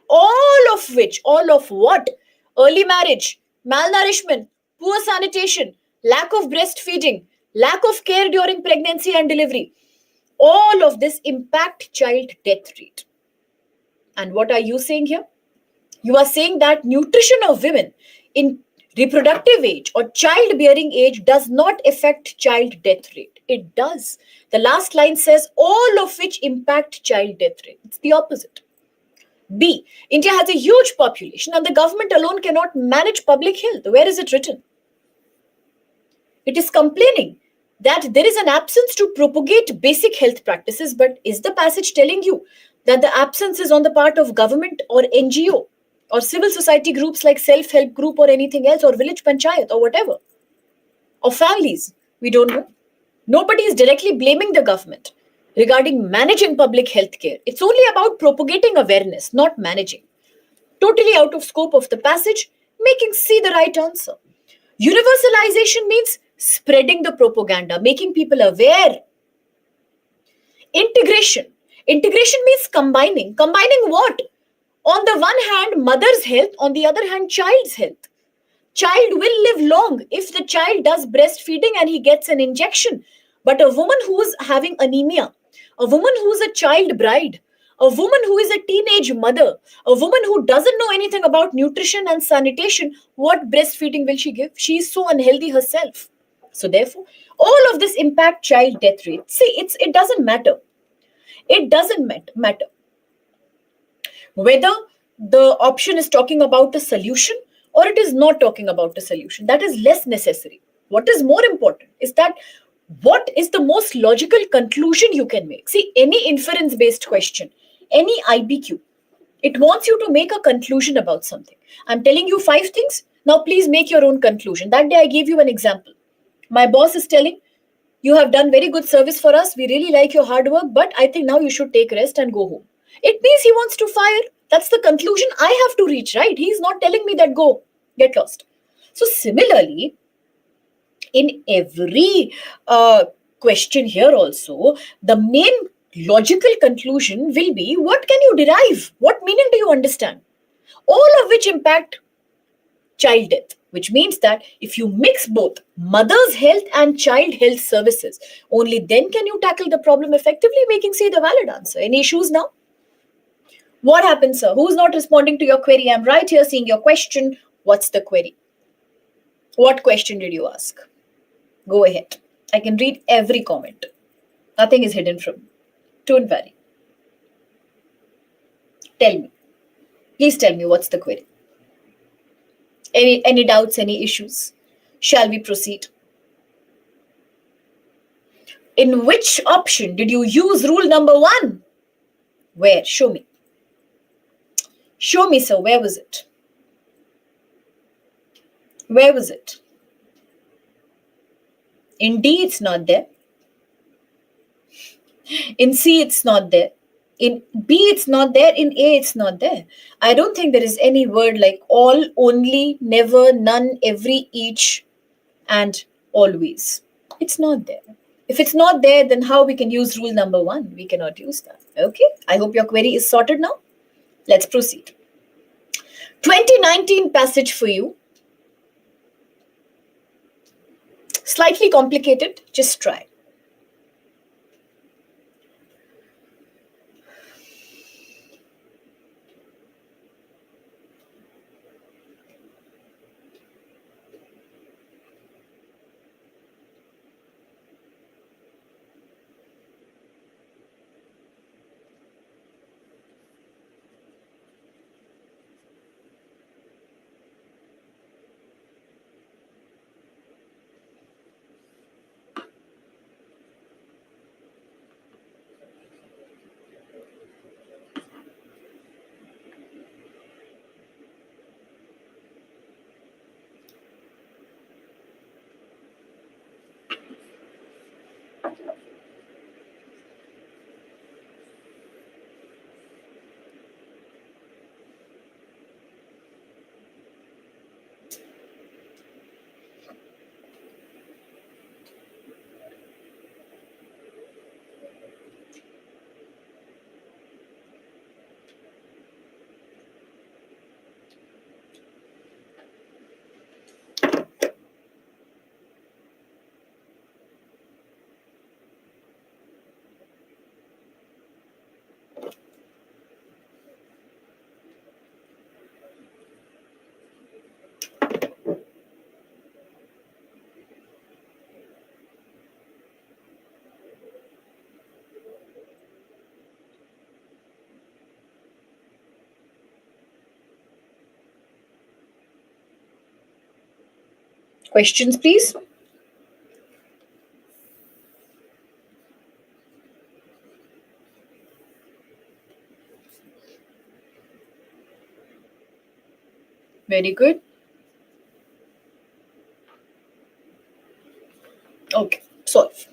All of which, all of what? Early marriage, malnourishment, poor sanitation, lack of breastfeeding, lack of care during pregnancy and delivery. All of this impact child death rate. And what are you saying here? You are saying that nutrition of women in reproductive age or childbearing age does not affect child death rate. It does. The last line says all of which impact child death rate. It's the opposite. B. India has a huge population and the government alone cannot manage public health. Where is it written? It is complaining that there is an absence to propagate basic health practices. But is the passage telling you that the absence is on the part of government or NGO or civil society groups like self-help group or anything else, or village panchayat or whatever, or families? We don't know. Nobody is directly blaming the government regarding managing public health care. It's only about propagating awareness, not managing. Totally out of scope of the passage, making C the right answer. Universalization means spreading the propaganda, making people aware. Integration. Integration means combining. Combining what? On the one hand, mother's health, on the other hand, child's health. Child will live long if the child does breastfeeding and he gets an injection. But a woman who is having anemia, a woman who is a child bride, a woman who is a teenage mother, a woman who doesn't know anything about nutrition and sanitation, what breastfeeding will she give? She is so unhealthy herself. So therefore, all of this impact child death rate. See, it doesn't matter. It doesn't matter whether the option is talking about a solution or it is not talking about a solution. That is less necessary. What is more important is that what is the most logical conclusion you can make. See, any inference based question, any IBQ, it wants you to make a conclusion about something. I'm telling you 5 things. Now please make your own conclusion. That day I gave you an example. My boss is telling, you have done very good service for us. We really like your hard work, but I think now you should take rest and go home. It means he wants to fire. That's the conclusion I have to reach, right? He's not telling me that go, get lost. So similarly, in every question here also, the main logical conclusion will be, what can you derive? What meaning do you understand? All of which impact child death, which means that if you mix both mother's health and child health services, only then can you tackle the problem effectively, making C the valid answer. Any issues now? What happened, sir? Who's not responding to your query? I'm right here seeing your question. What's the query? What question did you ask? Go ahead. I can read every comment. Nothing is hidden from me. Don't worry. Tell me. Please tell me what's the query. Any doubts, any issues? Shall we proceed? In which option did you use rule number 1? Where? Show me. Show me, sir. Where was it? Where was it? In D, it's not there. In C, it's not there. In B, it's not there. In A, it's not there. I don't think there is any word like all, only, never, none, every, each, and always. It's not there. If it's not there, then how we can use rule number 1? We cannot use that. Okay. I hope your query is sorted now. Let's proceed. 2019 passage for you. Slightly complicated. Just try. Questions, please. Very good. Okay, solve.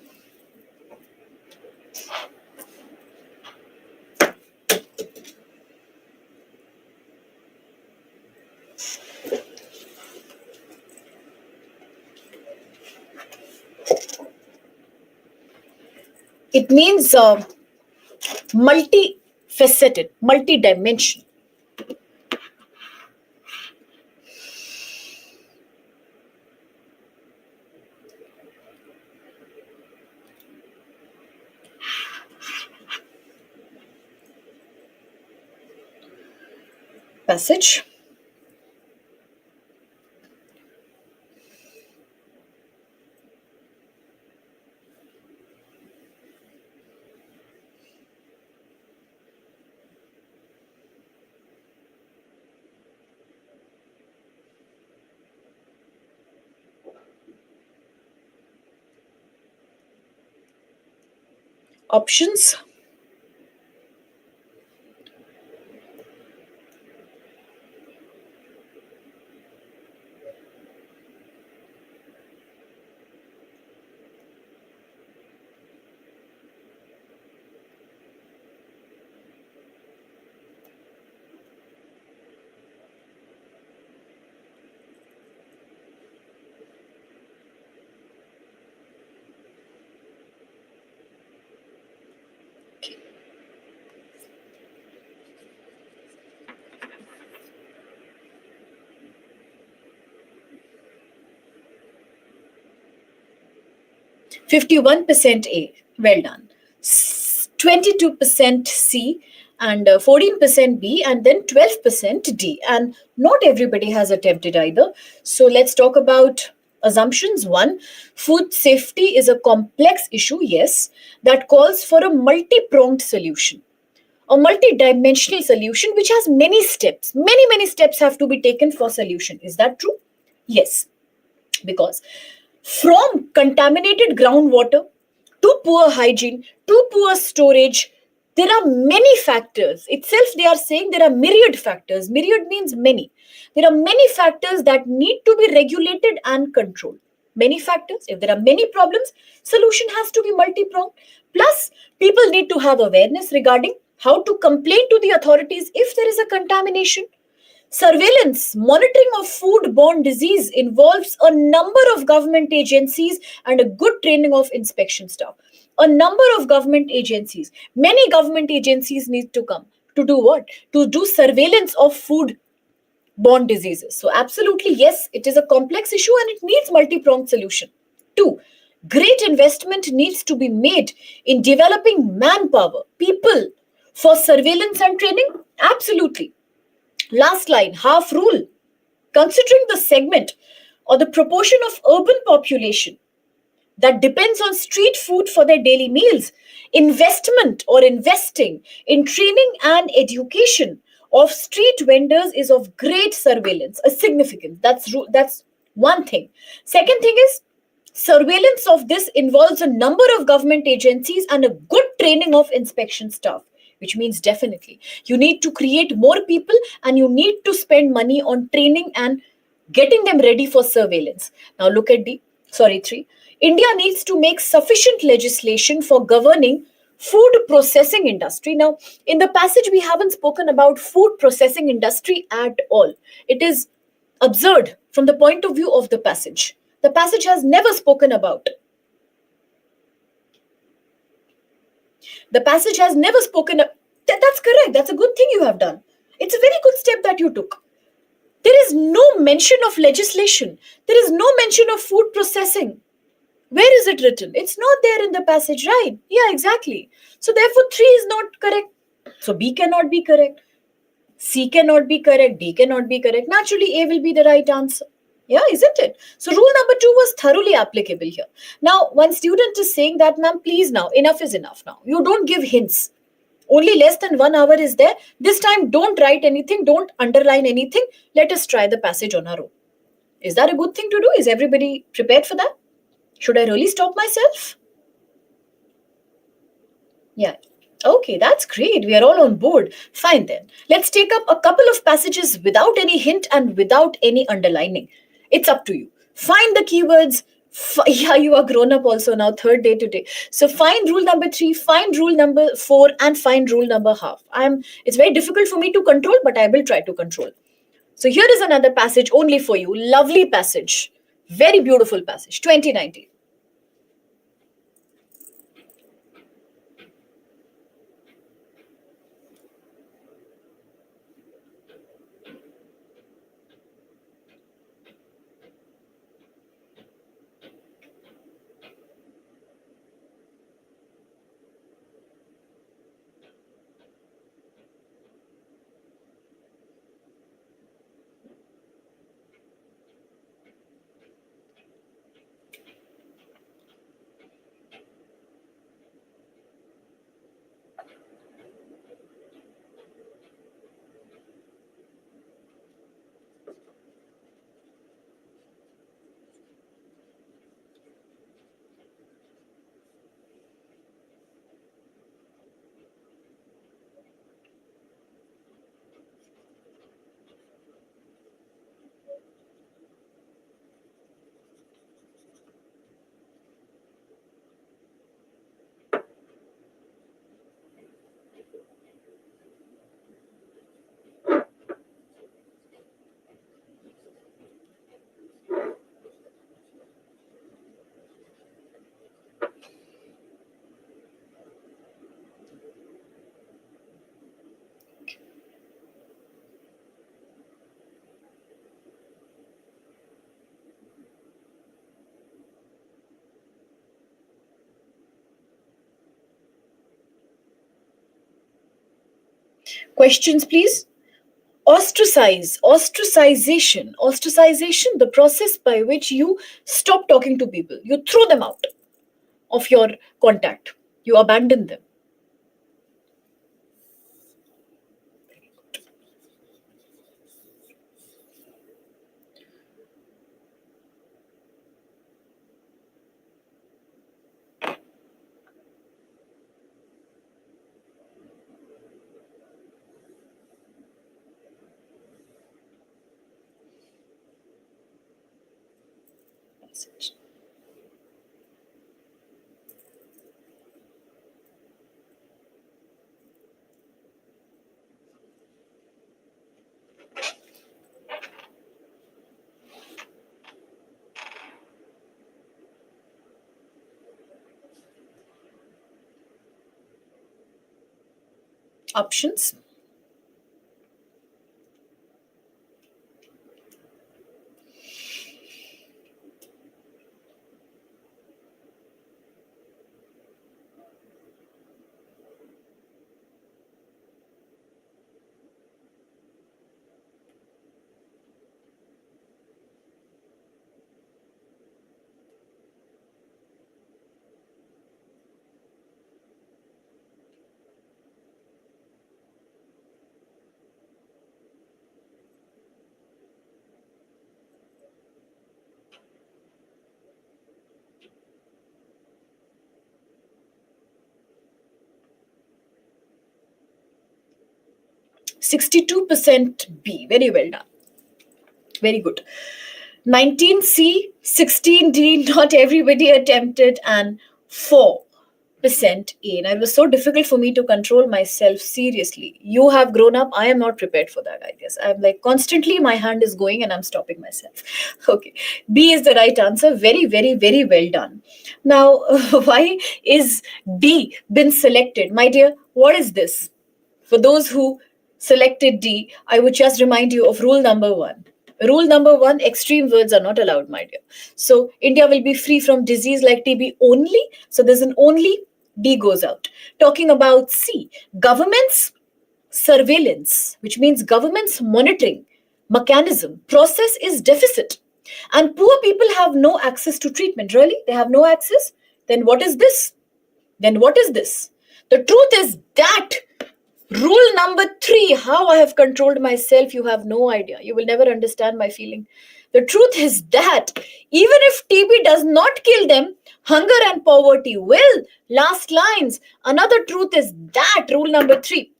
It means multifaceted, multi-dimensional. Passage. Options. Okay. 51% A. Well done. 22% C, and 14% B, and then 12% D. And not everybody has attempted either. So let's talk about assumptions. One, food safety is a complex issue, yes, that calls for a multi pronged solution, a multi-dimensional solution which has many steps. Many steps have to be taken for solution. Is that true? Yes, because from contaminated groundwater to poor hygiene to poor storage, there are many factors. Itself, they are saying there are myriad factors. Myriad means many. There are many factors that need to be regulated and controlled. Many factors. If there are many problems, solution has to be multi-pronged. Plus, people need to have awareness regarding how to complain to the authorities if there is a contamination. Surveillance, monitoring of food-borne disease involves a number of government agencies and a good training of inspection staff. A number of government agencies, many government agencies need to come to do what? To do surveillance of food-borne diseases. So absolutely, yes, it is a complex issue and it needs multi-pronged solution. Two, great investment needs to be made in developing manpower, people for surveillance and training. Absolutely. Last line, half rule. Considering the segment or the proportion of urban population that depends on street food for their daily meals, investment or investing in training and education of street vendors is of great surveillance, a significance. That's one thing. Second thing is surveillance of this involves a number of government agencies and a good training of inspection staff, which means definitely you need to create more people and you need to spend money on training and getting them ready for surveillance. Now look at three. India needs to make sufficient legislation for governing food processing industry. Now, in the passage, we haven't spoken about food processing industry at all. It is absurd from the point of view of the passage. The passage has never spoken about. The passage has never spoken. That's correct. That's a good thing you have done. It's a very good step that you took. There is no mention of legislation. There is no mention of food processing. Where is it written? It's not there in the passage, right? Yeah, exactly. So therefore, 3 is not correct. So B cannot be correct. C cannot be correct. D cannot be correct. Naturally, A will be the right answer. Yeah, isn't it? So rule number 2 was thoroughly applicable here. Now, one student is saying that, ma'am, please now, enough is enough now. You don't give hints. Only less than 1 hour is there. This time, don't write anything. Don't underline anything. Let us try the passage on our own. Is that a good thing to do? Is everybody prepared for that? Should I really stop myself? Yeah. Okay, that's great. We are all on board. Fine then. Let's take up a couple of passages without any hint and without any underlining. It's up to you. Find the keywords. Yeah, you are grown up also now, third day today. So find rule number 3, find rule number 4, and find rule number half. It's very difficult for me to control, but I will try to control. So here is another passage only for you. Lovely passage. Very beautiful passage. 2019. Questions, please. Ostracization, the process by which you stop talking to people, you throw them out of your contact, you abandon them. Options. %62 B. Very well done. Very good. 19C, 16D, not everybody attempted, and 4% A. And it was so difficult for me to control myself seriously. You have grown up. I am not prepared for that, I guess. I'm like constantly my hand is going and I'm stopping myself. Okay. B is the right answer. Very, very, very well done. Now, why is D been selected? My dear, what is this? For those who selected D, I would just remind you of rule number 1. Rule number 1, extreme words are not allowed, my dear. So India will be free from disease like TB only. So there's an only, D goes out. Talking about C, government's surveillance, which means government's monitoring mechanism, process is deficit. And poor people have no access to treatment. Really? They have no access? Then what is this? Then what is this? The truth is that Rule number 3, how I have controlled myself, you have no idea. You will never understand my feeling. The truth is that even if TB does not kill them, hunger and poverty will. Last lines. Another truth is that, rule number 3,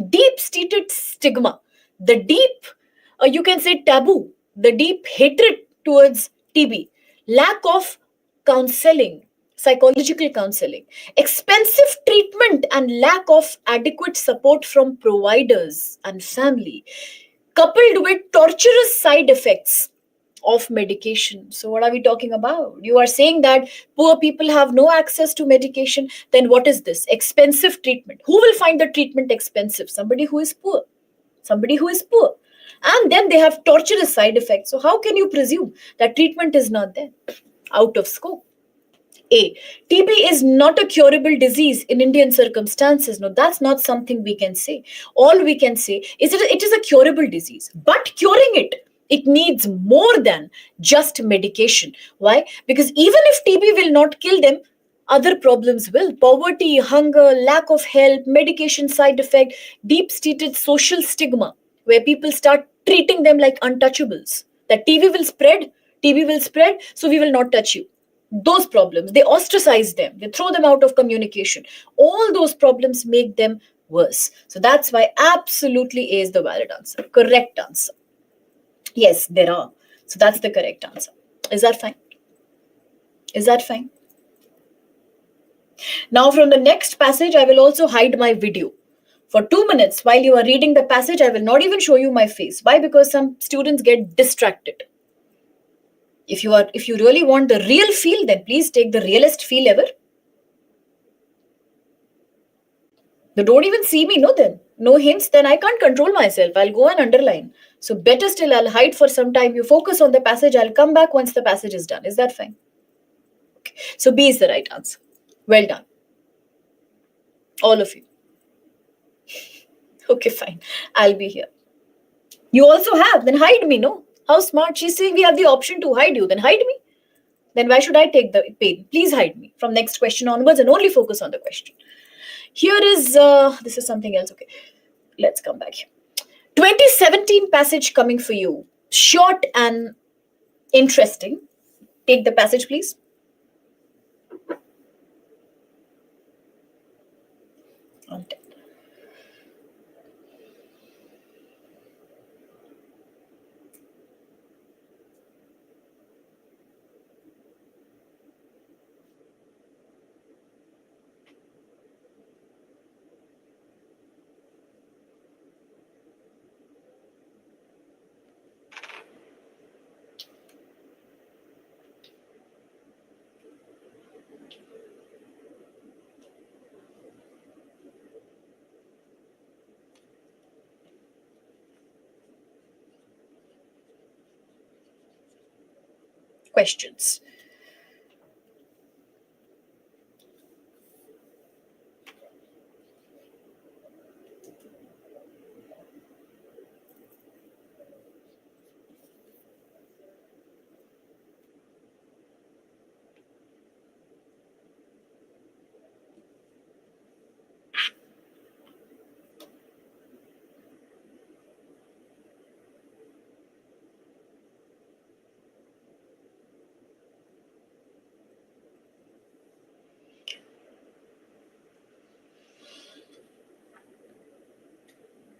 deep seated stigma, the deep, you can say taboo, the deep hatred towards TB, lack of counseling, psychological counseling, expensive treatment, and lack of adequate support from providers and family, coupled with torturous side effects of medication. So, what are we talking about? You are saying that poor people have no access to medication. Then, what is this? Expensive treatment. Who will find the treatment expensive? Somebody who is poor. Somebody who is poor. And then they have torturous side effects. So, how can you presume that treatment is not there? Out of scope. A. TB is not a curable disease in Indian circumstances. No, that's not something we can say. All we can say is that it is a curable disease. But curing it needs more than just medication. Why? Because even if TB will not kill them, other problems will. Poverty, hunger, lack of help, medication side effect, deep-seated social stigma, where people start treating them like untouchables. That TB will spread, so we will not touch you. Those problems, they ostracize them, they throw them out of communication. All those problems make them worse. So that's why absolutely A is the valid answer, correct answer. Yes, there are. So that's the correct answer. Is that fine? Is that fine? Now, from the next passage, I will also hide my video. For 2 minutes, while you are reading the passage, I will not even show you my face. Why? Because some students get distracted. If you really want the real feel, then please take the realest feel ever. They don't even see me, no, then. No hints, then I can't control myself. I'll go and underline. So better still, I'll hide for some time. You focus on the passage. I'll come back once the passage is done. Is that fine? Okay. So B is the right answer. Well done. All of you. Okay, fine. I'll be here. You also have. Then hide me, no? How smart. She's saying we have the option to hide you. Then hide me. Then why should I take the pain? Please hide me from next question onwards and only focus on the question. Here is, this is something else. Okay, let's come back here. 2017 passage coming for you. Short and interesting. Take the passage, please. On 10. Questions.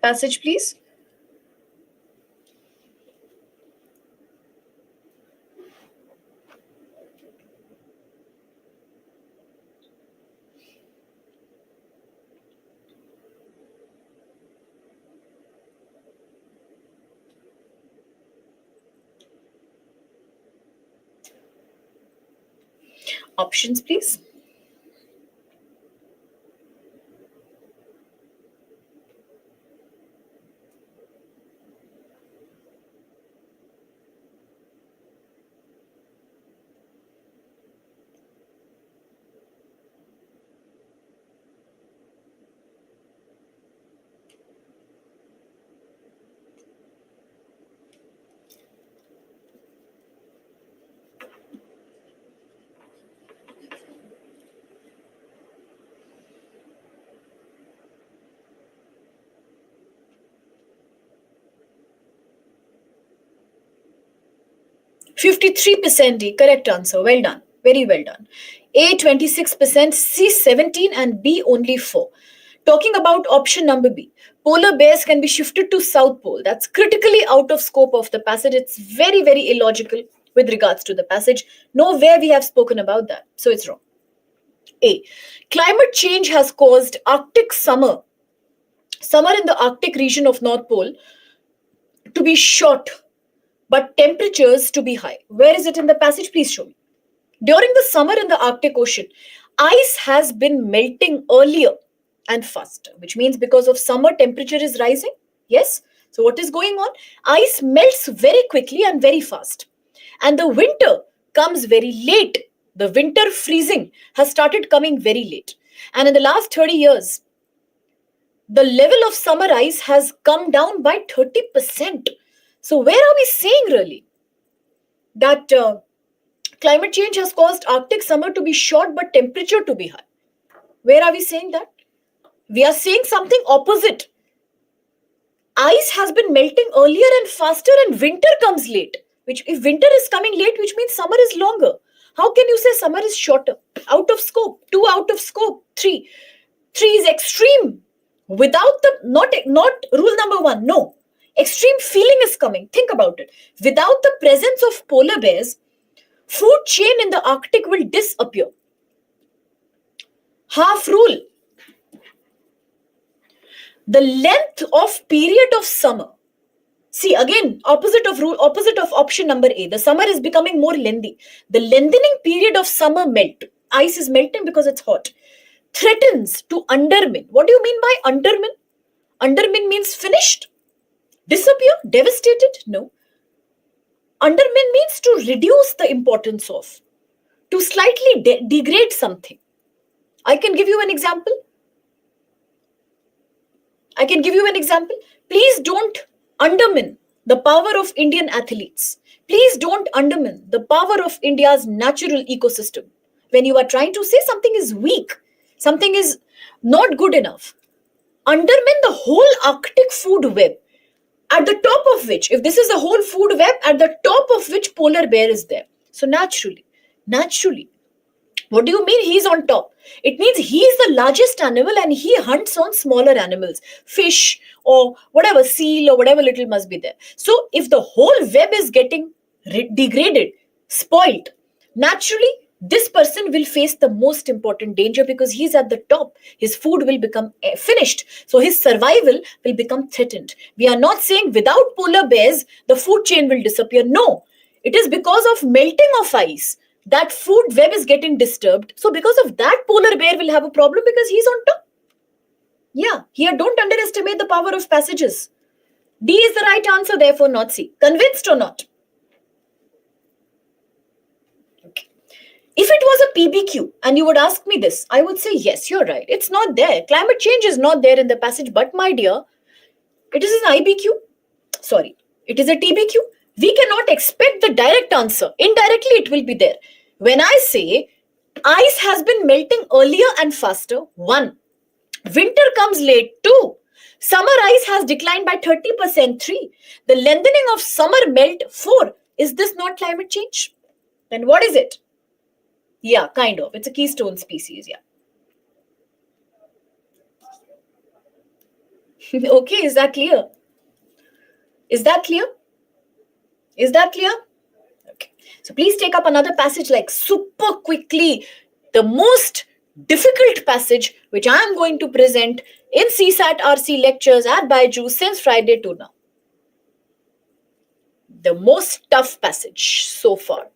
Passage, please. Options, please. 53% D, correct answer. Well done. Very well done. A 26%, C 17, and B only 4. Talking about option number B, polar bears can be shifted to South Pole. That's critically out of scope of the passage. It's very, very illogical with regards to the passage. Nowhere we have spoken about that. So it's wrong. A, climate change has caused Arctic summer in the Arctic region of North Pole to be short, but temperatures to be high. Where is it in the passage? Please show me. During the summer in the Arctic Ocean, ice has been melting earlier and faster, which means because of summer, temperature is rising. Yes. So what is going on? Ice melts very quickly and very fast. And the winter comes very late. The winter freezing has started coming very late. And in the last 30 years, the level of summer ice has come down by 30%. So where are we saying really that climate change has caused Arctic summer to be short but temperature to be high? Where are we saying that? We are saying something opposite. Ice has been melting earlier and faster and winter comes late. Which if winter is coming late, which means summer is longer. How can you say summer is shorter? Out of scope. 2 out of scope. 3. 3 is extreme. Without the, not rule number 1. No. Extreme feeling is coming. Think about it. Without the presence of polar bears, food chain in the Arctic will disappear. Half rule. The length of period of summer. See, again, opposite of option number A. The summer is becoming more lengthy. The lengthening period of summer melt. Ice is melting because it's hot. Threatens to undermine. What do you mean by undermine? Undermine means finished? Disappear? Devastated? No. Undermine means to reduce the importance of. To slightly degrade something. I can give you an example. Please don't undermine the power of Indian athletes. Please don't undermine the power of India's natural ecosystem. When you are trying to say something is weak, something is not good enough, undermine the whole Arctic food web, at the top of which, if this is the whole food web, at the top of which polar bear is there. So naturally, what do you mean he's on top? It means he is the largest animal and he hunts on smaller animals, fish or whatever, seal or whatever little must be there. So if the whole web is getting degraded, spoiled, naturally this person will face the most important danger because he's at the top. His food will become finished. So his survival will become threatened. We are not saying without polar bears, the food chain will disappear. No, it is because of melting of ice that food web is getting disturbed. So because of that, polar bear will have a problem because he's on top. Yeah, here don't underestimate the power of passages. D is the right answer, therefore not C. Convinced or not? Okay. If it was a PBQ and you would ask me this, I would say yes, you're right. It's not there. Climate change is not there in the passage, but my dear, it is an IBQ. Sorry, it is a TBQ. We cannot expect the direct answer. Indirectly, it will be there. When I say ice has been melting earlier and faster, 1. Winter comes late, 2. Summer ice has declined by 30%, 3. The lengthening of summer melt, 4. Is this not climate change? Then what is it? Yeah, kind of. It's a keystone species, yeah. Okay, is that clear? Is that clear? Is that clear? Okay. So please take up another passage like super quickly. The most difficult passage which I am going to present in CSAT RC lectures at Baiju since Friday to now. The most tough passage so far.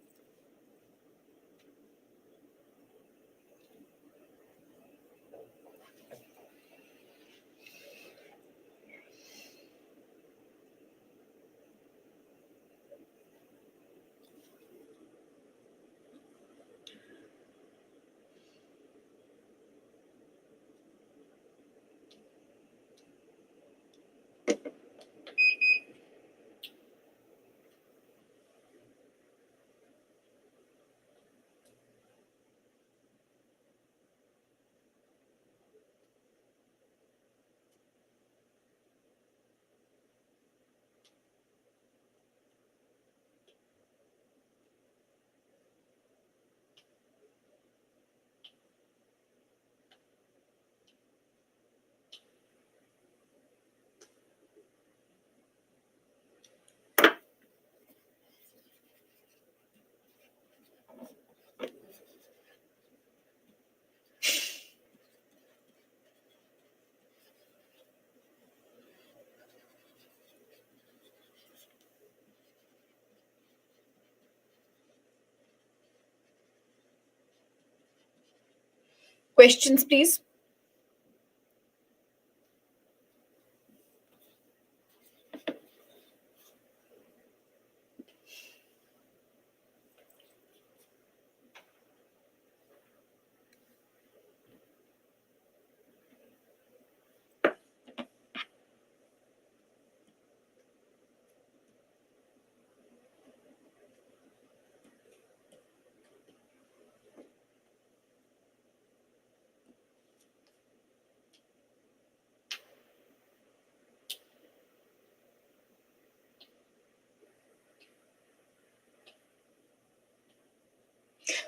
Questions, please.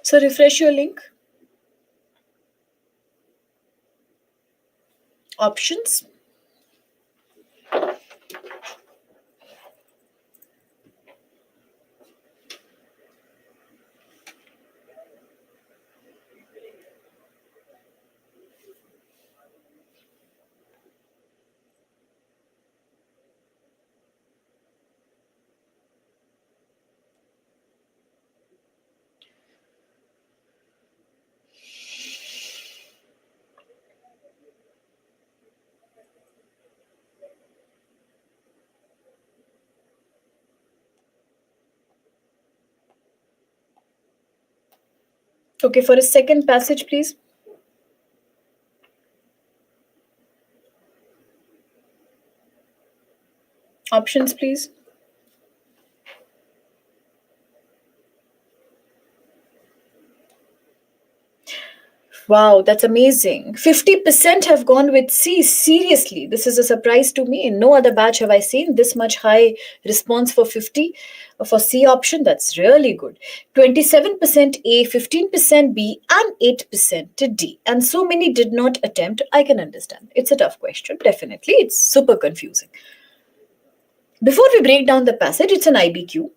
So refresh your link. Options. Okay, for a second passage, please. Options, please. Wow, that's amazing. 50% have gone with C. Seriously, this is a surprise to me. In no other batch have I seen this much high response for 50 for C option. That's really good. 27% A, 15% B, and 8% to D. And so many did not attempt. I can understand. It's a tough question. Definitely. It's super confusing. Before we break down the passage, it's an IBQ.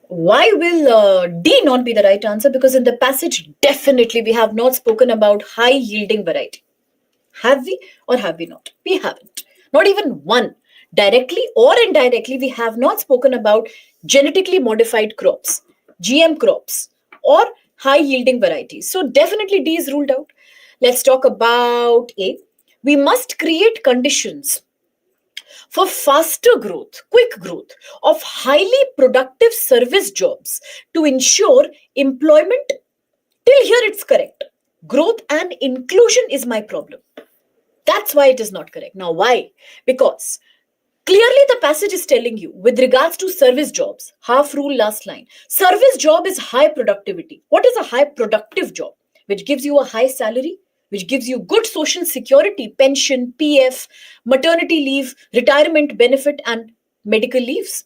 Why will D not be the right answer? Because in the passage, definitely we have not spoken about high yielding variety. Have we or have we not? We haven't. Not even one. Directly or indirectly, we have not spoken about genetically modified crops, GM crops, or high yielding varieties. So definitely D is ruled out. Let's talk about A. We must create conditions for faster growth, quick growth of highly productive service jobs to ensure employment. Till here, it's correct. Growth and inclusion is my problem. That's why it is not correct. Now, why? Because clearly the passage is telling you with regards to service jobs, half rule last line, service job is high productivity. What is a high productive job? Which gives you a high salary, which gives you good social security, pension, PF, maternity leave, retirement benefit, and medical leaves.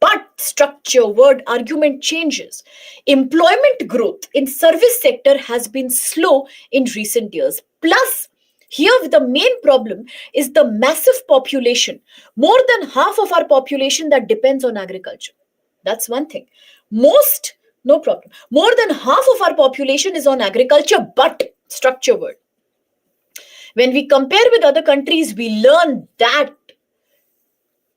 But structure, word, argument changes. Employment growth in service sector has been slow in recent years. Plus, here the main problem is the massive population. More than half of our population that depends on agriculture. That's one thing. No problem. More than half of our population is on agriculture, but structure word. When we compare with other countries, we learn that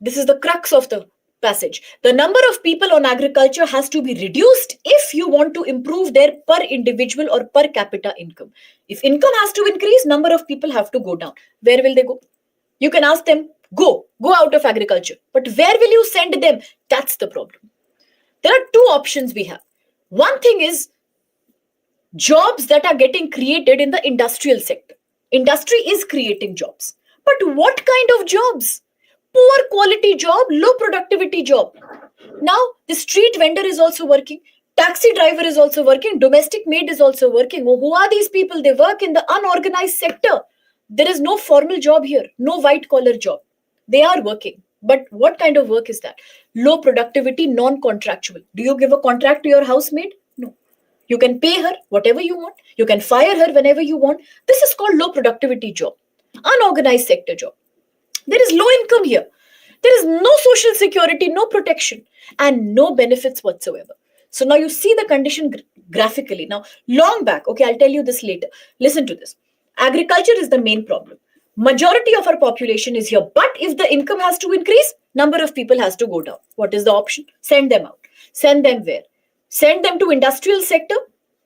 this is the crux of the passage. The number of people on agriculture has to be reduced if you want to improve their per individual or per capita income. If income has to increase, number of people have to go down. Where will they go? You can ask them, go out of agriculture. But where will you send them? That's the problem. There are two options we have. One thing is jobs that are getting created in the industrial sector. Industry is creating jobs. But what kind of jobs? Poor quality job, low productivity job. Now, the street vendor is also working. Taxi driver is also working. Domestic maid is also working. Oh, who are these people? They work in the unorganized sector. There is no formal job here. No white collar job. They are working. But what kind of work is that? Low productivity, non-contractual. Do you give a contract to your housemaid? No. You can pay her whatever you want. You can fire her whenever you want. This is called low productivity job. Unorganized sector job. There is low income here. There is no social security, no protection, and no benefits whatsoever. So now you see the condition graphically. Now, long back, okay, I'll tell you this later. Listen to this. Agriculture is the main problem. Majority of our population is here. But if the income has to increase, number of people has to go down. What is the option? Send them out. Send them where? Send them to industrial sector.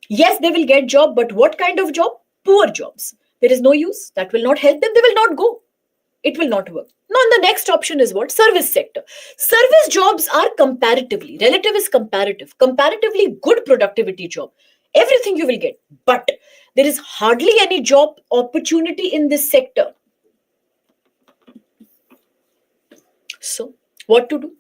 Yes, they will get job, but what kind of job? poor jobs. There is no use. That will not help them. They will not go. It will not work. Now, the next option is what? Service sector. Service jobs are comparatively, relative is comparative, comparatively good productivity job. Everything you will get. But there is hardly any job opportunity in this sector. So, what to do?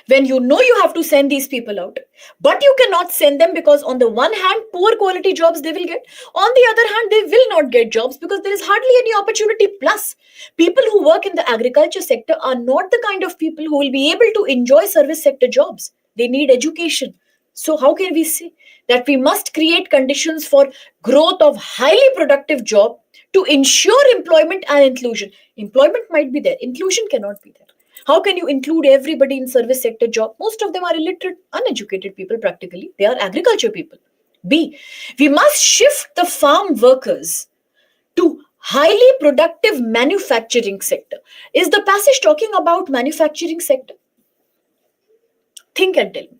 When you know you have to send these people out, but you cannot send them because on the one hand, poor quality jobs they will get. On the other hand, they will not get jobs because there is hardly any opportunity. Plus, people who work in the agriculture sector are not the kind of people who will be able to enjoy service sector jobs. They need education. So how can we say that we must create conditions for growth of highly productive job to ensure employment and inclusion? Employment might be there, inclusion cannot be there. How can you include everybody in service sector job? Most of them are illiterate, uneducated people practically. They are agriculture people. B, we must shift the farm workers to highly productive manufacturing sector. Is the passage talking about manufacturing sector? Think and tell me.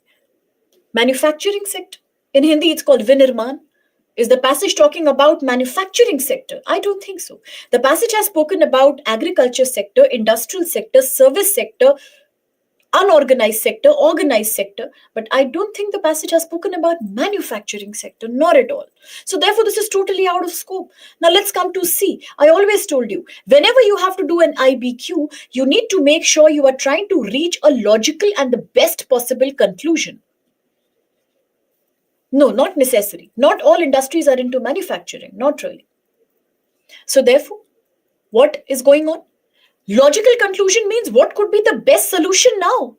Manufacturing sector. In Hindi, it's called Vinirman. Is the passage talking about manufacturing sector? I don't think so. The passage has spoken about agriculture sector, industrial sector, service sector, unorganized sector, organized sector, but I don't think the passage has spoken about manufacturing sector, not at all. So therefore, this is totally out of scope. Now let's come to C. I always told you, whenever you have to do an IBQ, you need to make sure you are trying to reach a logical and the best possible conclusion. No, not necessary. Not all industries are into manufacturing, not really. So therefore, what is going on? Logical conclusion means what could be the best solution now?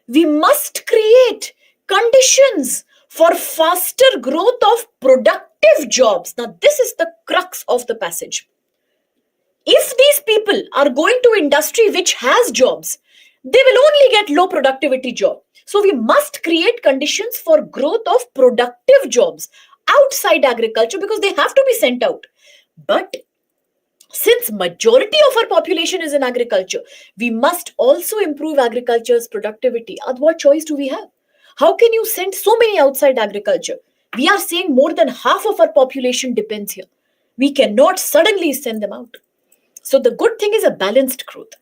We must create conditions for faster growth of productive jobs. Now, this is the crux of the passage. If these people are going to industry which has jobs, they will only get low productivity job. So we must create conditions for growth of productive jobs outside agriculture because they have to be sent out. But since majority of our population is in agriculture, we must also improve agriculture's productivity. What choice do we have? How can you send so many outside agriculture? We are saying more than half of our population depends here. We cannot suddenly send them out. So the good thing is a balanced growth.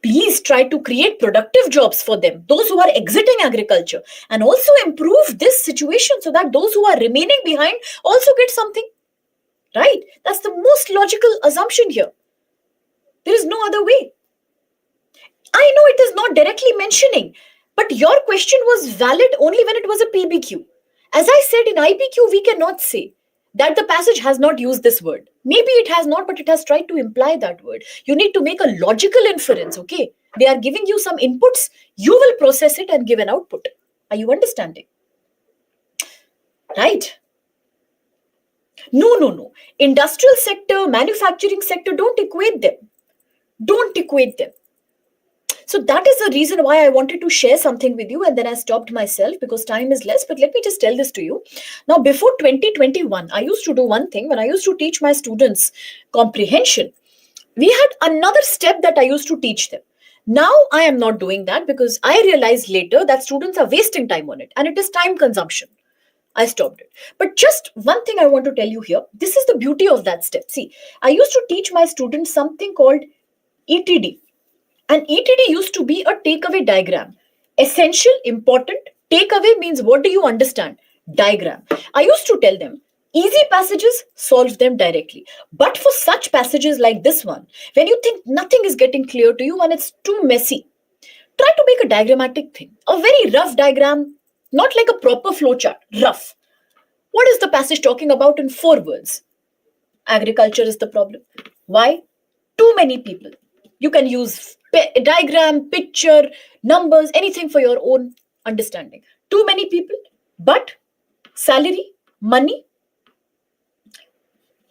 Please try to create productive jobs for them, those who are exiting agriculture, and also improve this situation so that those who are remaining behind also get something. Right? That's the most logical assumption here. There is no other way. I know it is not directly mentioning, but your question was valid only when it was a PBQ. As I said, in IPQ, we cannot say that the passage has not used this word. Maybe it has not, but it has tried to imply that word. You need to make a logical inference, okay? They are giving you some inputs. You will process it and give an output. Are you understanding? Right? No. Industrial sector, manufacturing sector, don't equate them. Don't equate them. So that is the reason why I wanted to share something with you, and then I stopped myself because time is less. But let me just tell this to you. Now, before 2021, I used to do one thing. When I used to teach my students comprehension, we had another step that I used to teach them. Now, I am not doing that because I realized later that students are wasting time on it and it is time consumption. I stopped it. But just one thing I want to tell you here. This is the beauty of that step. See, I used to teach my students something called ETD. And ETD used to be a takeaway diagram. Essential, important. Takeaway means what do you understand? Diagram. I used to tell them, easy passages, solve them directly. But for such passages like this one, when you think nothing is getting clear to you and it's too messy, try to make a diagrammatic thing. A very rough diagram, not like a proper flowchart, rough. What is the passage talking about in 4 words? Agriculture is the problem. Why? Too many people. You can use diagram, picture, numbers, anything for your own understanding. Too many people, but salary, money,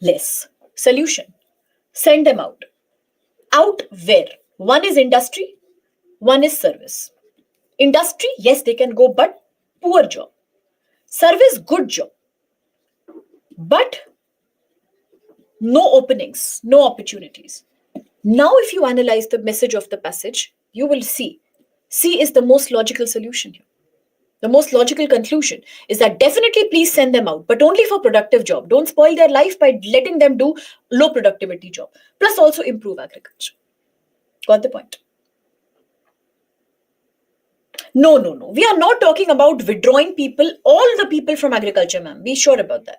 less. Solution. Send them out. Out where? One is industry, one is service. Industry, yes, they can go, but poor job. Service, good job. But no openings, no opportunities. Now, if you analyze the message of the passage, you will see C is the most logical solution here. The most logical conclusion is that definitely please send them out, but only for productive job. Don't spoil their life by letting them do low productivity job. Plus also improve agriculture. Got the point? No, no, no. We are not talking about withdrawing people, all the people from agriculture, ma'am. Be sure about that.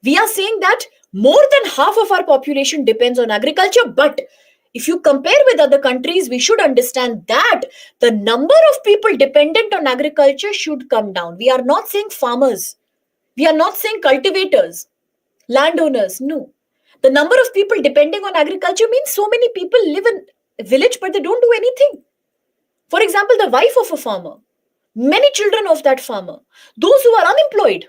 We are saying that more than half of our population depends on agriculture, but if you compare with other countries, we should understand that the number of people dependent on agriculture should come down. We are not saying farmers, we are not saying cultivators, landowners. No. The number of people depending on agriculture means so many people live in a village but they don't do anything. For example, the wife of a farmer, many children of that farmer, those who are unemployed.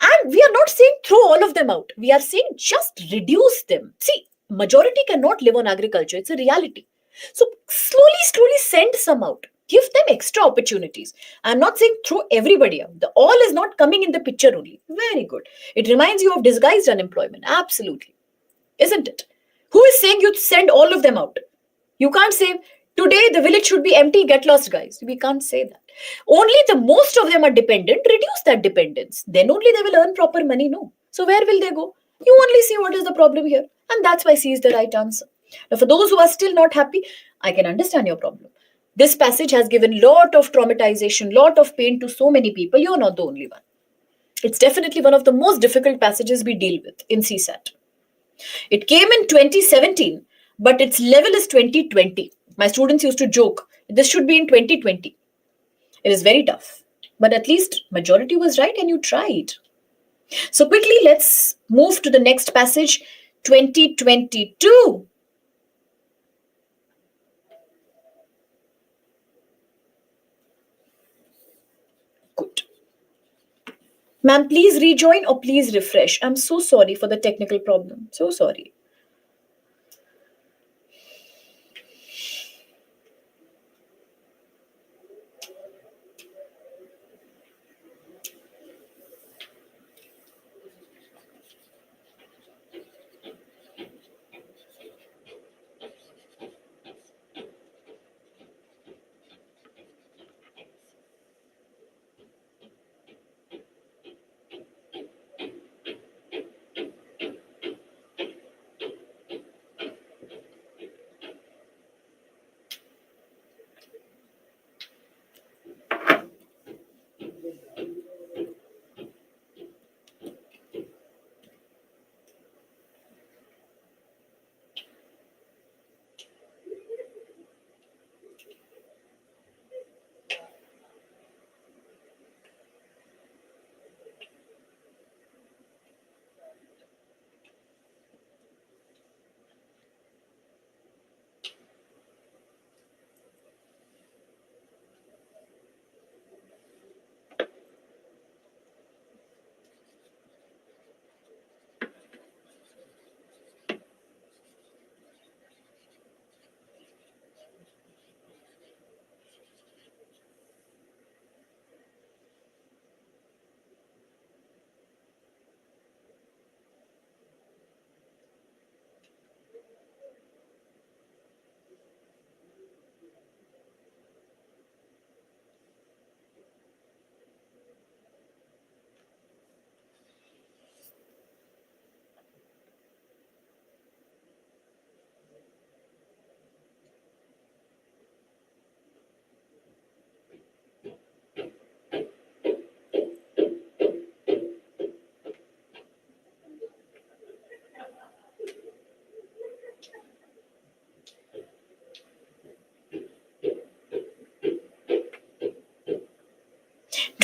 And we are not saying throw all of them out. We are saying just reduce them. See, majority cannot live on agriculture. It's a reality. So slowly, slowly send some out. Give them extra opportunities. I'm not saying throw everybody out. The all is not coming in the picture only. Very good. It reminds you of disguised unemployment. Absolutely. Isn't it? Who is saying you send all of them out? You can't say today the village should be empty, get lost, guys. We can't say that. Only the most of them are dependent, reduce that dependence. Then only they will earn proper money, no. So where will they go? You only see what is the problem here. And that's why C is the right answer. Now for those who are still not happy, I can understand your problem. This passage has given lot of traumatization, lot of pain to so many people. You're not the only one. It's definitely one of the most difficult passages we deal with in CSAT. It came in 2017, but its level is 2020. My students used to joke, this should be in 2020. It is very tough, but at least majority was right and you tried. So quickly, let's move to the next passage, 2022. Good. Ma'am, please rejoin or please refresh. I'm so sorry for the technical problem. So sorry.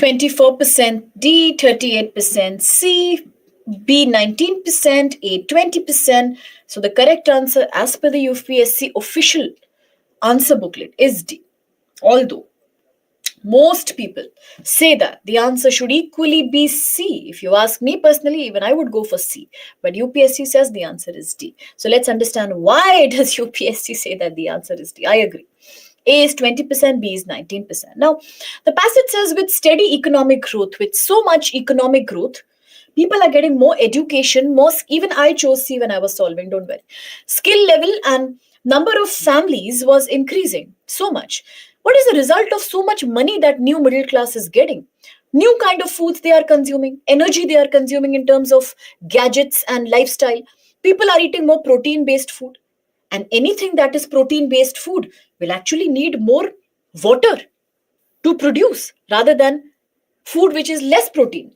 %, D 38%, C, B 19%, A 20%. So the correct answer as per the UPSC official answer booklet is D. Although most people say that the answer should equally be C. If you ask me personally, even I would go for C. But UPSC says the answer is D. So let's understand why does UPSC say that the answer is D. I agree. A is 20%, B is 19%. Now, the passage says with steady economic growth, with so much economic growth, people are getting more education, more, even I chose C when I was solving, don't worry. Skill level and number of families was increasing so much. What is the result of so much money that new middle class is getting? New kind of foods they are consuming, energy they are consuming in terms of gadgets and lifestyle. People are eating more protein based food. And anything that is protein based food will actually need more water to produce rather than food which is less protein.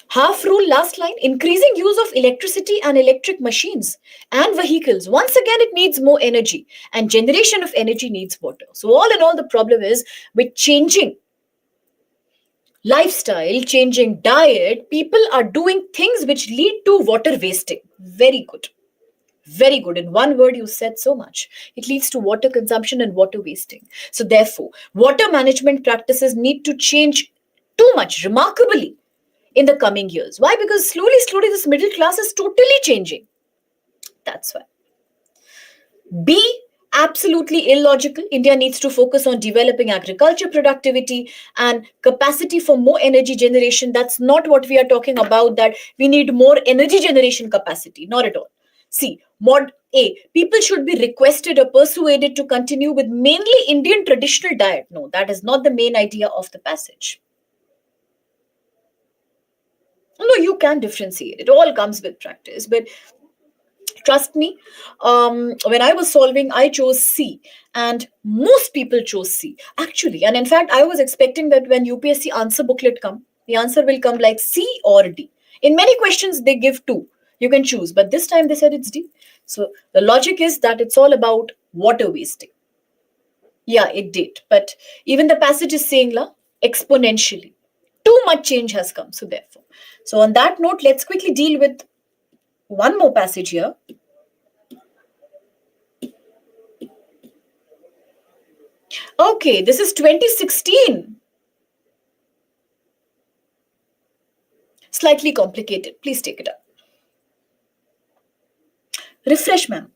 Half rule, last line, increasing use of electricity and electric machines and vehicles. Once again, it needs more energy, and generation of energy needs water. So, all in all, the problem is with changing lifestyle, changing diet, people are doing things which lead to water wasting. Very good. Very good. In one word, you said so much. It leads to water consumption and water wasting. So, therefore, water management practices need to change too much, remarkably, in the coming years. Why? Because slowly, this middle class is totally changing. That's why. B, absolutely illogical. India needs to focus on developing agriculture productivity and capacity for more energy generation. That's not what we are talking about, that we need more energy generation capacity. Not at all. C, mod A, people should be requested or persuaded to continue with mainly Indian traditional diet. No, that is not the main idea of the passage. No, you can differentiate. It all comes with practice. But trust me, when I was solving, I chose C, and most people chose C actually. And in fact, I was expecting that when UPSC answer booklet come, the answer will come like C or D. In many questions, they give two. You can choose, but this time they said it's D. So the logic is that it's all about water wasting. Yeah, it did. But even the passage is saying la exponentially. Too much change has come. So therefore. So on that note, let's quickly deal with one more passage here. Okay, this is 2016. Slightly complicated. Please take it up. Refresh, ma'am.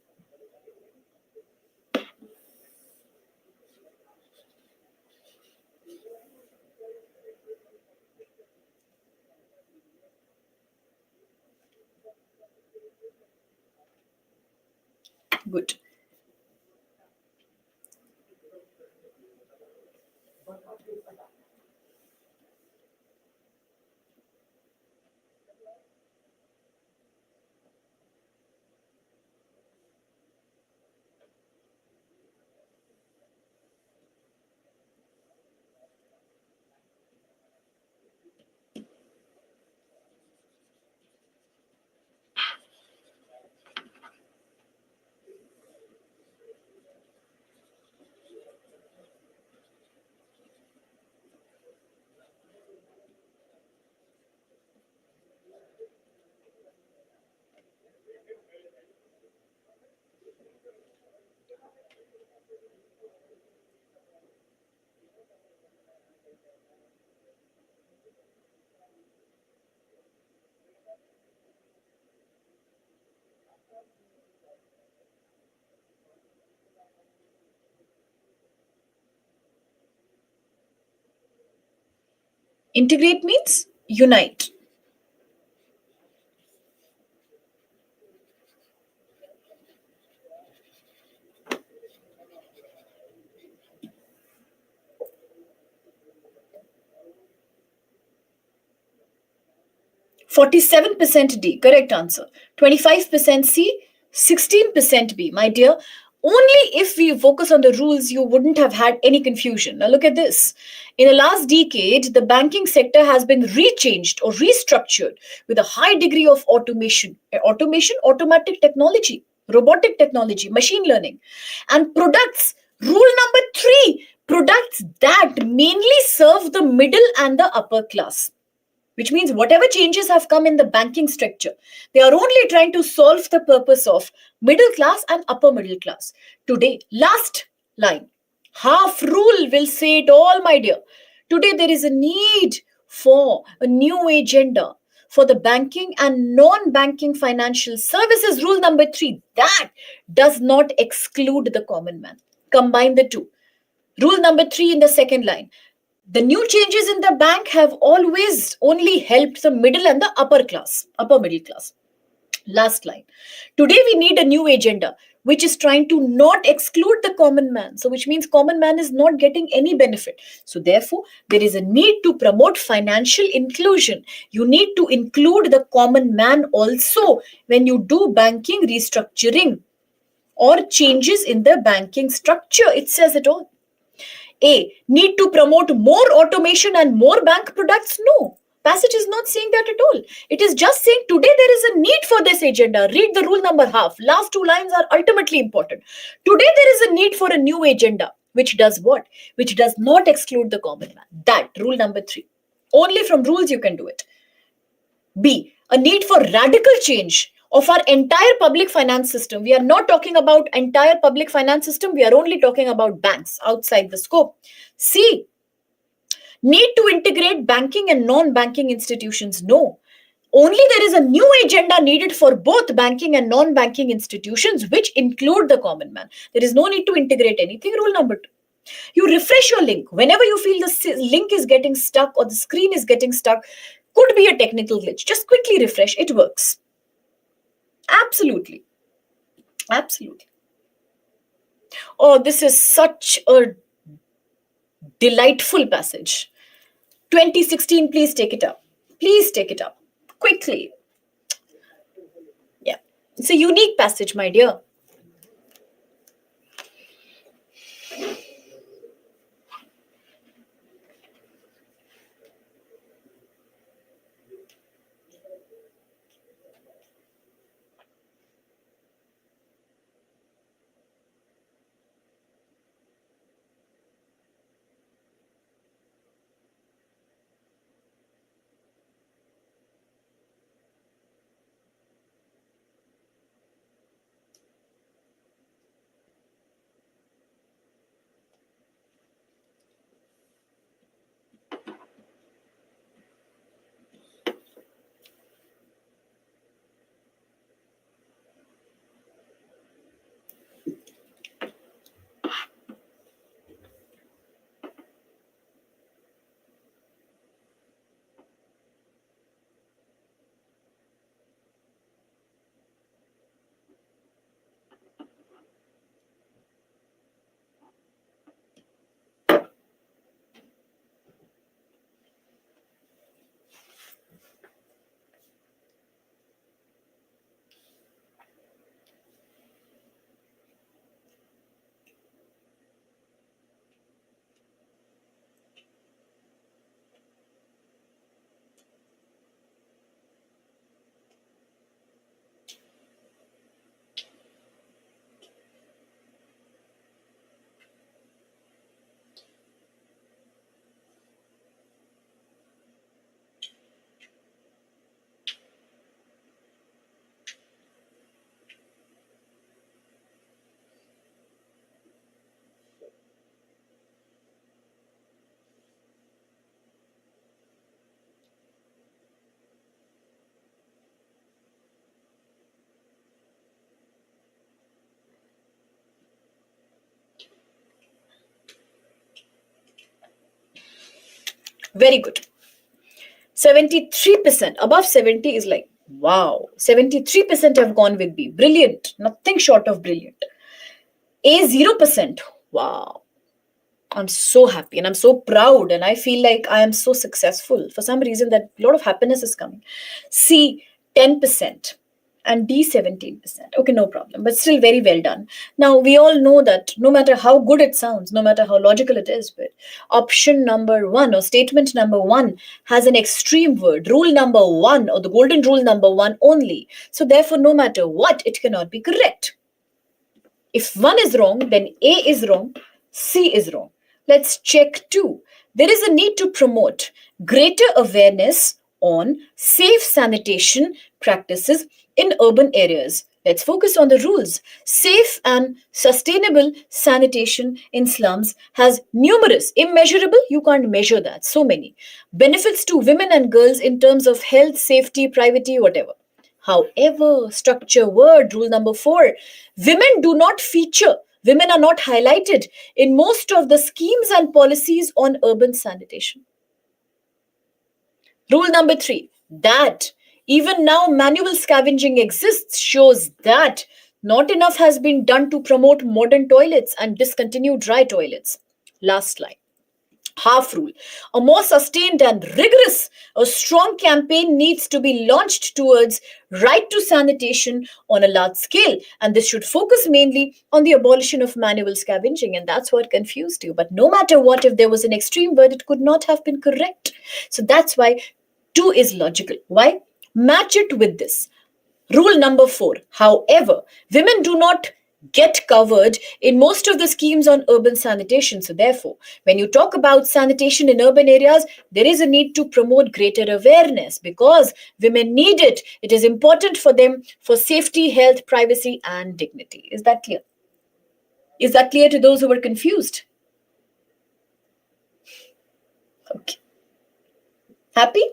Good. Integrate means unite. 47% D, correct answer. 25% C, 16% B. My dear, only if we focus on the rules, you wouldn't have had any confusion. Now, look at this. In the last decade, the banking sector has been rechanged or restructured with a high degree of automation. Automation, automatic technology, robotic technology, machine learning, and products. Rule number three, products that mainly serve the middle and the upper class, which means whatever changes have come in the banking structure, they are only trying to solve the purpose of middle class and upper middle class. Today, last line, half rule will say it all, my dear. Today, there is a need for a new agenda for the banking and non banking financial services. Rule number three, that does not exclude the common man. Combine the two. Rule number three in the second line, the new changes in the bank have always only helped the middle and the upper class, upper middle class. Last line. Today we need a new agenda which is trying to not exclude the common man. So, which means common man is not getting any benefit. So, therefore, there is a need to promote financial inclusion. You need to include the common man also when you do banking restructuring or changes in the banking structure. It says it all. A, need to promote more automation and more bank products? No. Passage is not saying that at all. It is just saying today there is a need for this agenda. Read the rule number half. Last two lines are ultimately important. Today there is a need for a new agenda. Which does what? Which does not exclude the common man. That, rule number 3. Only from rules you can do it. B, a need for radical change of our entire public finance system. We are not talking about entire public finance system. We are only talking about banks outside the scope. C, need to integrate banking and non-banking institutions. No. Only there is a new agenda needed for both banking and non-banking institutions, which include the common man. There is no need to integrate anything. Rule number 2. You refresh your link. Whenever you feel the link is getting stuck or the screen is getting stuck, could be a technical glitch. Just quickly refresh. It works. Absolutely. Absolutely. Oh, this is such a delightful passage. 2016, please take it up. Please take it up. Quickly. Yeah. It's a unique passage, my dear. Very good. 73%, above 70 is like, wow. 73% have gone with B. Brilliant. Nothing short of brilliant. A, 0%. Wow. I'm so happy and I'm so proud and I feel like I am so successful. For some reason, that a lot of happiness is coming. C, 10%. And D, 17%. Okay, no problem, but still very well done. Now, we all know that no matter how good it sounds, no matter how logical it is, but option number 1 or statement number 1 has an extreme word. Rule number 1 or the golden rule number 1 only. So therefore, no matter what, it cannot be correct. If 1 is wrong, then A is wrong, C is wrong. Let's check 2. There is a need to promote greater awareness on safe sanitation practices in urban areas. Let's focus on the rules. Safe and sustainable sanitation in slums has numerous, immeasurable, you can't measure that, so many benefits to women and girls in terms of health, safety, privacy, whatever. However, structure word, rule number 4, women do not feature, women are not highlighted in most of the schemes and policies on urban sanitation. Rule number 3, that even now manual scavenging exists shows that Not enough has been done to promote modern toilets and discontinue dry toilets. Last line. Half rule. A more sustained and rigorous, a strong campaign needs to be launched towards right to sanitation on a large scale. And this should focus mainly on the abolition of manual scavenging. And that's what confused you. But no matter what, if there was an extreme word, it could not have been correct. So that's why 2 is logical. Why? Match it with this. Rule number 4. However, women do not get covered in most of the schemes on urban sanitation. So, therefore, when you talk about sanitation in urban areas, there is a need to promote greater awareness because women need it. It is important for them for safety, health, privacy, and dignity. Is that clear? Is that clear to those who were confused? Okay. Happy?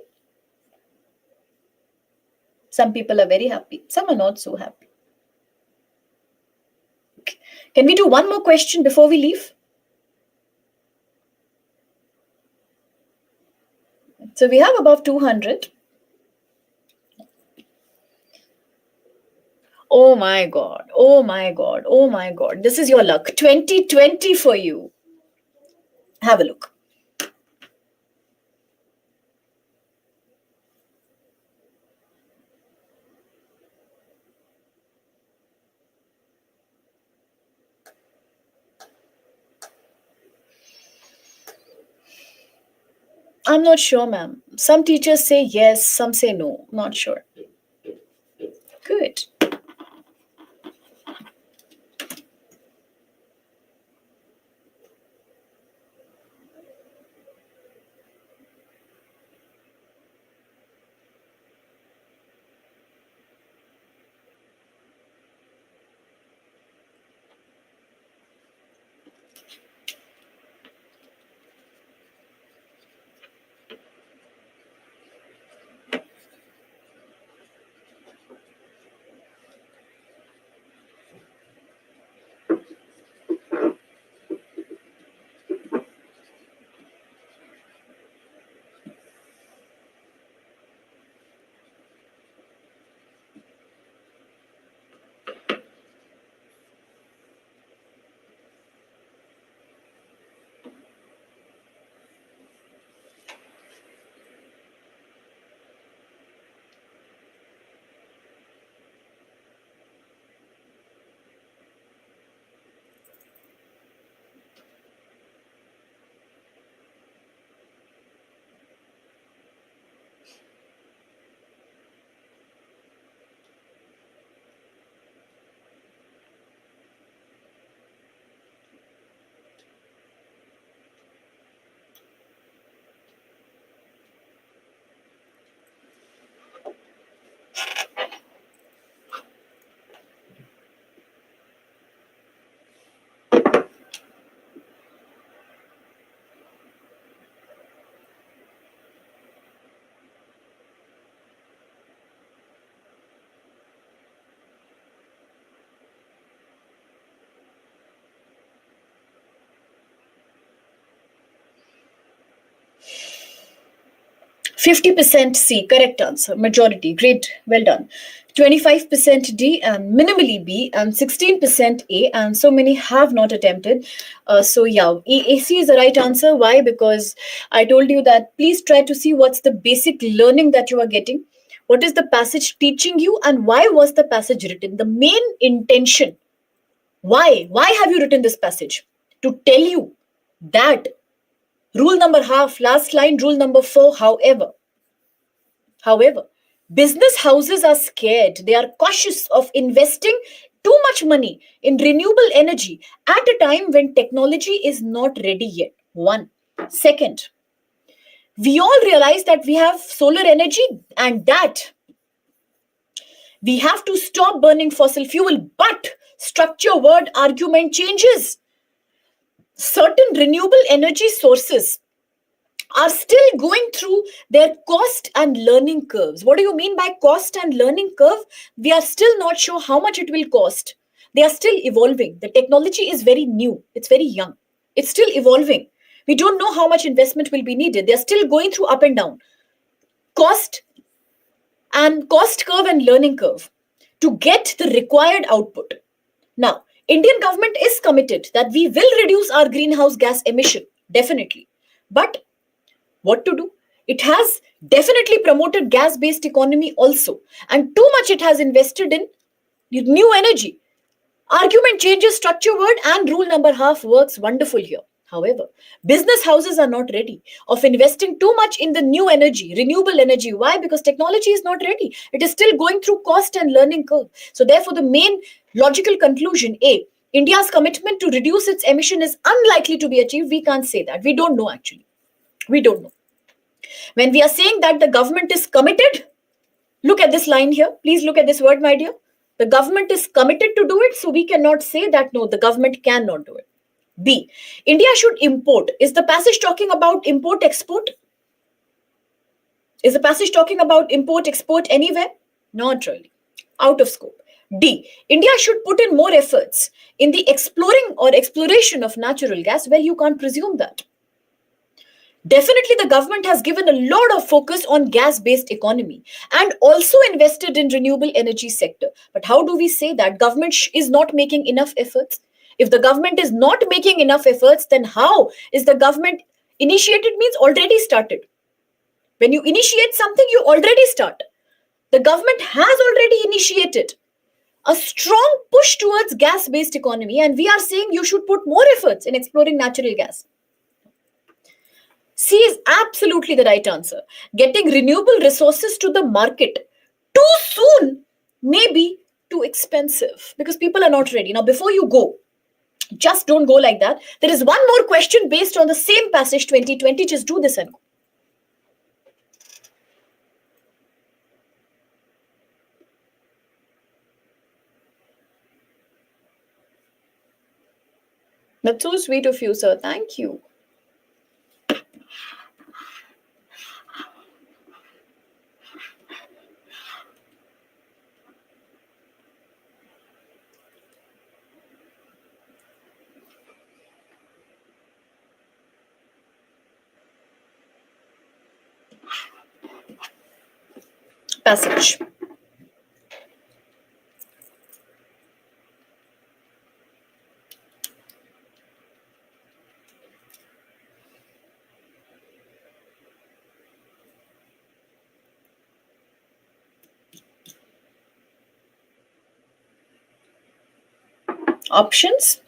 Some people are very happy. Some are not so happy. Okay. Can we do one more question before we leave? So we have above 200. Oh my God. Oh my God. Oh my God. This is your luck. 2020 for you. Have a look. I'm not sure, ma'am. Some teachers say yes, some say no. Not sure. Good. %50 C, correct answer. Majority, great, well done. 25% D and minimally B and 16% A, and so many have not attempted. So yeah, AC is the right answer. Why? Because I told you that please try to see what's the basic learning that you are getting. What is the passage teaching you, and why was the passage written? The main intention. Why have you written this passage? To tell you that rule number half, last line, rule number 4, However, business houses are scared. They are cautious of investing too much money in renewable energy at a time when technology is not ready yet. One. Second, we all realize that we have solar energy and that we have to stop burning fossil fuel, but structure word argument changes. Certain renewable energy sources are still going through their cost and learning curves. What do you mean by cost and learning curve? We are still not sure how much it will cost. They are still evolving. The technology is very new, it's very young, it's still evolving. We don't know how much investment will be needed. They're still going through up and down. Cost and cost curve and learning curve. to get the required output. Now, Indian government is committed that we will reduce our greenhouse gas emission, definitely. But what to do? It has definitely promoted gas-based economy also, and too much it has invested in new energy. Argument changes structure word and rule number half works wonderful here. However, business houses are not ready of investing too much in the new energy, renewable energy. Why? Because technology is not ready. It is still going through cost and learning curve. So therefore, the main logical conclusion, A, India's commitment to reduce its emission is unlikely to be achieved. We can't say that. We don't know actually. We don't know. When we are saying that the government is committed, look at this line here. Please look at this word, my dear. The government is committed to do it, so we cannot say that no, the government cannot do it. B, India should import. Is the passage talking about import export? Is the passage talking about import export anywhere? Not really. Out of scope. D, India should put in more efforts in the exploring or exploration of natural gas. Well, you can't presume that. Definitely, the government has given a lot of focus on gas-based economy and also invested in renewable energy sector. But how do we say that government is not making enough efforts? If the government is not making enough efforts, then how is the government initiated means already started. When you initiate something, you already start. The government has already initiated a strong push towards gas-based economy, and we are saying you should put more efforts in exploring natural gas. C is absolutely the right answer. Getting renewable resources to the market too soon may be too expensive because people are not ready. Now, before you go, just don't go like that. There is one more question based on the same passage 2020. Just do this and go. That's so sweet of you, sir. Thank you. Passage. Options.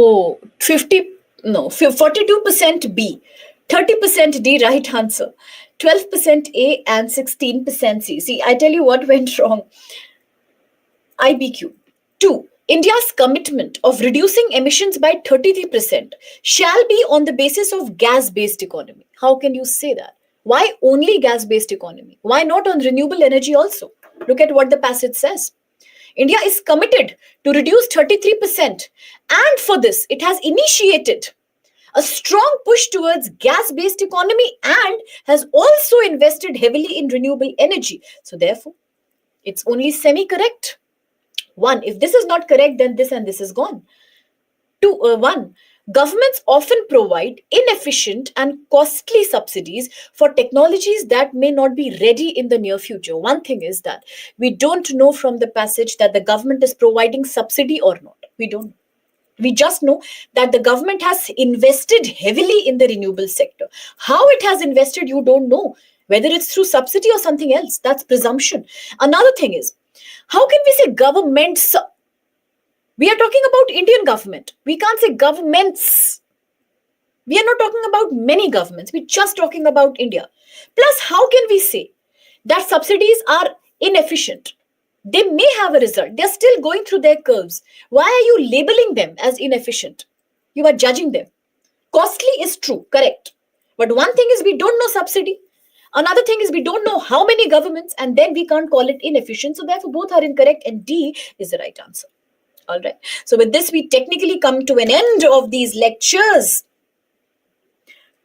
Oh, 50, no, 42% B, 30% D, right answer, 12% A, and 16% C. See, I tell you what went wrong. IBQ. 2. India's commitment of reducing emissions by 33% shall be on the basis of gas-based economy. How can you say that? Why only gas-based economy? Why not on renewable energy also? Look at what the passage says. India is committed to reduce 33%, and for this, it has initiated a strong push towards gas-based economy and has also invested heavily in renewable energy. So therefore, it's only semi-correct. 1. If this is not correct, then this and this is gone. 1. Governments often provide inefficient and costly subsidies for technologies that may not be ready in the near future. One thing is that we don't know from the passage that the government is providing subsidy or not. We don't know. We just know that the government has invested heavily in the renewable sector. How it has invested, you don't know. Whether it's through subsidy or something else, that's presumption. Another thing is, how can we say governments? We are talking about Indian government. We can't say governments. We are not talking about many governments. We're just talking about India. Plus, how can we say that subsidies are inefficient? They may have a result. They're still going through their curves. Why are you labeling them as inefficient? You are judging them. Costly is true, correct. But one thing is we don't know subsidy. Another thing is we don't know how many governments, and then we can't call it inefficient. So therefore, both are incorrect, and D is the right answer. All right. So with this, we technically come to an end of these lectures.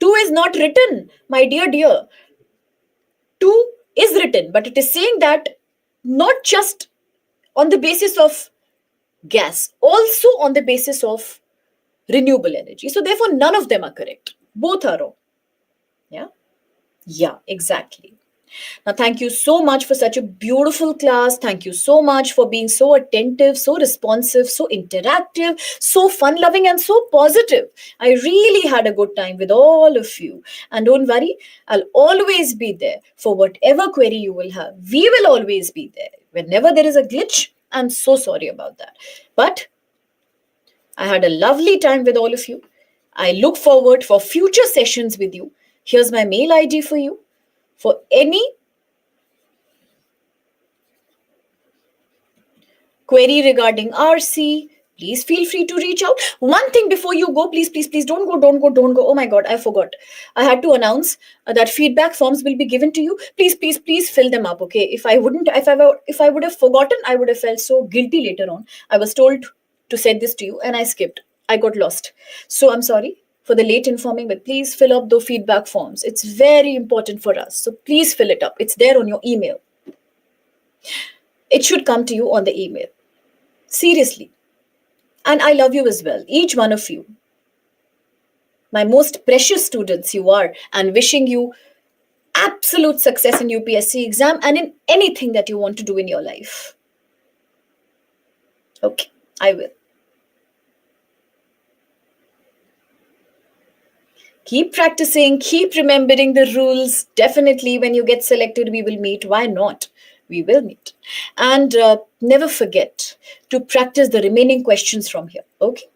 2 is not written, my dear. 2 is written, but it is saying that not just on the basis of gas, also on the basis of renewable energy. So therefore, none of them are correct. Both are wrong. Yeah, exactly. Now, thank you so much for such a beautiful class. Thank you so much for being so attentive, so responsive, so interactive, so fun loving, and so positive. I really had a good time with all of you. And don't worry, I'll always be there for whatever query you will have. We will always be there. Whenever there is a glitch, I'm so sorry about that. But I had a lovely time with all of you. I look forward for future sessions with you. Here's my mail ID for you. For any query regarding RC, please feel free to reach out. One thing before you go, please, don't go. Oh my God, I forgot. I had to announce that feedback forms will be given to you. Please fill them up, okay? If I would have forgotten, I would have felt so guilty later on. I was told to say this to you and I skipped. I got lost. So I'm sorry for the late informing, but please fill up the feedback forms. It's very important for us. So please fill it up. It's there on your email. It should come to you on the email. Seriously. And I love you as well, each one of you. My most precious students you are, and wishing you absolute success in UPSC exam and in anything that you want to do in your life. Okay, I will. Keep practicing, keep remembering the rules. Definitely, when you get selected, we will meet. Why not? We will meet. And never forget to practice the remaining questions from here. Okay?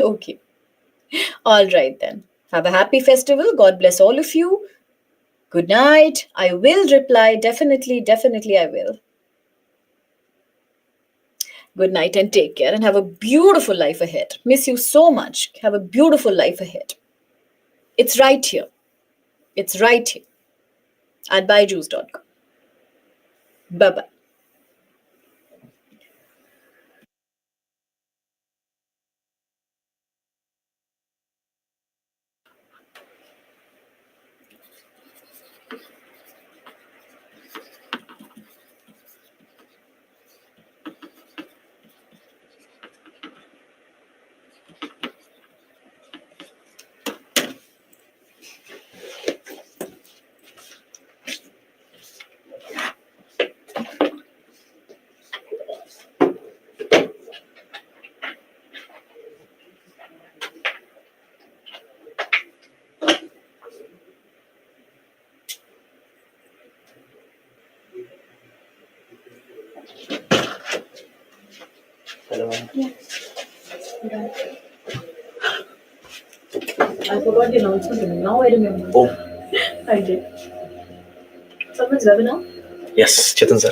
Okay. All right then. Have a happy festival. God bless all of you. Good night. I will reply. Definitely I will. Good night and take care and have a beautiful life ahead. Miss you so much. Have a beautiful life ahead. It's right here. It's right here at byjuice.com. Bye-bye. Hello. Yeah. I forgot the announcement. Now I remember. Oh, I did. Someone's webinar? yes, Chetan sir.